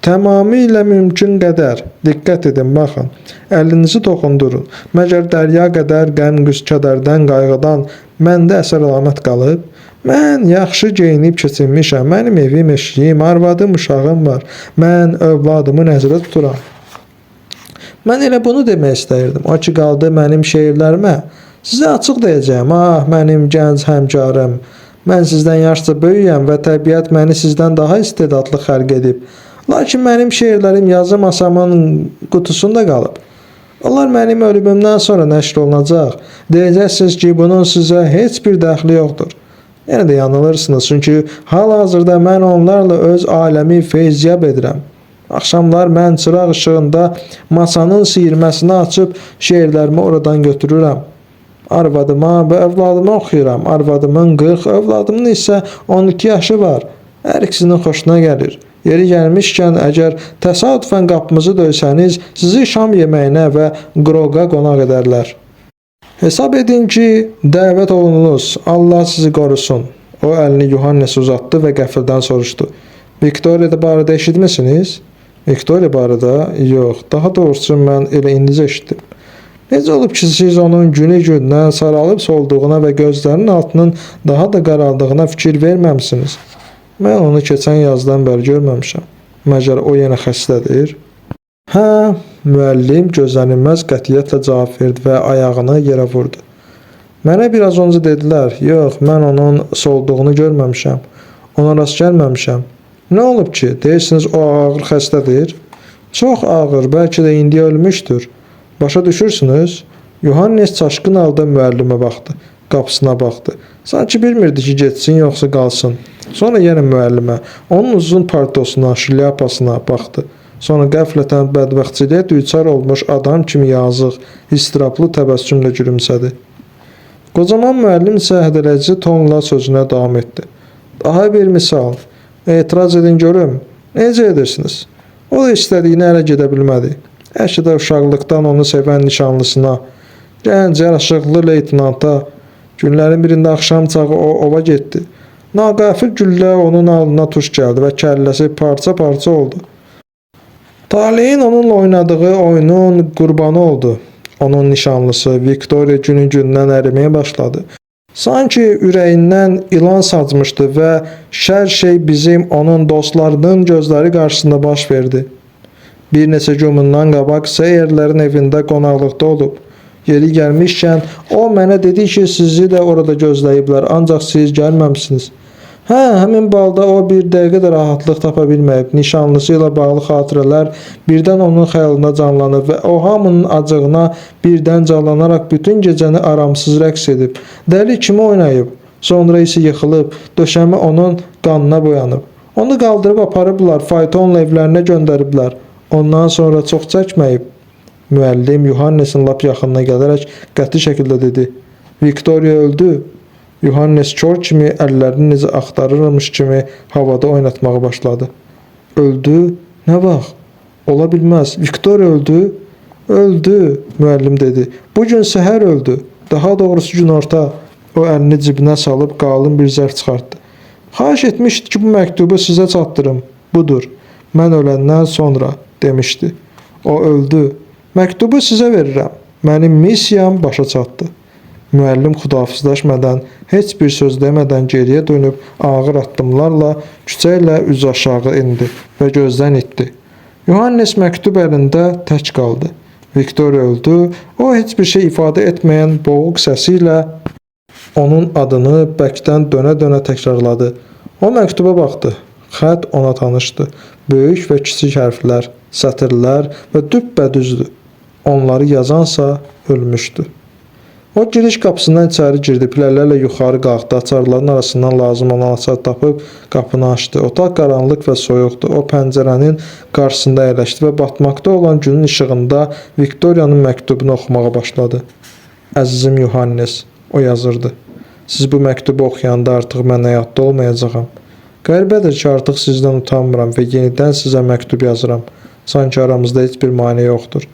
Tamamilə mümkün qədər. Diqqət edin, baxın. Əlinizi toxundurun. Məgər dərya qədər qəm, kədərdən, qayğıdan məndə əsər əlamət qalıb? Mən yaxşı geyinib keçinmişəm. Mənim evim, eşiyim, arvadım, uşağım var. Mən övladımı nəzərdə tuturam. Mən elə bunu demək istəyirdim. O ki, qaldı mənim şeirlərimə. Sizə açıq deyəcəyim. Ah, mənim gənc həmkarım. Mən sizdən yaşca böyüyəm və təbiət məni sizdən daha istedadlı xəlq edib. Lakin mənim şeirlərim yazı masamın qutusunda qalıb. Onlar mənim ölümümdən sonra nəşr olunacaq. Deyəcəksiniz ki, bunun sizə heç bir dəxli yoxdur. Yenə də yanılırsınız, çünki hal-hazırda mən onlarla öz aləmi feyziyab edirəm. Axşamlar mən çıraq işığında masanın siyirməsini açıb şeirlərimi oradan götürürəm. Arvadıma və övladıma oxuyuram. Arvadımın 40, övladımın isə 12 yaşı var. Hər ikisinin xoşuna gəlir. Yeri gəlmişkən, əgər təsadüfən qapımızı döysəniz, sizi şam yeməyinə və qroqa qonaq edərlər. Hesab edin ki, dəvət olununuz. Allah sizi qorusun. O əlini Yohannes uzatdı və qəfildən soruşdu. Viktoriya barədə eşitmisiniz? Viktoriya barədə? Yox, daha doğrusu mən elə indicə eşitdim. Necə olub ki, siz onun günü-gündən saralıb solduğuna və gözlərinin altının daha da qaraldığına fikir verməmisiniz? Mən onu keçən yazdan bəri görməmişəm. Məgər o yenə xəstədir? Hə, müəllim gözlənilməz qətiyyətlə cavab verdi və ayağını yerə vurdu. Mənə biraz öncə dedilər, yox, mən onun solduğunu görməmişəm. Ona rast gəlməmişəm. Nə olub ki, deyirsiniz o ağır xəstədir? Çox ağır, bəlkə də indi ölmüşdür. Başa düşürsünüz? Yohannes çaşqın halda müəllimə baxdı. Qapısına baxdı. Sanki bilmirdi ki, getsin yoxsa qalsın. Sonra yenə müəllimə, onun uzun paltosuna, şlyapasına baxdı. Sonra qəflətən bədbəxtçiliyə düçar olmuş adam kimi yazıq, istiraplı təbəssümlə gülümsədi. Qocaman müəllim isə hədələyici tonla sözünə davam etdi. Daha bir misal. Etiraz edin görüm. Necə edirsiniz? O da istədiyini ələ gedə bilmədi. Əşi də uşaqlıqdan onu sevən nişanlısına, gənc yaraşıqlı leytinanta, günlərin birində axşam çağı o ova getdi. Naqafil güllə onun alnına tuş gəldi və kəlləsi parça-parça oldu. Taleyin onunla oynadığı oyunun qurbanı oldu. Onun nişanlısı Viktoriya günü-gündən əriməyə başladı. Sanki ürəyindən ilan saçmışdı və şər şey bizim onun dostlarının gözləri qarşısında baş verdi. Bir neçə gün bundan qabaq Seyerlərin evində qonaqlıqda olub. Yeri gəlmişkən o mənə dedi ki, sizi də orada gözləyiblər, ancaq siz gəlməmisiniz. Hə, həmin balda o bir dəqiqə də rahatlıq tapa bilməyib. Nişanlısı ilə bağlı xatirələr birdən onun xəyalında canlanıb və o hamının acığına birdən canlanaraq bütün gecəni aramsız rəqs edib. Dəli kimi oynayıb. Sonra isə yıxılıb, döşəmə onun qanına boyanıb. Onu qaldırıb aparıblar, faytonla evlərinə göndəriblər. Ondan sonra çox çəkməyib. Müəllim Yohannesin lap yaxınına gələrək qəti şəkildə dedi. Viktoriya öldü. Yohannes kör kimi əllərini necə axtarırmış kimi havada oynatmağa başladı. Öldü? Nə vaxt? Ola bilməz. Viktoriya öldü? Öldü, müəllim dedi. Bugün səhər öldü. Daha doğrusu günorta. O əlini cibinə salıb qalın bir zərf çıxartdı. Xahiş etmişdi ki, bu məktubu sizə çatdırım. Budur. Mən öləndən sonra, demişdi. O öldü. Məktubu sizə verirəm. Mənim missiyam başa çatdı. Müəllim xudafizləşmədən, heç bir söz demədən geriyə dönüb ağır addımlarla küçə ilə üz aşağı indi və gözdən itdi. Yohannes məktub əlində tək qaldı. Viktoriya öldü. O heç bir şey ifadə etməyən boğuq səsi ilə onun adını bəkdən dönə-dönə təkrarladı. O məktuba baxdı. Xətt ona tanışdı. Böyük və kiçik hərflər, sətirlər və düppədüzdür. Onları yazansa ölmüşdü. O giriş qapısından içəri girdi, pillələrlə yuxarı qalxdı, açarların arasından lazım olan açar tapıb qapını açdı. Otaq qaranlıq və soyuqdu. O pəncərənin qarşısında əyləşdi və batmaqda olan günün işığında Viktoriyanın məktubunu oxumağa başladı. Əzizim Yohannes, o yazırdı. Siz bu məktubu oxuyanda artıq mən həyatda olmayacağam. Qəribədir ki, artıq sizdən utanmıram və yenidən sizə məktub yazıram. Sanki aramızda heç bir maneə yoxdur.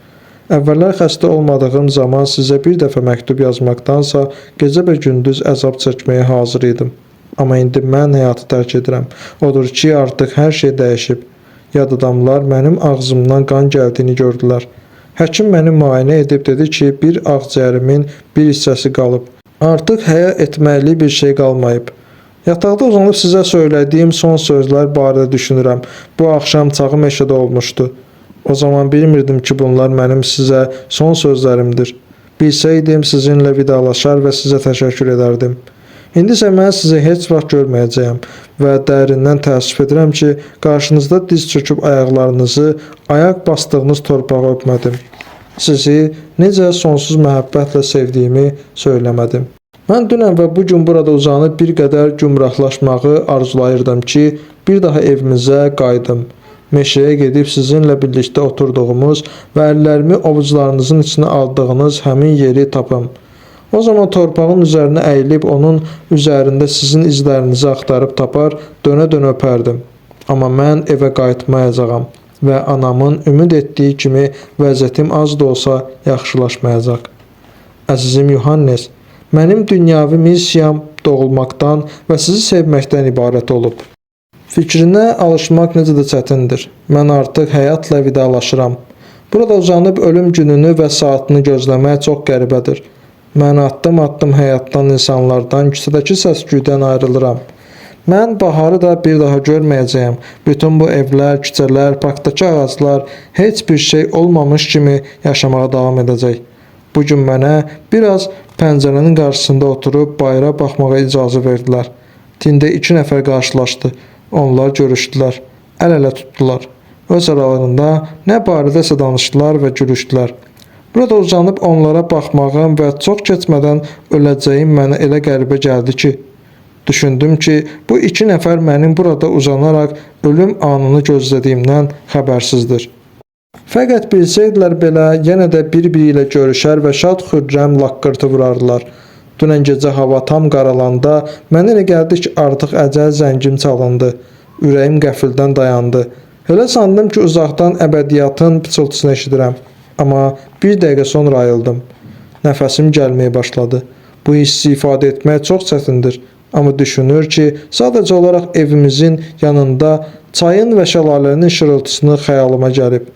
Əvvəllər xəstə olmadığım zaman sizə bir dəfə məktub yazmaqdansa gecə və gündüz əzab çəkməyə hazır idim. Amma indi mən həyatı tərk edirəm. Odur ki, artıq hər şey dəyişib. Yad adamlar mənim ağzımdan qan gəldiyini gördülər. Həkim məni müayinə edib dedi ki, bir ağciyərimin bir hissəsi qalıb. Artıq həya etməkli bir şey qalmayıb. Yataqda uzanıb sizə söylədiyim son sözlər barədə düşünürəm. Bu axşam çağı meşədə olmuşdu. O zaman bilmirdim ki, bunlar mənim sizə son sözlərimdir. Bilsəydim, sizinlə vidalaşar və sizə təşəkkür edərdim. İndi isə mən sizi heç vaxt görməyəcəyəm və dərindən təəssüf edirəm ki, qarşınızda diz çöküb ayaqlarınızı, ayaq bastığınız torpağa öpmədim. Sizi necə sonsuz məhəbbətlə sevdiyimi söyləmədim. Mən dünən və bugün burada uzanıb bir qədər gümrahlaşmağı arzulayırdım ki, bir daha evimizə qayıdım. Meşəyə gedib sizinlə birlikdə oturduğumuz və əllərimi ovucularınızın içine aldığınız həmin yeri tapım. O zaman torpağın üzərinə əyilib onun üzərində sizin izlərinizi axtarıb tapar, dönə-dönə öpərdim. Amma mən evə qayıtmayacağam və anamın ümid etdiyi kimi vəziyyətim az da olsa yaxşılaşmayacaq. Əzizim Yohannes, mənim dünyavi missiyam doğulmaqdan və sizi sevməkdən ibarət olub. Fikrinə alışmaq necə də çətindir. Mən artıq həyatla vidalaşıram. Burada uzanıb ölüm gününü və saatını gözləmək çox qəribədir. Mən addım-addım həyatdan, insanlardan, küçədəki səs-küydən ayrılıram. Mən baharı da bir daha görməyəcəyəm. Bütün bu evlər, küçələr, parkdakı ağaclar heç bir şey olmamış kimi yaşamağa davam edəcək. Bugün mənə biraz pəncərənin qarşısında oturub bayıra baxmağa icazə verdilər. Tində 2 nəfər qarşılaşdı. Onlar görüşdülər, əl-ələ tutdular. Öz aralarında nə barədəsə danışdılar və gülüşdülər. Burada uzanıb onlara baxmağım və çox keçmədən öləcəyim mənə elə qəribə gəldi ki, düşündüm ki, bu 2 nəfər mənim burada uzanaraq ölüm anını gözlədiyimdən xəbərsizdir. Fəqət bilsəydilər belə, yenə də bir-biri ilə görüşər və şad xürrəm laqqırtı vurardılar. Dünən gecə hava tam qaralanda mənə elə gəldi ki, artıq əcəl zəngim çalındı. Ürəyim qəfildən dayandı. Elə sandım ki, uzaqdan əbədiyyatın pıçıltısını eşidirəm. Amma bir dəqiqə sonra ayıldım. Nəfəsim gəlməyə başladı. Bu hissi ifadə etmək çox çətindir. Amma düşünür ki, sadəcə olaraq evimizin yanında çayın və şəlalənin şırıltısını xəyalıma gəlib.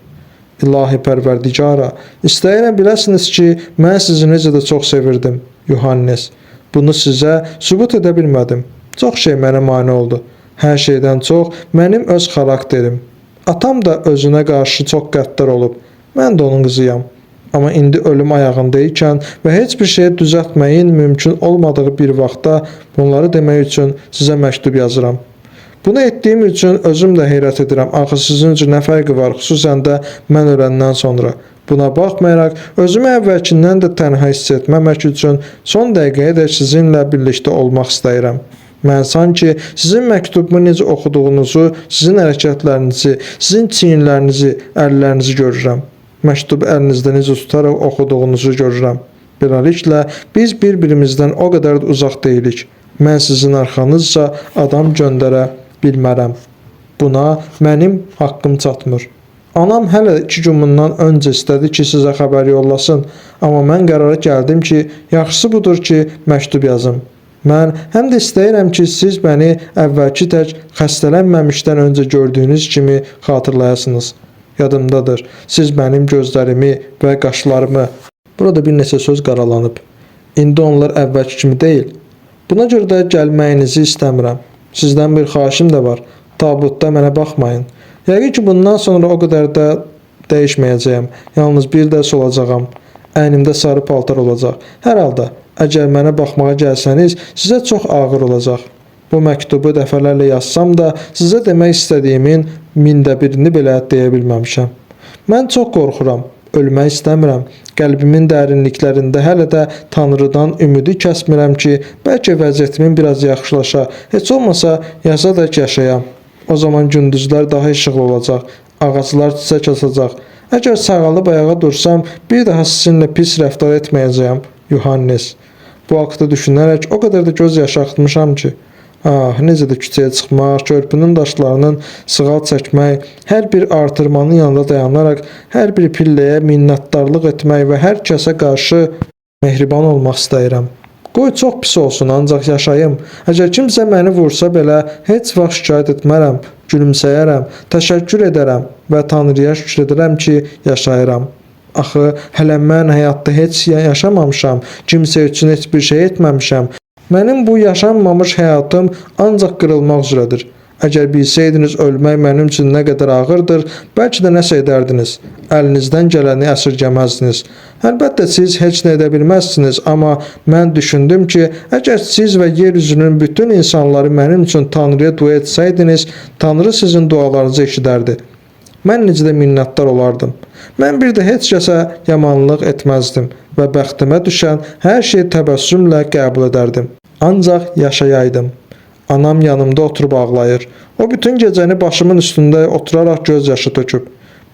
İlahi Pərverdigara, istəyirəm biləsiniz ki, mən sizi necə də çox sevirdim, Yuhannes. Bunu sizə sübut edə bilmədim. Çox şey mənə mane oldu. Hər şeydən çox mənim öz xarakterim. Atam da özünə qarşı çox qəddar olub. Mən də onun qızıyam. Amma indi ölüm ayağında ikən və heç bir şeyi düzəltməyin mümkün olmadığı bir vaxtda bunları demək üçün sizə məktub yazıram. Bunu etdiyim üçün özüm də heyrət edirəm. Axı sizin üçün nə fərqi var, xüsusən də mən öləndən sonra. Buna baxmayaraq, özümü əvvəlkindən də tənha hiss etməmək üçün son dəqiqəyədək sizinlə birlikdə olmaq istəyirəm. Mən sanki sizin məktubumu necə oxuduğunuzu, sizin hərəkətlərinizi, sizin çiyinlərinizi, əllərinizi görürəm. Məktubu əlinizdə necə tutaraq oxuduğunuzu görürəm. Beləliklə, biz bir-birimizdən o qədər də uzaq deyilik. Mən sizin arxanızca adam göndərə bilmərəm. Buna mənim haqqım çatmır. Anam hələ 2 gün bundan öncə istədi ki, sizə xəbər yollasın. Amma mən qərara gəldim ki, yaxşısı budur ki, məktub yazım. Mən həm də istəyirəm ki, siz məni əvvəlki tək xəstələnməmişdən öncə gördüyünüz kimi xatırlayasınız. Yadımdadır, siz mənim gözlərimi və qaşlarımı... Burada bir neçə söz qaralanıb. İndi onlar əvvəlki kimi deyil. Buna görə də gəlməyinizi istəmirəm. Sizdən bir xahişim də var. Tabutda mənə baxmayın. Yəqin ki, bundan sonra o qədər də dəyişməyəcəyəm. Yalnız bir dərs olacağam. Əynimdə sarı paltar olacaq. Hər halda, əgər mənə baxmağa gəlsəniz, sizə çox ağır olacaq. Bu məktubu dəfələrlə yazsam da, sizə demək istədiyimin 1000də birini belə deyə bilməmişəm. Mən çox qorxuram. Ölmək istəmirəm. Qəlbimin dərinliklərində hələ də Tanrıdan ümidi kəsmirəm ki, bəlkə vəziyyətimin biraz yaxşılaşa, heç olmasa yazadək yaşayam. O zaman gündüzlər daha işıqlı olacaq, ağaclar çiçək açacaq. Əgər sağalıb ayağa dursam, bir daha sizinlə pis rəftar etməyəcəyəm, Yuhannes. Bu haqda düşünərək o qədər də göz yaşı axıtmışam ki, necə də küçəyə çıxmaq, körpünün daşlarının sığal çəkmək, hər bir artırmanın yanında dayanaraq, hər bir pilləyə minnətdarlıq etmək və hər kəsə qarşı mehriban olmaq istəyirəm. Qoy çox pis olsun, ancaq yaşayım. Əgər kimsə məni vursa belə, heç vaxt şikayət etmərəm, gülümsəyərəm, təşəkkür edərəm və Tanrıya şükür edərəm ki, yaşayıram. Axı, hələ mən həyatda heç yaşamamışam, kimsə üçün heç bir şey etməmişəm. Mənim bu yaşanmamış həyatım ancaq qırılmaq üzrədir. Əgər bilsəydiniz ölmək mənim üçün nə qədər ağırdır, bəlkə də nəsə edərdiniz. Əlinizdən gələni əsirgəməzdiniz. Əlbəttə siz heç nə edə bilməzsiniz, amma mən düşündüm ki, əgər siz və yeryüzünün bütün insanları mənim üçün Tanrıya dua etsəydiniz, Tanrı sizin dualarınızı eşidərdi. Mən necə də minnətdar olardım. Mən bir də heç kəsə yamanlıq etməzdim və bəxtimə düşən hər şeyi təbəssümlə qəbul edərdim. Ancaq yaşayaydım. Anam yanımda oturub ağlayır. O bütün gecəni başımın üstündə oturaraq göz yaşı töküb.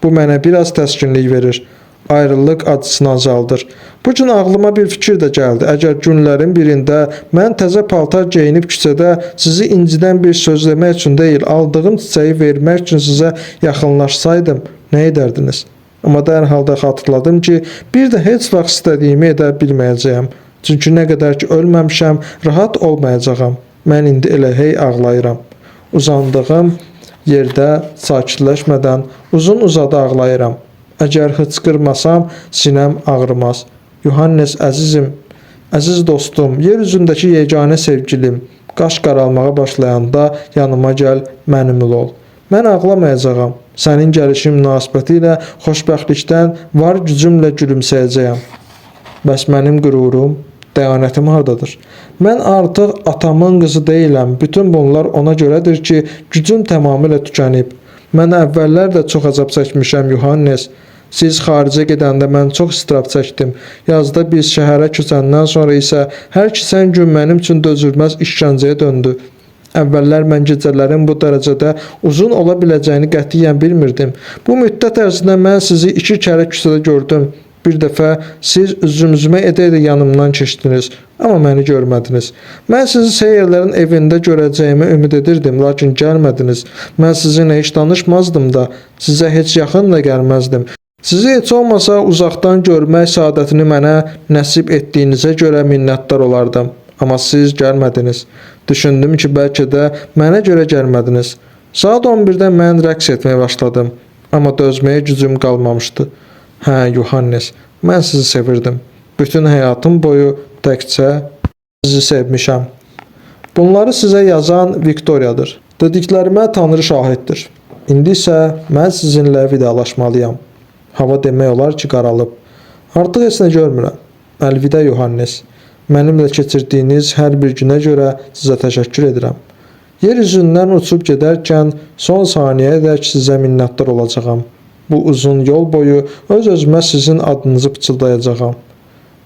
Bu mənə biraz təskinlik verir. Ayrılıq acısını azaldır. Bu gün ağlıma bir fikir də gəldi. Əgər günlərin birində mən təzə paltar geyinib küçədə sizi incidən bir söz demək üçün deyil, aldığım çiçəyi vermək üçün sizə yaxınlaşsaydım, nə edərdiniz? Amma dərhalda xatırladım ki, bir də heç vaxt istədiyimi edə bilməyəcəyəm. Çünki nə qədər ki ölməmişəm, rahat olmayacağam. Mən indi elə hey ağlayıram. Uzandığım yerdə sakitləşmədən uzun-uzadı ağlayıram. Əgər hıçqırmasam, sinəm ağrımaz. Yuhannes əzizim, əziz dostum, yer üzündəki yeganə sevgilim, qaş qaralmağa başlayanda yanıma gəl, mənimlə ol. Mən ağlamayacağam. Sənin gəlişin münasibəti ilə xoşbəxtlikdən var gücümlə gülümsəyəcəyəm. Bəs mənim qürurum, dəyanətim hardadır? Mən artıq atamın qızı deyiləm. Bütün bunlar ona görədir ki, gücüm tamamilə tükənib. Mən əvvəllər də çox əzab çəkmişəm, Yuhannes. Siz xaricə gedəndə mən çox istirab çəkdim. Yazda biz şəhərə köçəndən sonra isə hər keçən gün mənim üçün dözülməz işgəncəyə döndü. Əvvəllər mən gecələrin bu dərəcədə uzun ola biləcəyini qətiyyən bilmirdim. Bu müddət ərzində mən sizi 2 kərə küçədə gördüm. Bir dəfə siz üzümüzümə edə-edə yanımdan keçdiniz. amma məni görmədiniz. Mən sizi Seyerlərin evində görəcəyimi ümid edirdim, lakin gəlmədiniz. Mən sizinlə heç danışmazdım da, sizə heç yaxın da gəlməzdim. Sizi heç olmasa uzaqdan görmək saadətini mənə nəsib etdiyinizə görə minnətdar olardım. Amma siz gəlmədiniz. Düşündüm ki, bəlkə də mənə görə gəlmədiniz. Saat 11-də mən rəqs etməyə başladım. Amma dözməyə gücüm qalmamışdı. Hə, Yohannes, mən sizi sevirdim. Bütün həyatım boyu təkcə sizi sevmişəm. Bunları sizə yazan Viktoriyadır. Dediklərimə Tanrı şahiddir. İndi isə mən sizinlə vidalaşmalıyam. Hava demək olar ki, qaralıb. Artıq heç nə görmürəm. Əlvida Yohannes. Mənimlə keçirdiyiniz hər bir günə görə sizə təşəkkür edirəm. Yer üzündən uçub gedərkən son saniyəyədək sizə minnətdar olacağam. Bu uzun yol boyu öz-özümə sizin adınızı pıçıldayacağam.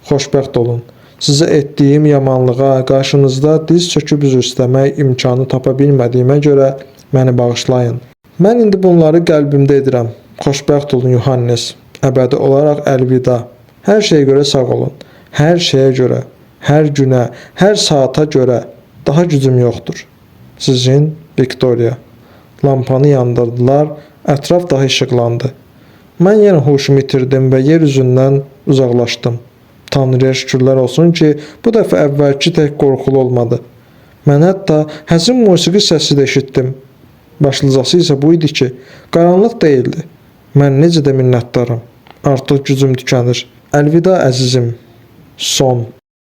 Xoşbəxt olun. Sizə etdiyim yamanlığa qarşınızda diz çöküb üzr istəmək imkanı tapa bilmədiyimə görə məni bağışlayın. Mən indi bunları qəlbimdə edirəm. Xoşbəxt olun Yohannes. Əbədi olaraq əlvida. Hər şeyə görə sağ olun. Hər şeyə görə, hər günə, hər saata görə daha gücüm yoxdur. Sizin Viktoriya. Lampanı yandırdılar, ətraf daha işıqlandı. Mən yenə huşumu itirdim və yer üzündən uzaqlaşdım. Tanrıya şükürlər olsun ki, bu dəfə əvvəlki tək qorxulu olmadı. Mən hətta həzin musiqi səsi də eşitdim. Başlıcası isə bu idi ki, qaranlıq deyildi. Mən necə də minnətdaram. Artıq gücüm tükənir. Əlvida əzizim. Son.